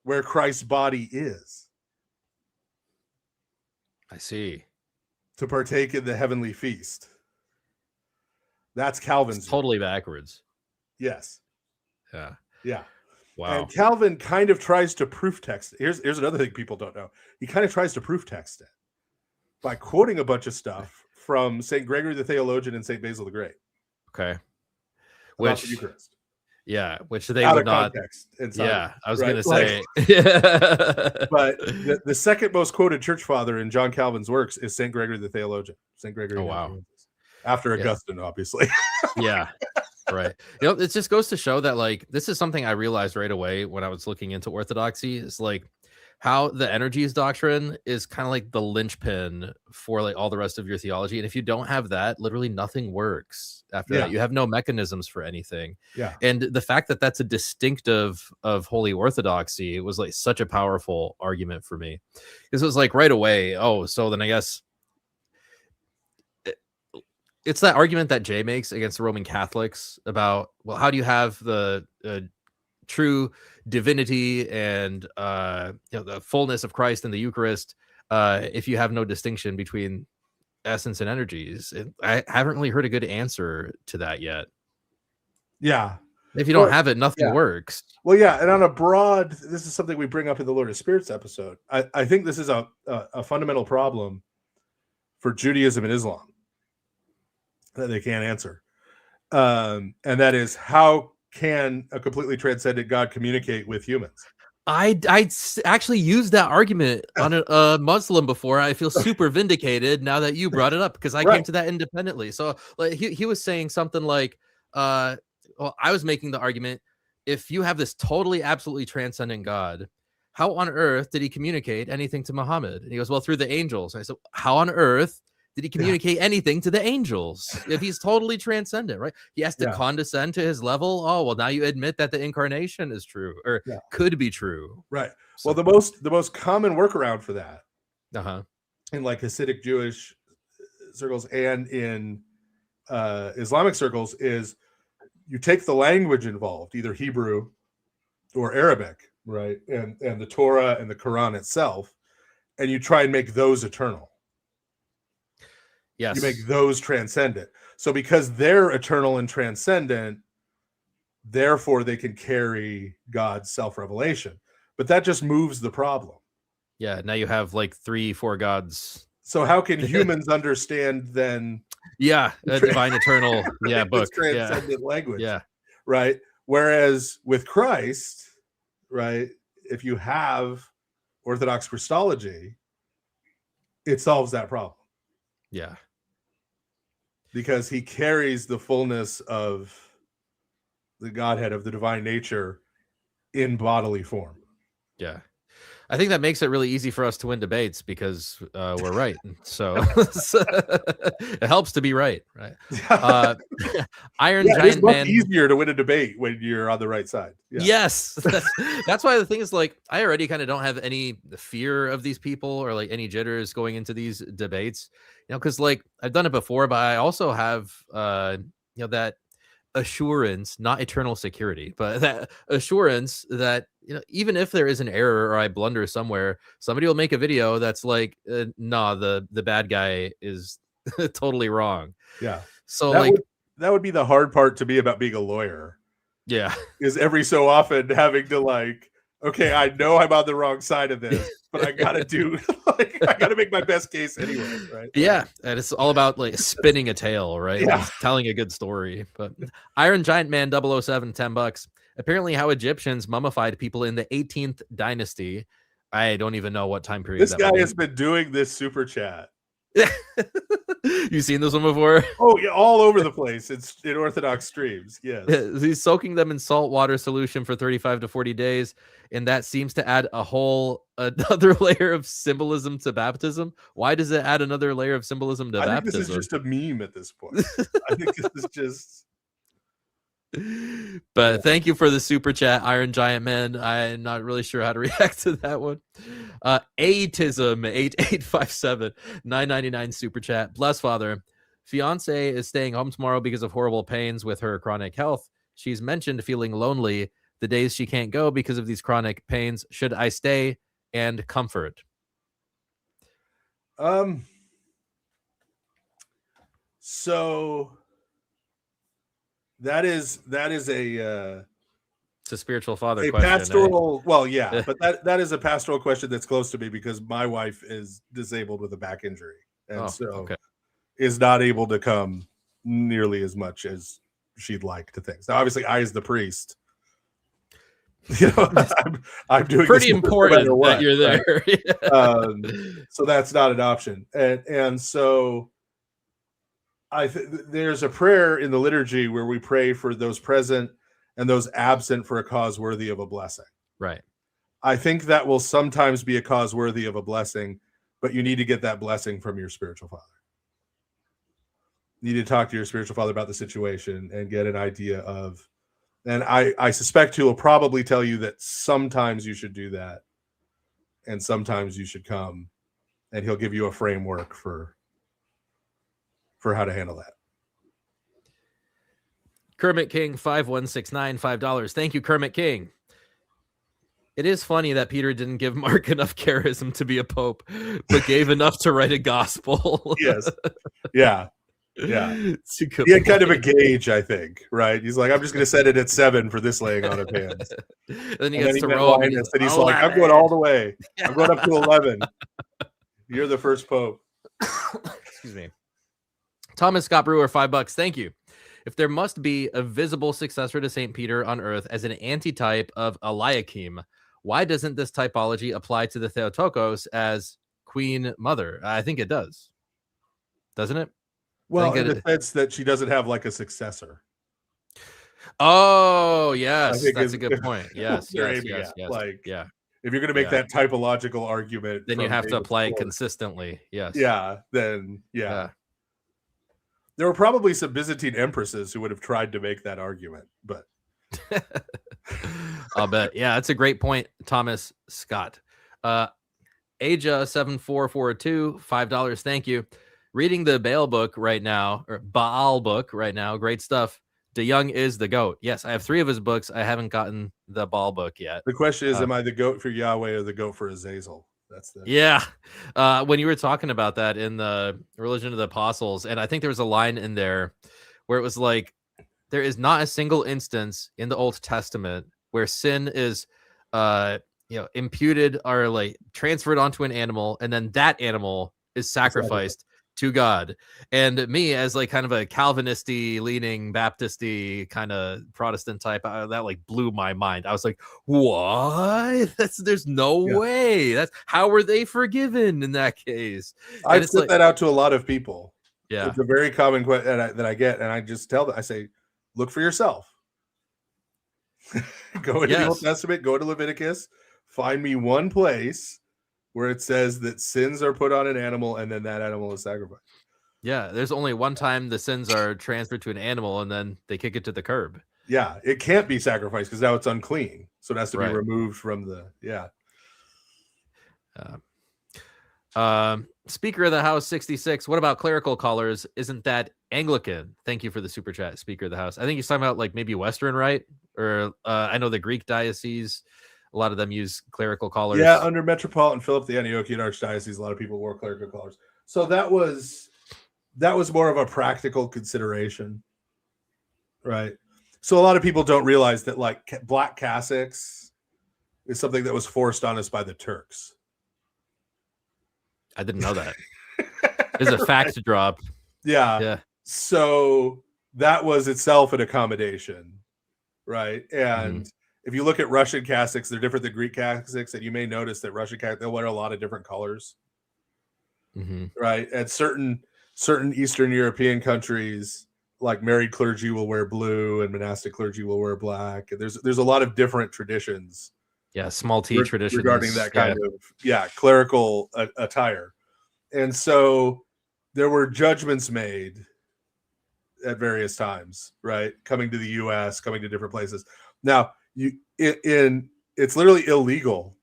where Christ's body is. I see. To partake in the heavenly feast. That's Calvin's It's totally backwards. Yes. Yeah. Yeah. Wow. And Calvin kind of tries to proof text. Here's another thing people don't know. He kind of tries to proof text it by quoting a bunch of stuff from St. Gregory the Theologian and St. Basil the Great. Okay. About the Eucharist. Yeah, which they Out would of not. context. Yeah, I was right? going to say. But the second most quoted church father in John Calvin's works is St. Gregory the Theologian. St. Gregory. Oh, wow. After Augustine, obviously. Yeah. Right. It just goes to show that, like, this is something I realized right away when I was looking into orthodoxy, is like how the energies doctrine is kind of like the linchpin for like all the rest of your theology. And if you don't have that, literally nothing works after that. You have no mechanisms for anything. Yeah. And the fact that that's a distinctive of Holy Orthodoxy was like such a powerful argument for me, because it was like right away, oh, so then I guess it's that argument that Jay makes against the Roman Catholics about, well, how do you have the true divinity and the fullness of Christ in the Eucharist if you have no distinction between essence and energies? I haven't really heard a good answer to that yet. Yeah. If you don't have it, nothing works. Well, yeah, and on a broad, this is something we bring up in the Lord of Spirits episode. I think this is a fundamental problem for Judaism and Islam that they can't answer. And that is, how can a completely transcendent God communicate with humans? I actually used that argument on a Muslim before. I feel super vindicated now that you brought it up, because I came to that independently. So like he was saying something like, well, I was making the argument, if you have this totally, absolutely transcendent God, how on earth did he communicate anything to Muhammad? And he goes, well, through the angels. And I said, how on earth did he communicate anything to the angels if he's totally transcendent, right? He has to condescend to his level. Oh, well, now you admit that the incarnation is true, or could be true. Right. So, well, the most common workaround for that in like Hasidic Jewish circles and in Islamic circles is you take the language involved, either Hebrew or Arabic, right? And the Torah and the Quran itself, and you try and make those eternal. Yes. You make those transcendent. So because they're eternal and transcendent, therefore they can carry God's self-revelation. But that just moves the problem. Yeah, now you have like 3-4 gods. So how can humans understand then? Yeah, a divine eternal book. Transcendent language. Yeah. Right. Whereas with Christ, right, if you have Orthodox Christology, it solves that problem. Yeah. Because he carries the fullness of the Godhead, of the divine nature, in bodily form. Yeah. I think that makes it really easy for us to win debates, because we're right. So it helps to be right. Iron Giant it's much Man. easier to win a debate when you're on the right side. Yeah. Yes. That's why the thing is, like, I already kind of don't have any fear of these people or like any jitters going into these debates, because like I've done it before, but I also have, that assurance, not eternal security, but that assurance that, even if there is an error or I blunder somewhere, somebody will make a video that's like, nah, the bad guy is totally wrong. Yeah. So that would be the hard part to me about being a lawyer. Yeah. Is every so often having to like, okay, I know I'm on the wrong side of this, but I gotta I gotta make my best case anyway, right? Yeah, and it's all about like spinning a tale, right? Yeah. Like, telling a good story. But Iron Giant Man 007, $10. Apparently, how Egyptians mummified people in the 18th dynasty. I don't even know what time period. This guy has been doing this super chat. You seen this one before? Oh yeah, all over the place. It's in Orthodox streams. Yes. He's soaking them in salt water solution for 35 to 40 days, and that seems to add another layer of symbolism to baptism. Why does it add another layer of symbolism to baptism? I think this is just a meme at this point. I think this is just. But thank you for the super chat, Iron Giant Man. I'm not really sure how to react to that one. Atism 8857 999 super chat. Bless Father. Fiance is staying home tomorrow because of horrible pains with her chronic health. She's mentioned feeling lonely the days she can't go because of these chronic pains. Should I stay and comfort? So That is a It's a spiritual father a question. pastoral. Well, yeah, but that is a pastoral question that's close to me because my wife is disabled with a back injury, and is not able to come nearly as much as she'd like to things. Now, obviously, I as the priest, I'm doing pretty this important no that you're there. Right? So that's not an option, and so there's a prayer in the liturgy where we pray for those present and those absent for a cause worthy of a blessing. Right. I think that will sometimes be a cause worthy of a blessing, but you need to get that blessing from your spiritual father. You need to talk to your spiritual father about the situation and get an idea of, and I suspect he will probably tell you that sometimes you should do that and sometimes you should come, and he'll give you a framework for how to handle that. Kermit King 5169 $5. Thank you, Kermit King. It is funny that Peter didn't give Mark enough charism to be a pope, but gave enough to write a gospel. Yes. Yeah. Yeah. He had kind of a gauge, I think, right? He's like, I'm just going to set it at 7 for this laying on of hands. Then he gets to Rome. And he's like, I'm going all the way. I'm going up to 11. You're the first pope. Excuse me. Thomas Scott Brewer, $5. Thank you. If there must be a visible successor to St. Peter on earth as an antitype of Eliakim, why doesn't this typology apply to the Theotokos as Queen Mother? I think it does. Doesn't it? Well, in the sense that she doesn't have like a successor. Oh, yes. That's a good point. Yes. Yes. Like, yeah. If you're going to make that typological argument, then you have to apply it consistently. Yes. Yeah. Then, yeah. There were probably some Byzantine empresses who would have tried to make that argument, but I'll bet. Yeah, that's a great point, Thomas Scott. Aja7442, $5. Thank you. Reading the Baal book right now, or Baal book right now. Great stuff. DeYoung is the GOAT. Yes, I have 3 of his books. I haven't gotten the Baal book yet. The question is, am I the GOAT for Yahweh or the GOAT for Azazel? That's the when you were talking about that in the Religion of the Apostles, and I think there was a line in there where it was like, there is not a single instance in the Old Testament where sin is imputed or like transferred onto an animal, and then that animal is sacrificed to God. And me, as like kind of a Calvinisty leaning Baptisty kind of Protestant type, that like blew my mind. I was like, what? There's no way. That's how were they forgiven in that case? I've put that out to a lot of people. Yeah, it's a very common question that I get, and I just tell them, I say, look for yourself. Go into the Old Testament, go to Leviticus, find me one place where it says that sins are put on an animal and then that animal is sacrificed. Yeah, there's only one time the sins are transferred to an animal and then they kick it to the curb. Yeah, it can't be sacrificed because now it's unclean. So it has to be removed from the, Speaker of the House 66. What about clerical collars? Isn't that Anglican? Thank you for the super chat, Speaker of the House. I think he's talking about like maybe Western Rite, or I know the Greek diocese. A lot of them use clerical collars. Yeah, under Metropolitan Philip, the Antiochian Archdiocese, a lot of people wore clerical collars. So that was more of a practical consideration, right? So a lot of people don't realize that like black cassocks is something that was forced on us by the Turks. I didn't know that. There's a fact drop. Yeah. So that was itself an accommodation, right? And if you look at Russian cassocks, they're different than Greek cassocks, and you may notice that Russian cassocks, they'll wear a lot of different colors, right? And certain Eastern European countries, like married clergy will wear blue and monastic clergy will wear black. And there's a lot of different traditions. Yeah, small t traditions regarding that kind of clerical attire. And so there were judgments made at various times, right? Coming to the US, coming to different places. Now, it's literally illegal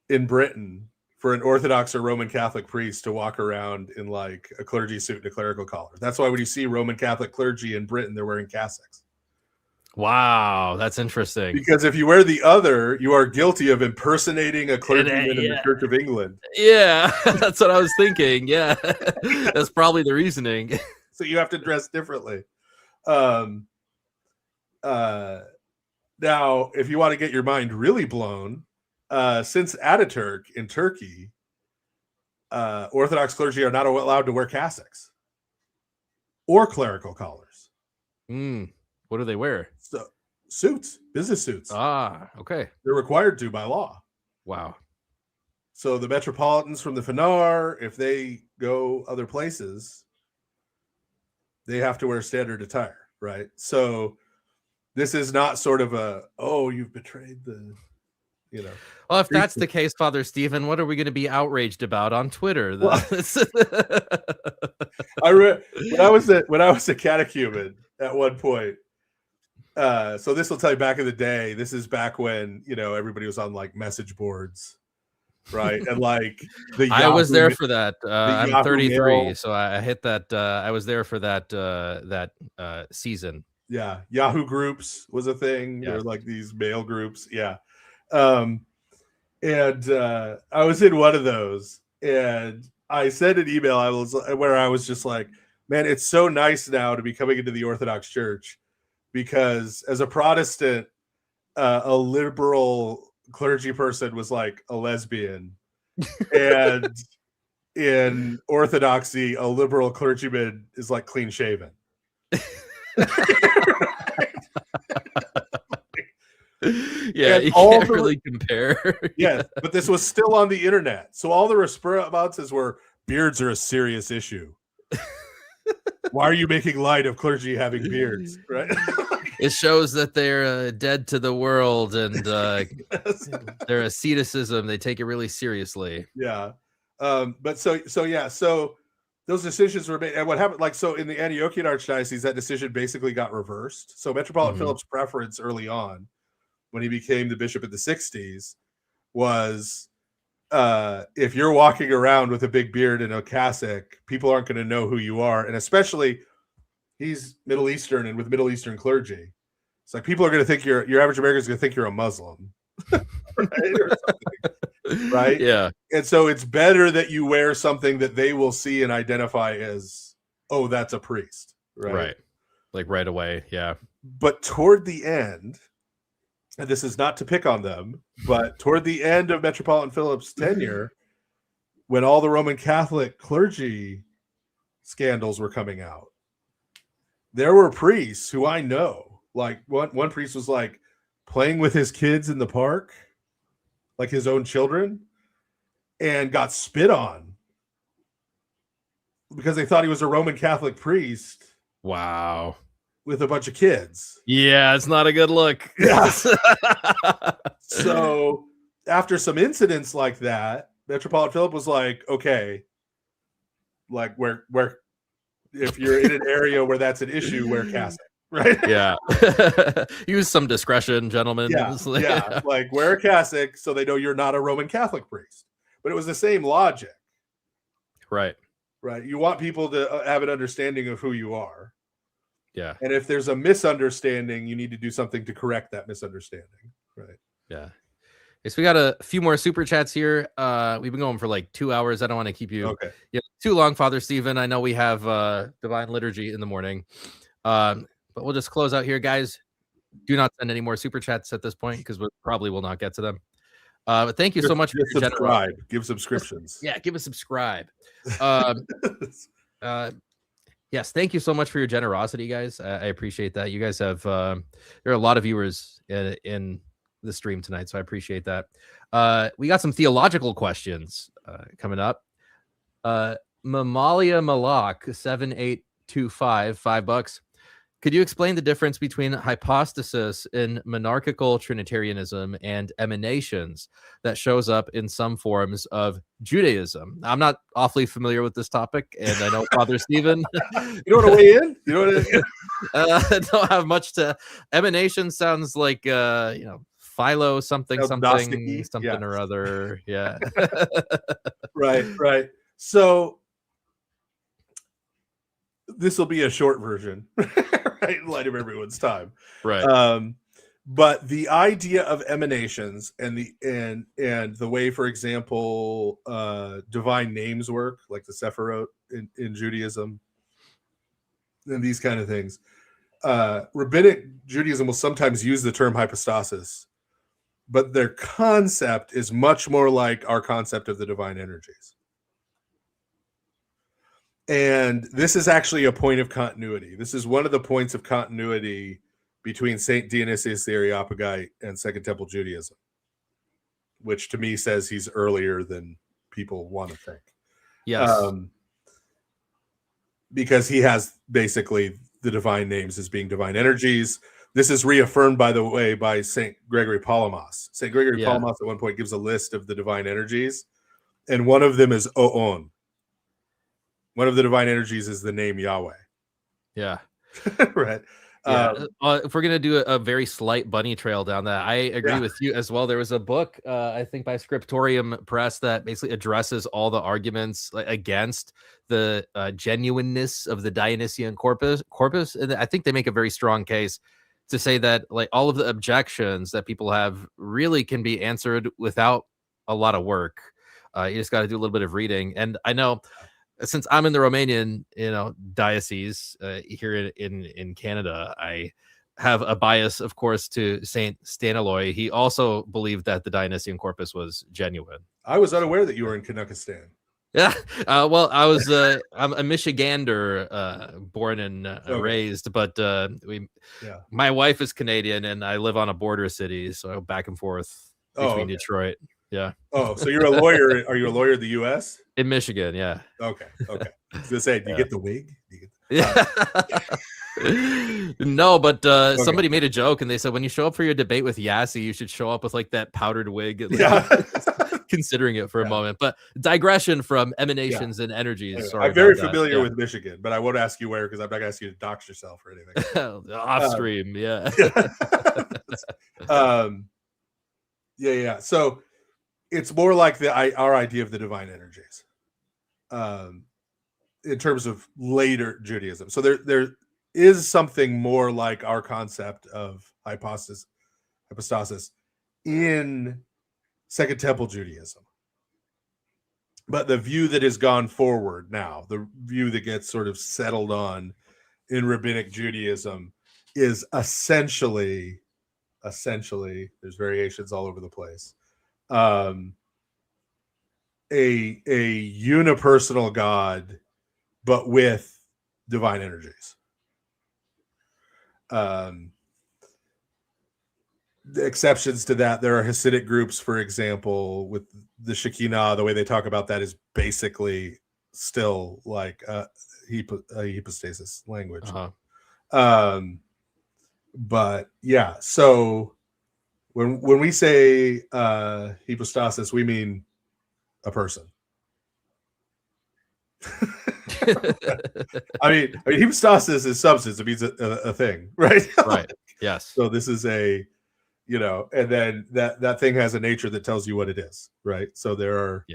in Britain for an Orthodox or Roman Catholic priest to walk around in like a clergy suit and a clerical collar. That's why when you see Roman Catholic clergy in Britain, they're wearing cassocks. Wow, that's interesting. Because if you wear the other, you are guilty of impersonating a clergyman in the Church of England. Yeah, that's what I was thinking. Yeah, that's probably the reasoning. So you have to dress differently. Now, if you want to get your mind really blown, since Ataturk in Turkey, Orthodox clergy are not allowed to wear cassocks or clerical collars. What do they wear? So, suits, business suits. Ah, okay. They're required to by law. Wow. So the metropolitans from the Fanar, if they go other places, they have to wear standard attire, right? So this is not sort of a, oh, you've betrayed the, Well, if that's the case, Father Stephen, what are we going to be outraged about on Twitter? Well, when I was a catechumen at one point. So this will tell you back in the day. This is back when everybody was on like message boards, right? And like I was there for that. I'm Yahoo 33, Mail. so I hit that. I was there for that season. Yeah, Yahoo groups was a thing. Yeah. There were like these mail groups. Yeah. And I was in one of those, and I sent an email. Where I was just like, man, it's so nice now to be coming into the Orthodox Church, because as a Protestant, a liberal clergy person was like a lesbian, and in Orthodoxy, a liberal clergyman is like clean shaven. Yeah, and you can't really compare. Yes, but this was still on the internet, so all the responses were, beards are a serious issue. Why are you making light of clergy having beards, right? It shows that they're dead to the world, and their asceticism, they take it really seriously. Yeah. But so those decisions were made, and what happened, like, so in the Antiochian Archdiocese, that decision basically got reversed. So Metropolitan Philip's preference early on, when he became the bishop in the 60s, was if you're walking around with a big beard and a cassock, people aren't going to know who you are. And especially, he's Middle Eastern, and with Middle Eastern clergy, it's like people are going to think your average American is going to think you're a Muslim. Right? Or something, right? Yeah. And so it's better that you wear something that they will see and identify as, oh, that's a priest. Right. Like right away. Yeah. But toward the end, and this is not to pick on them, but toward the end of Metropolitan Philip's tenure, when all the Roman Catholic clergy scandals were coming out, there were priests who I know, like one priest was like playing with his kids in the park, like his own children, and got spit on because they thought he was a Roman Catholic priest. Wow. With a bunch of kids. Yeah, it's not a good look. Yeah. So after some incidents like that, Metropolitan Philip was like, okay, like where if you're in an area where that's an issue, wear cassock, right? Yeah. Use some discretion, gentlemen. Yeah, yeah. Like wear a cassock so they know you're not a Roman Catholic priest. But it was the same logic. Right. Right. You want people to have an understanding of who you are. Yeah. And if there's a misunderstanding, you need to do something to correct that misunderstanding. Right. Yeah. So we got a few more super chats here. We've been going for like 2 hours. I don't want to keep you too long, Father Stephen. I know we have Divine Liturgy in the morning. But we'll just close out here, guys. Do not send any more super chats at this point because we probably will not get to them. But thank you so much for your subscribe. Give subscriptions. Yeah, give a subscribe. Yes, thank you so much for your generosity, guys. I appreciate that. You guys have there are a lot of viewers in the stream tonight, so I appreciate that. We got some theological questions coming up. Mamalia Malak 7825, $5. Could you explain the difference between hypostasis in monarchical Trinitarianism and emanations that shows up in some forms of Judaism? I'm not awfully familiar with this topic, and I know Father Stephen. You don't want to weigh in? You don't want to... don't have much to. Emanation sounds like Philo something or other. Yeah. Right. So this will be a short version, right? In light of everyone's time. Right. But the idea of emanations and the way, for example, divine names work, like the Sephirot in Judaism, and these kind of things, Rabbinic Judaism will sometimes use the term hypostasis, but their concept is much more like our concept of the divine energies. And this is actually a point of continuity. This is one of the points of continuity between Saint Dionysius the Areopagite and Second Temple Judaism, which to me says he's earlier than people want to think. Yes. Because he has basically the divine names as being divine energies. This is reaffirmed, by the way, by St. Gregory Palamas. St. Gregory Palamas at one point gives a list of the divine energies, and one of them is Oon. One of the divine energies is the name Yahweh. Yeah. Right. Yeah. If we're going to do a very slight bunny trail down that, I agree with you as well. There was a book, I think by Scriptorium Press, that basically addresses all the arguments against the genuineness of the Dionysian corpus. And I think they make a very strong case to say that like all of the objections that people have really can be answered without a lot of work. You just got to do a little bit of reading. And I know, since I'm in the Romanian, diocese here in Canada, I have a bias, of course, to Saint Staniloy. He also believed that the Dionysian corpus was genuine. I was unaware that you were in Kanukistan. Yeah, well, I was I'm a Michigander, born and raised, but my wife is Canadian, and I live on a border city, so back and forth between Detroit. Yeah. Oh, so you're a lawyer? Are you a lawyer in the U.S.? In Michigan, yeah. Okay. I was gonna say, do you get the wig? No, but somebody made a joke, and they said when you show up for your debate with Yasi, you should show up with like that powdered wig. Considering it for a moment, but digression from emanations and energies. Anyway, sorry, I'm very familiar with Michigan, but I won't ask you where because I'm not gonna ask you to dox yourself or anything. Off stream, yeah. So it's more like our idea of the divine energies, in terms of later Judaism. So there is something more like our concept of hypostasis in Second Temple Judaism. But the view that has gone forward now, the view that gets sort of settled on in Rabbinic Judaism, is essentially, there's variations all over the place, a unipersonal God, but with divine energies. The exceptions to that, there are Hasidic groups, for example, with the Shekinah. The way they talk about that is basically still like hypostasis language. But yeah, so when we say hypostasis, we mean a person. I mean, hypostasis is substance. It means a thing, right? Right. Yes. So this is and then that thing has a nature that tells you what it is, right? So there are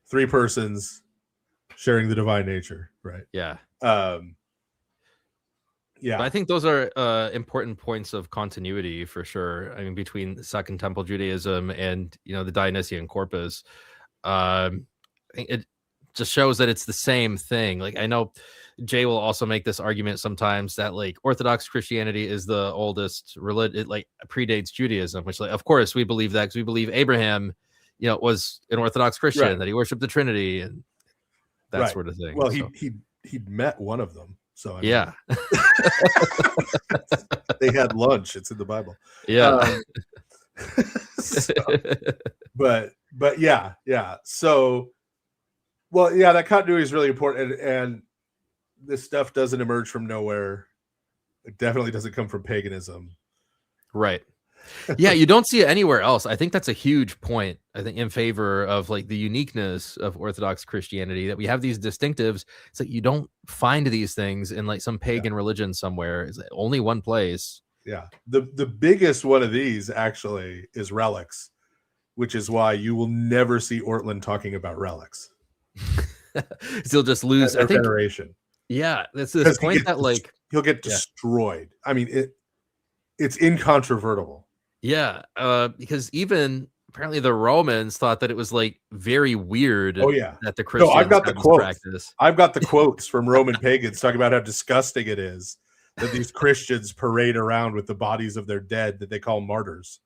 three persons sharing the divine nature, right? Yeah. But I think those are important points of continuity for sure. I mean, between Second Temple Judaism and the Dionysian corpus, I think it just shows that it's the same thing. Like I know Jay will also make this argument sometimes that like Orthodox Christianity is the oldest religion. It like predates Judaism, which like of course we believe that because we believe Abraham, was an Orthodox Christian, that he worshiped the Trinity and that sort of thing. Well, he'd met one of them. So they had lunch. It's in the Bible. Yeah. But yeah. So, that continuity is really important, and this stuff doesn't emerge from nowhere. It definitely doesn't come from paganism. Right. Yeah, you don't see it anywhere else. I think that's a huge point, I think, in favor of like the uniqueness of Orthodox Christianity, that we have these distinctives. It's like you don't find these things in like some pagan religion somewhere. It's only one place. Yeah. The biggest one of these actually is relics, which is why you will never see Ortland talking about relics. He'll just lose, I think, veneration. Yeah, that's this point that like he'll get destroyed. I mean, it's incontrovertible. Yeah, because even apparently the Romans thought that it was like very weird. Oh yeah, that the Christians I've got the quotes. Practice. I've got the quotes from Roman pagans talking about how disgusting it is that these Christians parade around with the bodies of their dead that they call martyrs.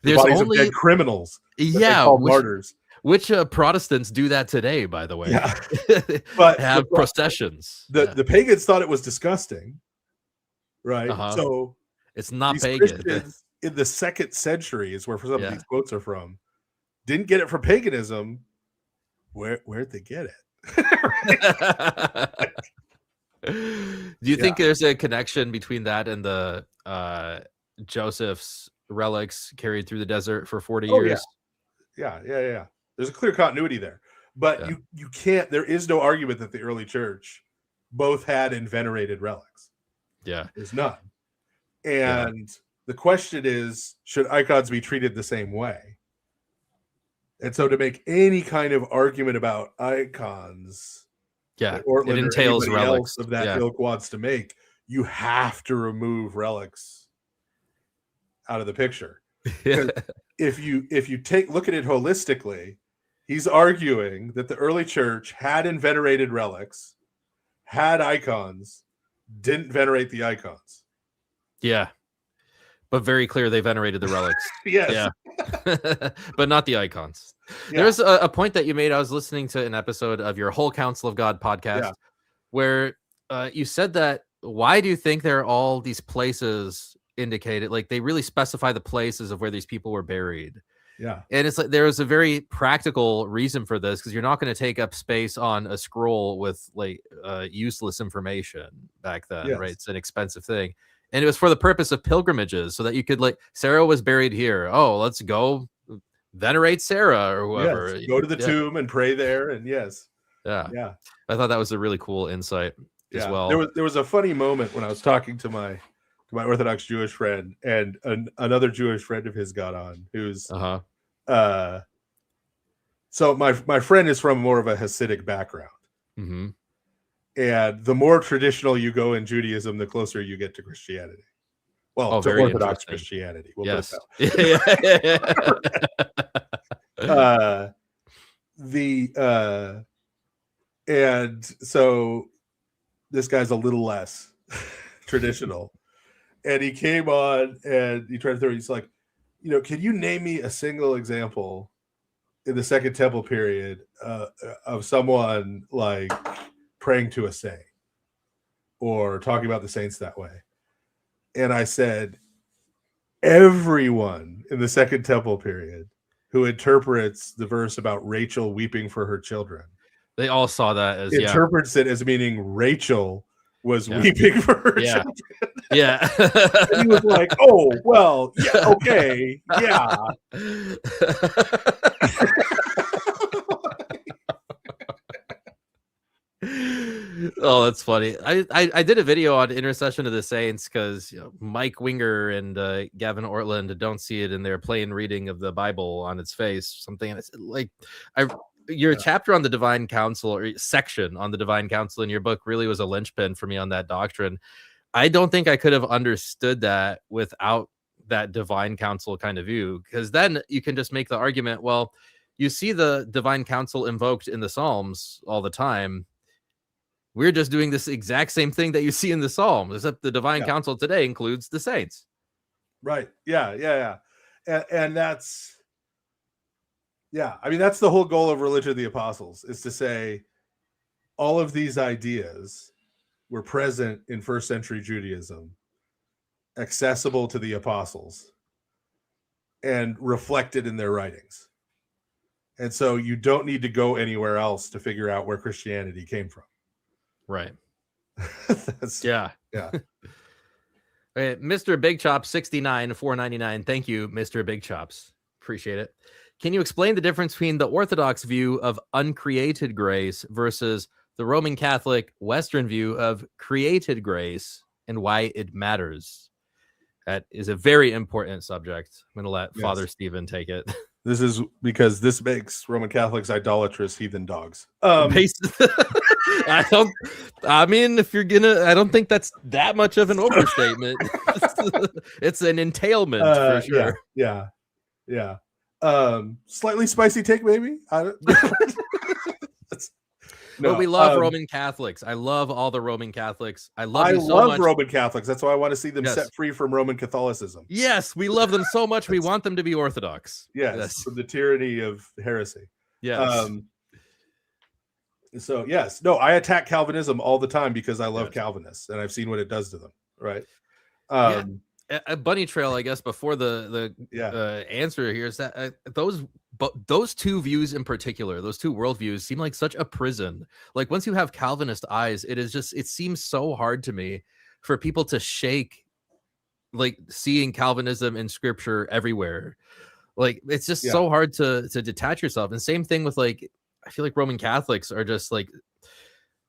There's Bodies only of dead criminals that they yeah, call martyrs. which Protestants do that today, by the way. Yeah. But have processions. The pagans thought it was disgusting, right? So it's not these pagan. Christians in the 2nd century is where some of Yeah. these quotes are from. Didn't get it from paganism. Where'd they get it? Do you think there's a connection between that and the Joseph's relics carried through the desert for 40 years? Yeah. There's a clear continuity there. But you can't, there is no argument that the early church both had and venerated relics. Yeah. There's none. And the question is, should icons be treated the same way? And so to make any kind of argument about icons, it Ortland entails or anybody relics else of that ilk wants to make, you have to remove relics out of the picture. If you look at it holistically, he's arguing that the early church had and venerated relics, had icons, didn't venerate the icons. Yeah. But very clear they venerated the relics. Yes. Yeah. But not the icons. Yeah. There's a point that you made. I was listening to an episode of your Whole Counsel of God podcast where you said that, why do you think there are all these places indicated? Like, they really specify the places of where these people were buried. Yeah. And it's like there was a very practical reason for this, because you're not going to take up space on a scroll with like useless information back then, right? It's an expensive thing. And it was for the purpose of pilgrimages, so that you could, like, Sarah was buried here. Oh, let's go venerate Sarah or whoever. Yes. Go to the tomb and pray there. And I thought that was a really cool insight as well. There was a funny moment when I was talking to my Orthodox Jewish friend, and another Jewish friend of his got on, who's so my friend is from more of a Hasidic background. Mm-hmm. And the more traditional you go in Judaism, the closer you get to Christianity. Well, to Orthodox Christianity. We'll put it that way. And so this guy's a little less traditional. And he came on and he tried to throw, he's like, can you name me a single example in the Second Temple period of someone like praying to a saint or talking about the saints that way? And I said, everyone in the Second Temple period who interprets the verse about Rachel weeping for her children, they all saw that as interprets it as meaning Rachel was weeping for her children. Yeah. And he was like, oh, well, yeah, okay, yeah. Oh, that's funny. I did a video on Intercession of the Saints because Mike Winger and Gavin Ortland don't see it in their plain reading of the Bible on its face. Something like your chapter on the Divine Council, or section on the Divine Council in your book, really was a linchpin for me on that doctrine. I don't think I could have understood that without that Divine Council kind of view, because then you can just make the argument, well, you see the Divine Council invoked in the Psalms all the time. We're just doing this exact same thing that you see in the Psalms, except the Divine Council today includes the saints. Right. Yeah. And that's, I mean, that's the whole goal of Religion of the Apostles, is to say all of these ideas were present in first century Judaism, accessible to the apostles, and reflected in their writings. And so you don't need to go anywhere else to figure out where Christianity came from. Right. Yeah. Okay, Mr. Big Chop 69 $4.99. Thank you, Mr. Big Chops. Appreciate it. Can you explain the difference between the Orthodox view of uncreated grace versus the Roman Catholic Western view of created grace and why it matters? That is a very important subject. I'm going to let Father Stephen take it. This is because this makes Roman Catholics idolatrous heathen dogs. I don't think that's that much of an overstatement. It's an entailment for sure. Yeah. Slightly spicy take, maybe. But we love Roman Catholics. I love all the Roman Catholics. I love you so much. Roman Catholics. That's why I want to see them Yes. set free from Roman Catholicism. Yes, we love them so much. We want them to be Orthodox. Yes, from the tyranny of heresy. Yes. So yes, no, I attack Calvinism all the time because I love Calvinists and I've seen what it does to them. Right. A bunny trail, I guess, before the answer here is that those two views in particular, those two worldviews seem like such a prison. Like once you have Calvinist eyes, it seems so hard to me for people to shake like seeing Calvinism in scripture everywhere. Like it's just so hard to detach yourself. And same thing with like, I feel like Roman Catholics are just like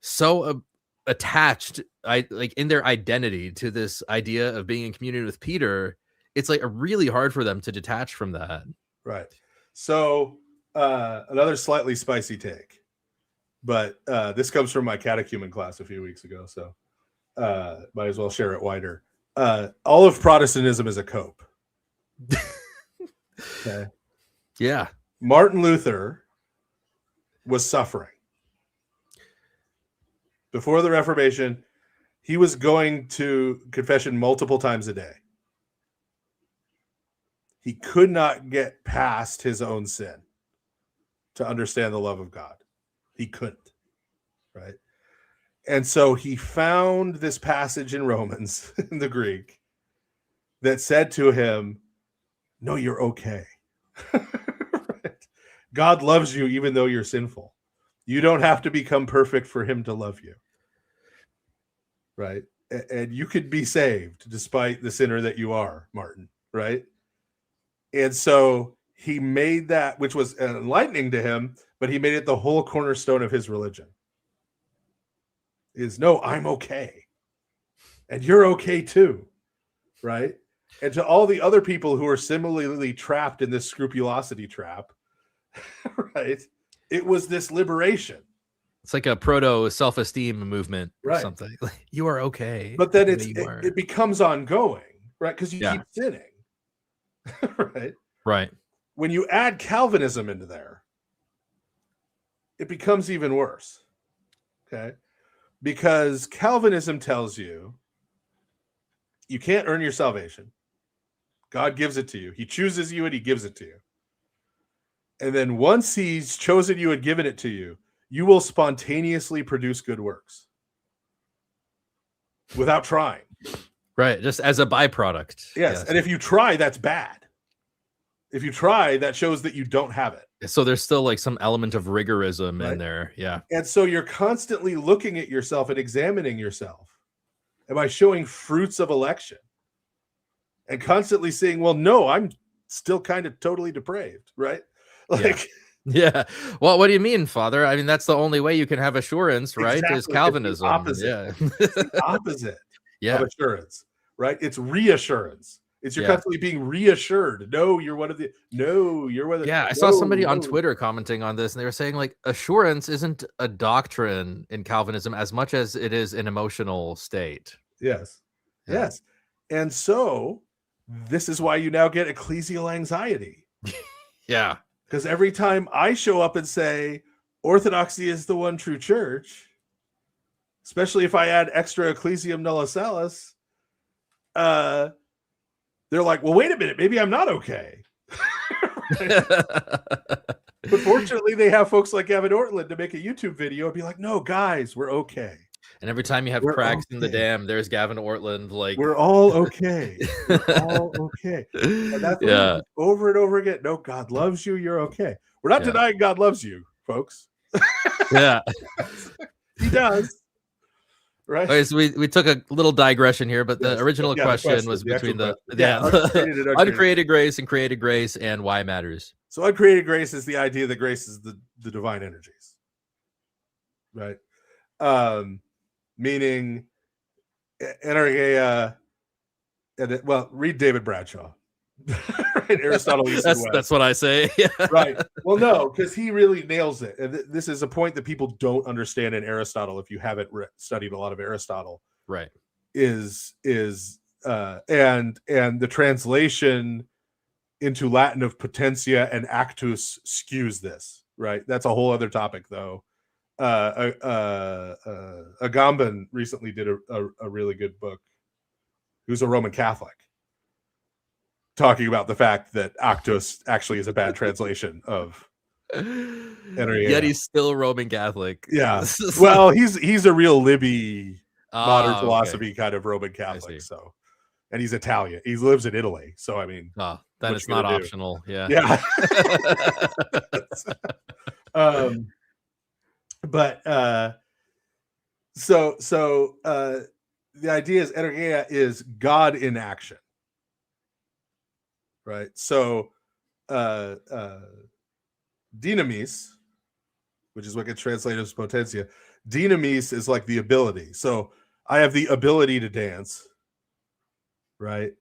so attached like in their identity to this idea of being in community with Peter. It's like really hard for them to detach from that. Right. So another slightly spicy take, but this comes from my catechumen class a few weeks ago, so might as well share it wider. All of Protestantism is a cope. Okay. Yeah. Martin Luther was suffering. Before the Reformation, he was going to confession multiple times a day. He could not get past his own sin to understand the love of God. He couldn't, right? And so he found this passage in Romans in the Greek that said to him, no, you're okay. Right? God loves you even though you're sinful. You don't have to become perfect for him to love you. Right? And you could be saved despite the sinner that you are, Martin, right? And so he made that, which was enlightening to him, but he made it the whole cornerstone of his religion. Is no, I'm okay. And you're okay too, right? And to all the other people who are similarly trapped in this scrupulosity trap, right? It was this liberation. It's like a proto self-esteem movement or right. something. You are okay. But then it becomes ongoing, right? Because you keep sinning. Right? Right. When you add Calvinism into there, it becomes even worse. Okay? Because Calvinism tells you you can't earn your salvation. God gives it to you. He chooses you and he gives it to you. And then once he's chosen you and given it to you, you will spontaneously produce good works without trying. Right. Just as a byproduct. Yes. And if you try, that's bad. If you try, that shows that you don't have it. So there's still like some element of rigorism in there. Yeah. And so you're constantly looking at yourself and examining yourself. Am I showing fruits of election? And constantly saying, well, no, I'm still kind of totally depraved, right? Like, yeah. Well, what do you mean, Father? I mean, that's the only way you can have assurance, right? Exactly. Is Calvinism. It's the opposite. It's the opposite of assurance, right? It's reassurance. It's you're constantly being reassured. No, you're one of the. Yeah, I saw somebody on Twitter commenting on this, and they were saying like assurance isn't a doctrine in Calvinism as much as it is an emotional state. Yes. Yes. And so this is why you now get ecclesial anxiety. Yeah. Because every time I show up and say orthodoxy is the one true church, especially if I add extra ecclesiam nulla salus, they're like, well, wait a minute, maybe I'm not okay. But fortunately, they have folks like Gavin Ortland to make a YouTube video and be like, no, guys, we're okay. And every time you have cracks in the dam, there's Gavin Ortland. Like, we're all okay. We're all okay. And that's over and over again. No, God loves you. You're okay. We're not denying God loves you, folks. Yeah. He does. Right. Okay, so we took a little digression here, but the original question was between the uncreated grace and created grace and why it matters. So uncreated grace is the idea that grace is the divine energies. Right. Meaning, read David Bradshaw. Right, Aristotle. That's what I say. Yeah. Right. Well, no, because he really nails it, and this is a point that people don't understand in Aristotle. If you haven't studied a lot of Aristotle, right, and the translation into Latin of potentia and actus skews this. Right. That's a whole other topic, though. Agamben recently did a really good book, who's a Roman Catholic, talking about the fact that Actus actually is a bad translation of Energia. Yet he's still Roman Catholic. Yeah. Well, he's a real Libby modern okay. philosophy kind of Roman Catholic. So, and he's Italian. He lives in Italy. So, I mean, then what it's you not gonna do? optional. Yeah. Yeah. But so the idea is Energia is God in action. Right. So dynamis, which is what gets translated as potentia, dynamis is like the ability. So I have the ability to dance. Right.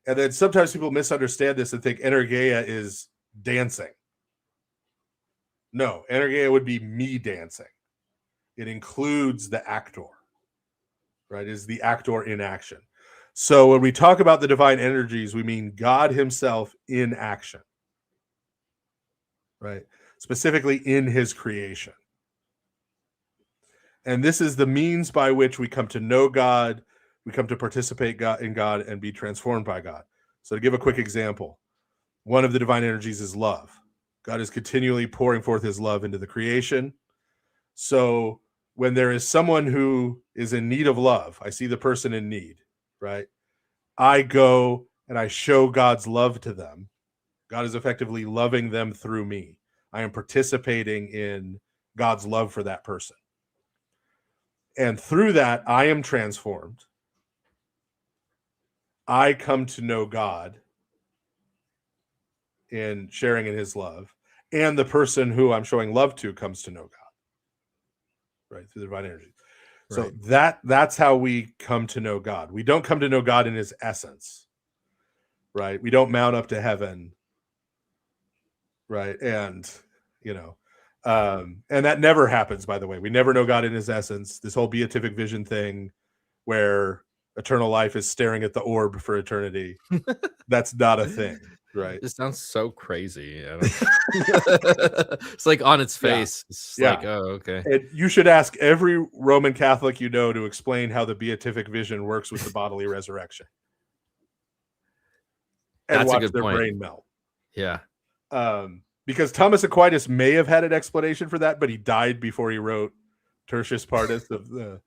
And then sometimes people misunderstand this and think Energia is dancing. No, Energia would be me dancing. It includes the actor, right? Is the actor in action. So when we talk about the divine energies, we mean God himself in action, right? Specifically in his creation. And this is the means by which we come to know God, we come to participate in God and be transformed by God. So to give a quick example, one of the divine energies is love. God is continually pouring forth his love into the creation. So when there is someone who is in need of love, I see the person in need, right? I go and I show God's love to them. God is effectively loving them through me. I am participating in God's love for that person. And through that, I am transformed. I come to know God in sharing in his love. And the person who I'm showing love to comes to know God. Right, through the divine energy. So that's how we come to know God. We don't come to know God in his essence, right? We don't mount up to heaven, right? And and that never happens, by the way. We never know God in his essence. This whole beatific vision thing where eternal life is staring at the orb for eternity, that's not a thing, right? It sounds so crazy. It's like on its face. It's like, oh, okay. And you should ask every Roman Catholic you know to explain how the beatific vision works with the bodily resurrection. And That's watch a good their point. brain melt. Yeah. Because Thomas Aquinas may have had an explanation for that, but he died before he wrote Tertius Partus of the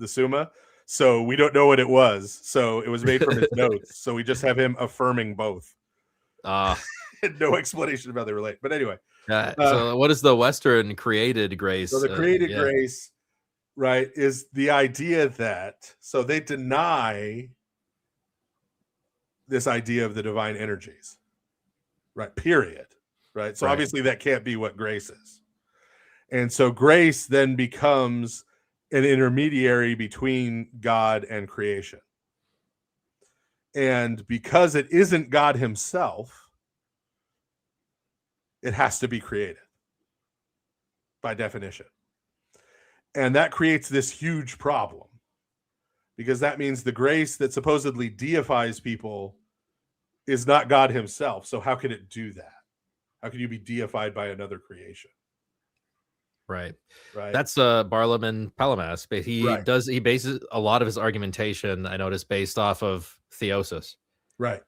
Summa. So we don't know what it was. So it was made from his notes. So we just have him affirming both. No explanation about how they relate. But anyway. So what is the Western created grace? So the created grace, right, is the idea that, so they deny this idea of the divine energies, right, period, right? So obviously that can't be what grace is. And so grace then becomes an intermediary between God and creation. And because it isn't God himself, it has to be created by definition. And that creates this huge problem because that means the grace that supposedly deifies people is not God himself. So how can it do that? How can you be deified by another creation? Right. Right. That's Barlam and Palamas. But he bases a lot of his argumentation, I noticed, based off of theosis. Right.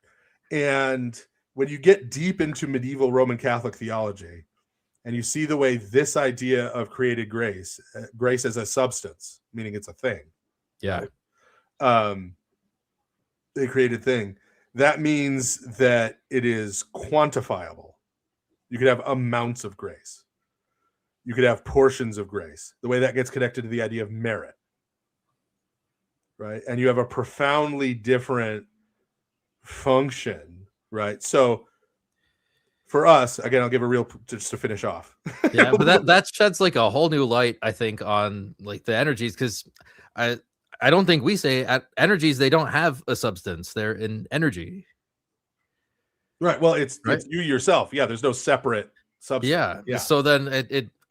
And when you get deep into medieval Roman Catholic theology and you see the way this idea of created grace, grace as a substance, meaning it's a thing. Yeah. Right? A created thing. That means that it is quantifiable. You could have amounts of grace. You could have portions of grace. The way that gets connected to the idea of merit, right? And you have a profoundly different function, right? So for us, again, I'll give a real, just to finish off. Yeah, but that sheds like a whole new light, I think, on like the energies, because I don't think we say at energies they don't have a substance; they're in energy. Right. Well, it's you yourself. Yeah. There's no separate substance. Yeah. So then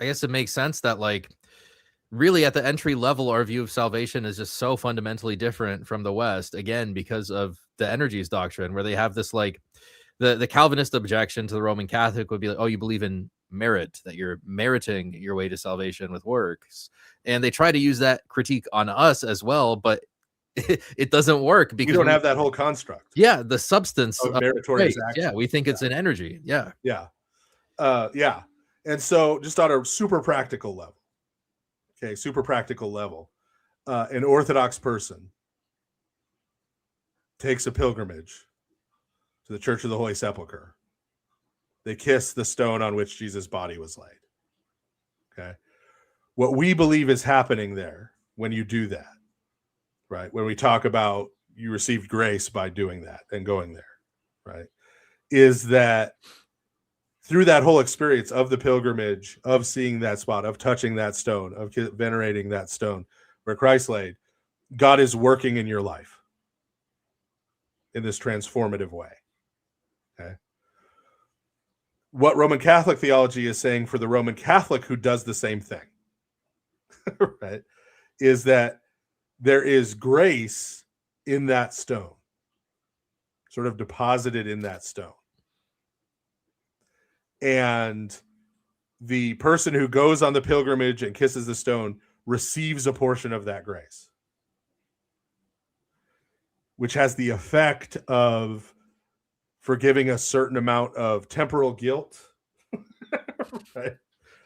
I guess it makes sense that like really at the entry level, our view of salvation is just so fundamentally different from the West, again, because of the energies doctrine, where they have this like the Calvinist objection to the Roman Catholic would be like, oh, you believe in merit, that you're meriting your way to salvation with works. And they try to use that critique on us as well, but it doesn't work because you don't have that whole construct. Yeah, the substance of meritorious faith. action. Yeah, we think it's an energy. Yeah. Yeah. Yeah. And so just on a super practical level, okay, super practical level, an Orthodox person takes a pilgrimage to the Church of the Holy Sepulchre. They kiss the stone on which Jesus' body was laid. Okay. What we believe is happening there when you do that, right? When we talk about you received grace by doing that and going there, right? Is that through that whole experience of the pilgrimage, of seeing that spot, of touching that stone, of venerating that stone where Christ laid, God is working in your life in this transformative way. Okay. What Roman Catholic theology is saying for the Roman Catholic who does the same thing, right, is that there is grace in that stone, sort of deposited in that stone. And the person who goes on the pilgrimage and kisses the stone receives a portion of that grace, which has the effect of forgiving a certain amount of temporal guilt,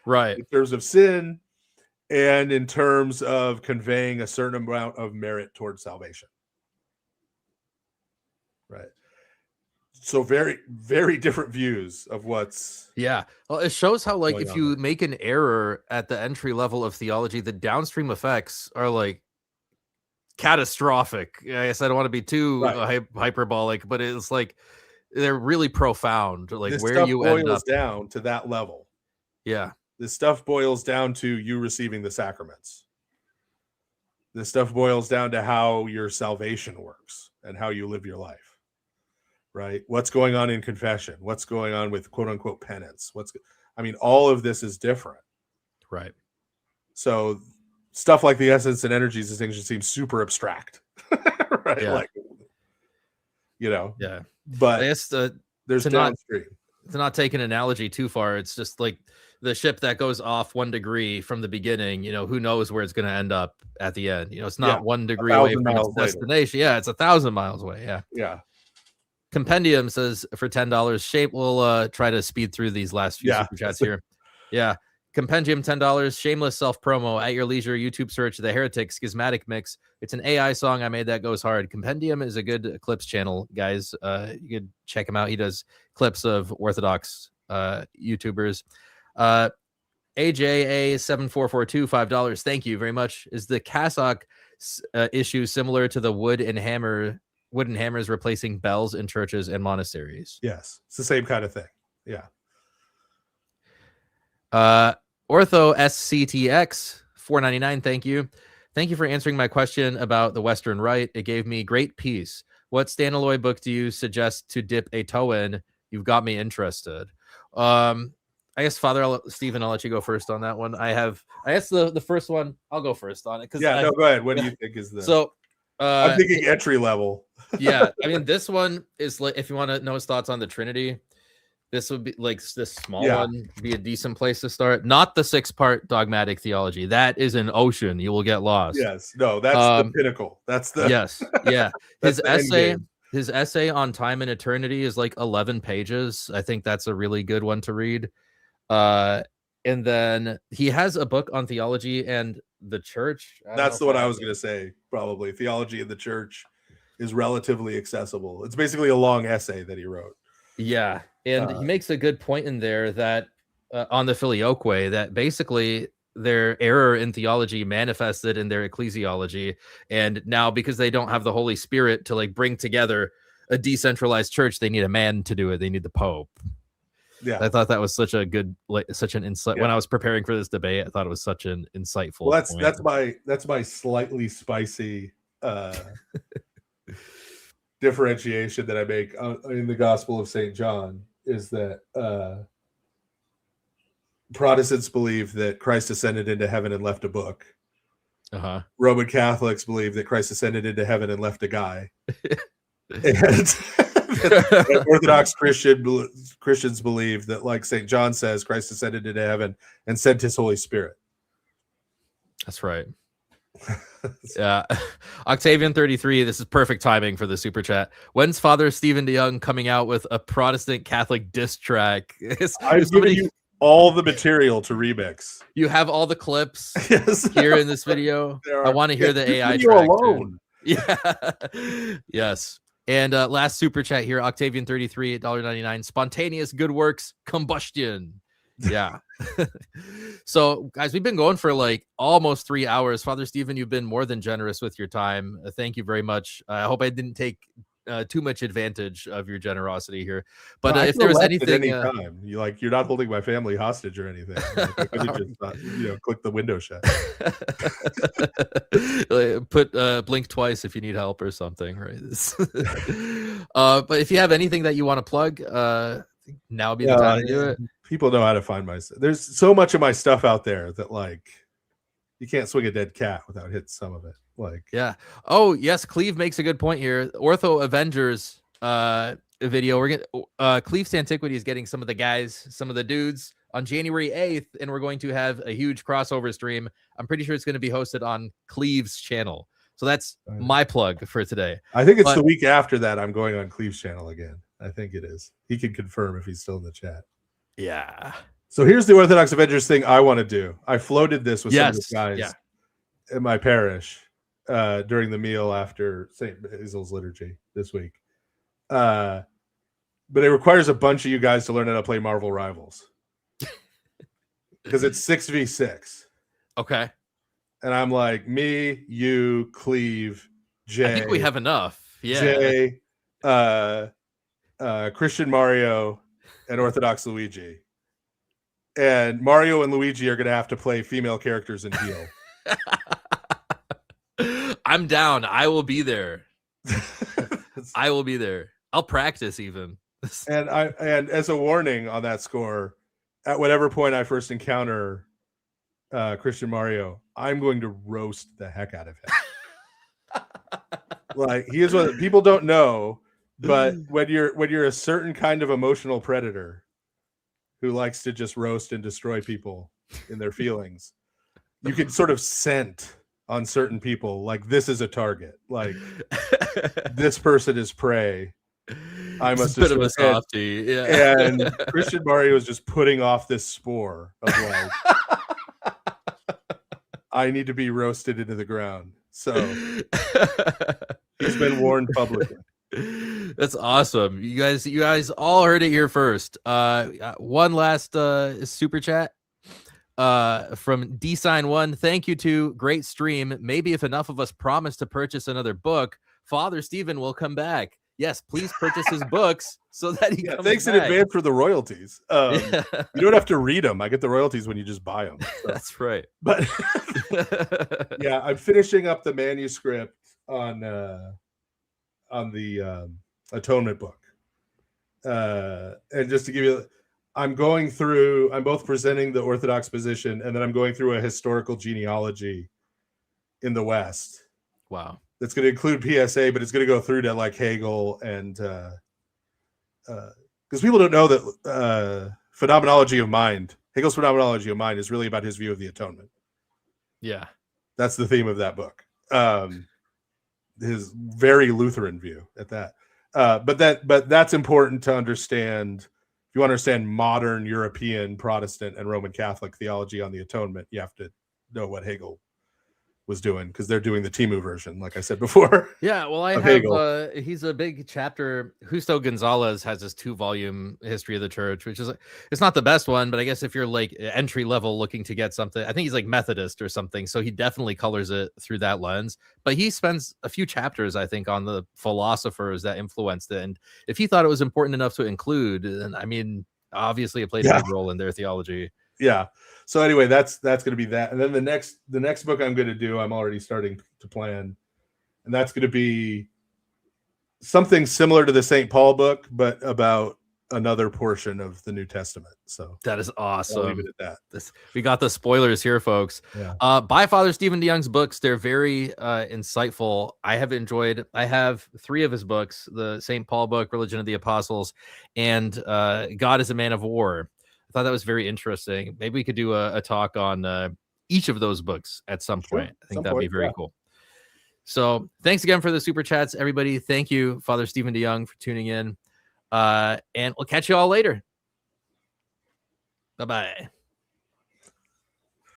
right, in terms of sin, and in terms of conveying a certain amount of merit towards salvation. Right. So very, very different views of what's. Yeah. Well, it shows how, like, if you there. make an error at the entry level of theology, the downstream effects are like catastrophic. I guess I don't want to be too hyperbolic, but it's like they're really profound. Like, this where stuff you end boils up down to that level. Yeah. This stuff boils down to you receiving the sacraments. This stuff boils down to how your salvation works and how you live your life. Right? What's going on in confession? What's going on with quote unquote penance? All of this is different. Right. So stuff like the essence and energies distinction seems super abstract. Right? Yeah. Like, yeah. But I guess there's downstream. To not take an analogy too far, it's just like the ship that goes off 1 degree from the beginning, who knows where it's going to end up at the end. It's not 1 degree away from its destination. Yeah, it's 1,000 miles away. Yeah. Yeah. Compendium says for $10, Shape will try to speed through these last few super chats here. Yeah. Compendium $10, shameless self promo at your leisure. YouTube search The Heretic Schismatic Mix. It's an AI song I made that goes hard. Compendium is a good clips channel, guys. You could check him out. He does clips of Orthodox YouTubers. AJA7442, $5. Thank you very much. Is the cassock issue similar to the wooden hammers replacing bells in churches and monasteries? Yes, it's the same kind of thing. Yeah. Ortho SCTX $4.99. Thank you. Thank you for answering my question about the Western Rite. It gave me great peace. What Staniloy book do you suggest to dip a toe in? You've got me interested. I guess Father Stephen, I'll let you go first on that one. I guess the first one, I'll go first on it. Go ahead. What do you think is the? So I'm thinking entry level. Yeah, this one is like, if you want to know his thoughts on the Trinity, this would be like this small one be a decent place to start. Not the 6-part dogmatic theology. That is an ocean. You will get lost. Yes. No, that's the pinnacle. That's the Yeah. His essay on time and eternity is like 11 pages. I think that's a really good one to read. And then he has a book on theology and the church. That's the one I was going to say. Probably theology in the church is relatively accessible. It's basically a long essay that he wrote. Yeah. And he makes a good point in there that on the Filioque, that basically their error in theology manifested in their ecclesiology. And now, because they don't have the Holy Spirit to like bring together a decentralized church, they need a man to do it. They need the Pope. Yeah. I thought that was such an insight. When I was preparing for this debate, I thought it was such an insightful. Well, that's my slightly spicy differentiation that I make in the Gospel of St. John is that Protestants believe that Christ ascended into heaven and left a book. Roman Catholics believe that Christ ascended into heaven and left a guy. And Orthodox Christians believe that, like St. John says, Christ ascended into heaven and sent his Holy Spirit. That's right. Yeah. Octavian 33, this is perfect timing for the super chat. When's Father Stephen DeYoung coming out with a Protestant Catholic diss track? I've given you all the material to remix. You have all the clips Yes. here in this video. I want to hear the this AI video track alone. too. Yeah. Yes. And last super chat here, Octavian 33 $1.99. Spontaneous good works combustion. Yeah. So guys, we've been going for like almost 3 hours. Father Stephen, you've been more than generous with your time. Thank you very much. I hope I didn't take too much advantage of your generosity here. But if there was anything, time, you're not holding my family hostage or anything. Like, I could have just click the window shut. Put blink twice if you need help or something, right? But if you have anything that you want to plug, now would be the time to do it. People know how to find my stuff. There's so much of my stuff out there that like you can't swing a dead cat without hitting some of it. Like, yeah. Oh yes, Cleve makes a good point here. Ortho Avengers video. We're getting Cleve's Antiquity is getting some of the guys, some of the dudes on January 8th, and we're going to have a huge crossover stream. I'm pretty sure it's going to be hosted on Cleve's channel. So that's my plug for today. I think it's the week after that I'm going on Cleve's channel again. I think it is. He can confirm if he's still in the chat. Yeah. So here's the Orthodox Avengers thing I want to do. I floated this with some of the guys in my parish during the meal after St. Basil's liturgy this week. But it requires a bunch of you guys to learn how to play Marvel Rivals. Because it's 6v6. Okay. And I'm like, me, you, Cleve, Jay. I think we have enough. Yeah. Jay, Christian Mario, and Orthodox Luigi. And Mario and Luigi are going to have to play female characters in heal. I'm down. I will be there. I will be there. I'll practice even. And as a warning on that score, at whatever point I first encounter Christian Mario, I'm going to roast the heck out of him. Like, he is what people don't know, but when you're a certain kind of emotional predator who likes to just roast and destroy people in their feelings, you can sort of scent on certain people, like, this is a target, like this person is prey. I must bit of a softie. Yeah. And Christian Mario is just putting off this spore of like, I need to be roasted into the ground. So he's been warned publicly. That's awesome. You guys all heard it here first. One last super chat from DSign1. Thank you to great stream. Maybe if enough of us promise to purchase another book, Father Stephen will come back. Yes, please purchase his books so that he comes thanks back. in advance for the royalties. You don't have to read them. I get the royalties when you just buy them. So. That's right. But yeah, I'm finishing up the manuscript on the Atonement book. And just to give you, I'm both presenting the Orthodox position, and then I'm going through a historical genealogy in the West. Wow. That's going to include PSA, but it's going to go through to like Hegel and because people don't know that phenomenology of mind, Hegel's phenomenology of mind, is really about his view of the atonement. Yeah, that's the theme of that book. His very Lutheran view at that. But that's important to understand. If you want to understand modern European Protestant and Roman Catholic theology on the atonement, you have to know what Hegel was doing, because they're doing the Timu version, like I said before. Yeah, well, I have he's a big chapter. Justo Gonzalez has this 2-volume history of the church, which is, it's not the best one, but I guess if you're like entry level looking to get something, I think he's like Methodist or something, so he definitely colors it through that lens. But he spends a few chapters, I think, on the philosophers that influenced it, and if he thought it was important enough to include, then I mean, obviously it played a big role in their theology. Yeah. So anyway, that's going to be that. And then the next book I'm going to do, I'm already starting to plan, and that's going to be something similar to the St. Paul book, but about another portion of the New Testament. So That is I'll leave awesome. it at that. We got the spoilers here, folks. Yeah. Buy Father Stephen DeYoung's books. They're very insightful. I have 3 of his books, the St. Paul book, Religion of the Apostles, and God is a Man of War. I thought that was very interesting. Maybe we could do a talk on each of those books at some point. I think that'd be very cool. So thanks again for the super chats, everybody. Thank you, Father Stephen DeYoung, for tuning in. And we'll catch you all later. Bye-bye.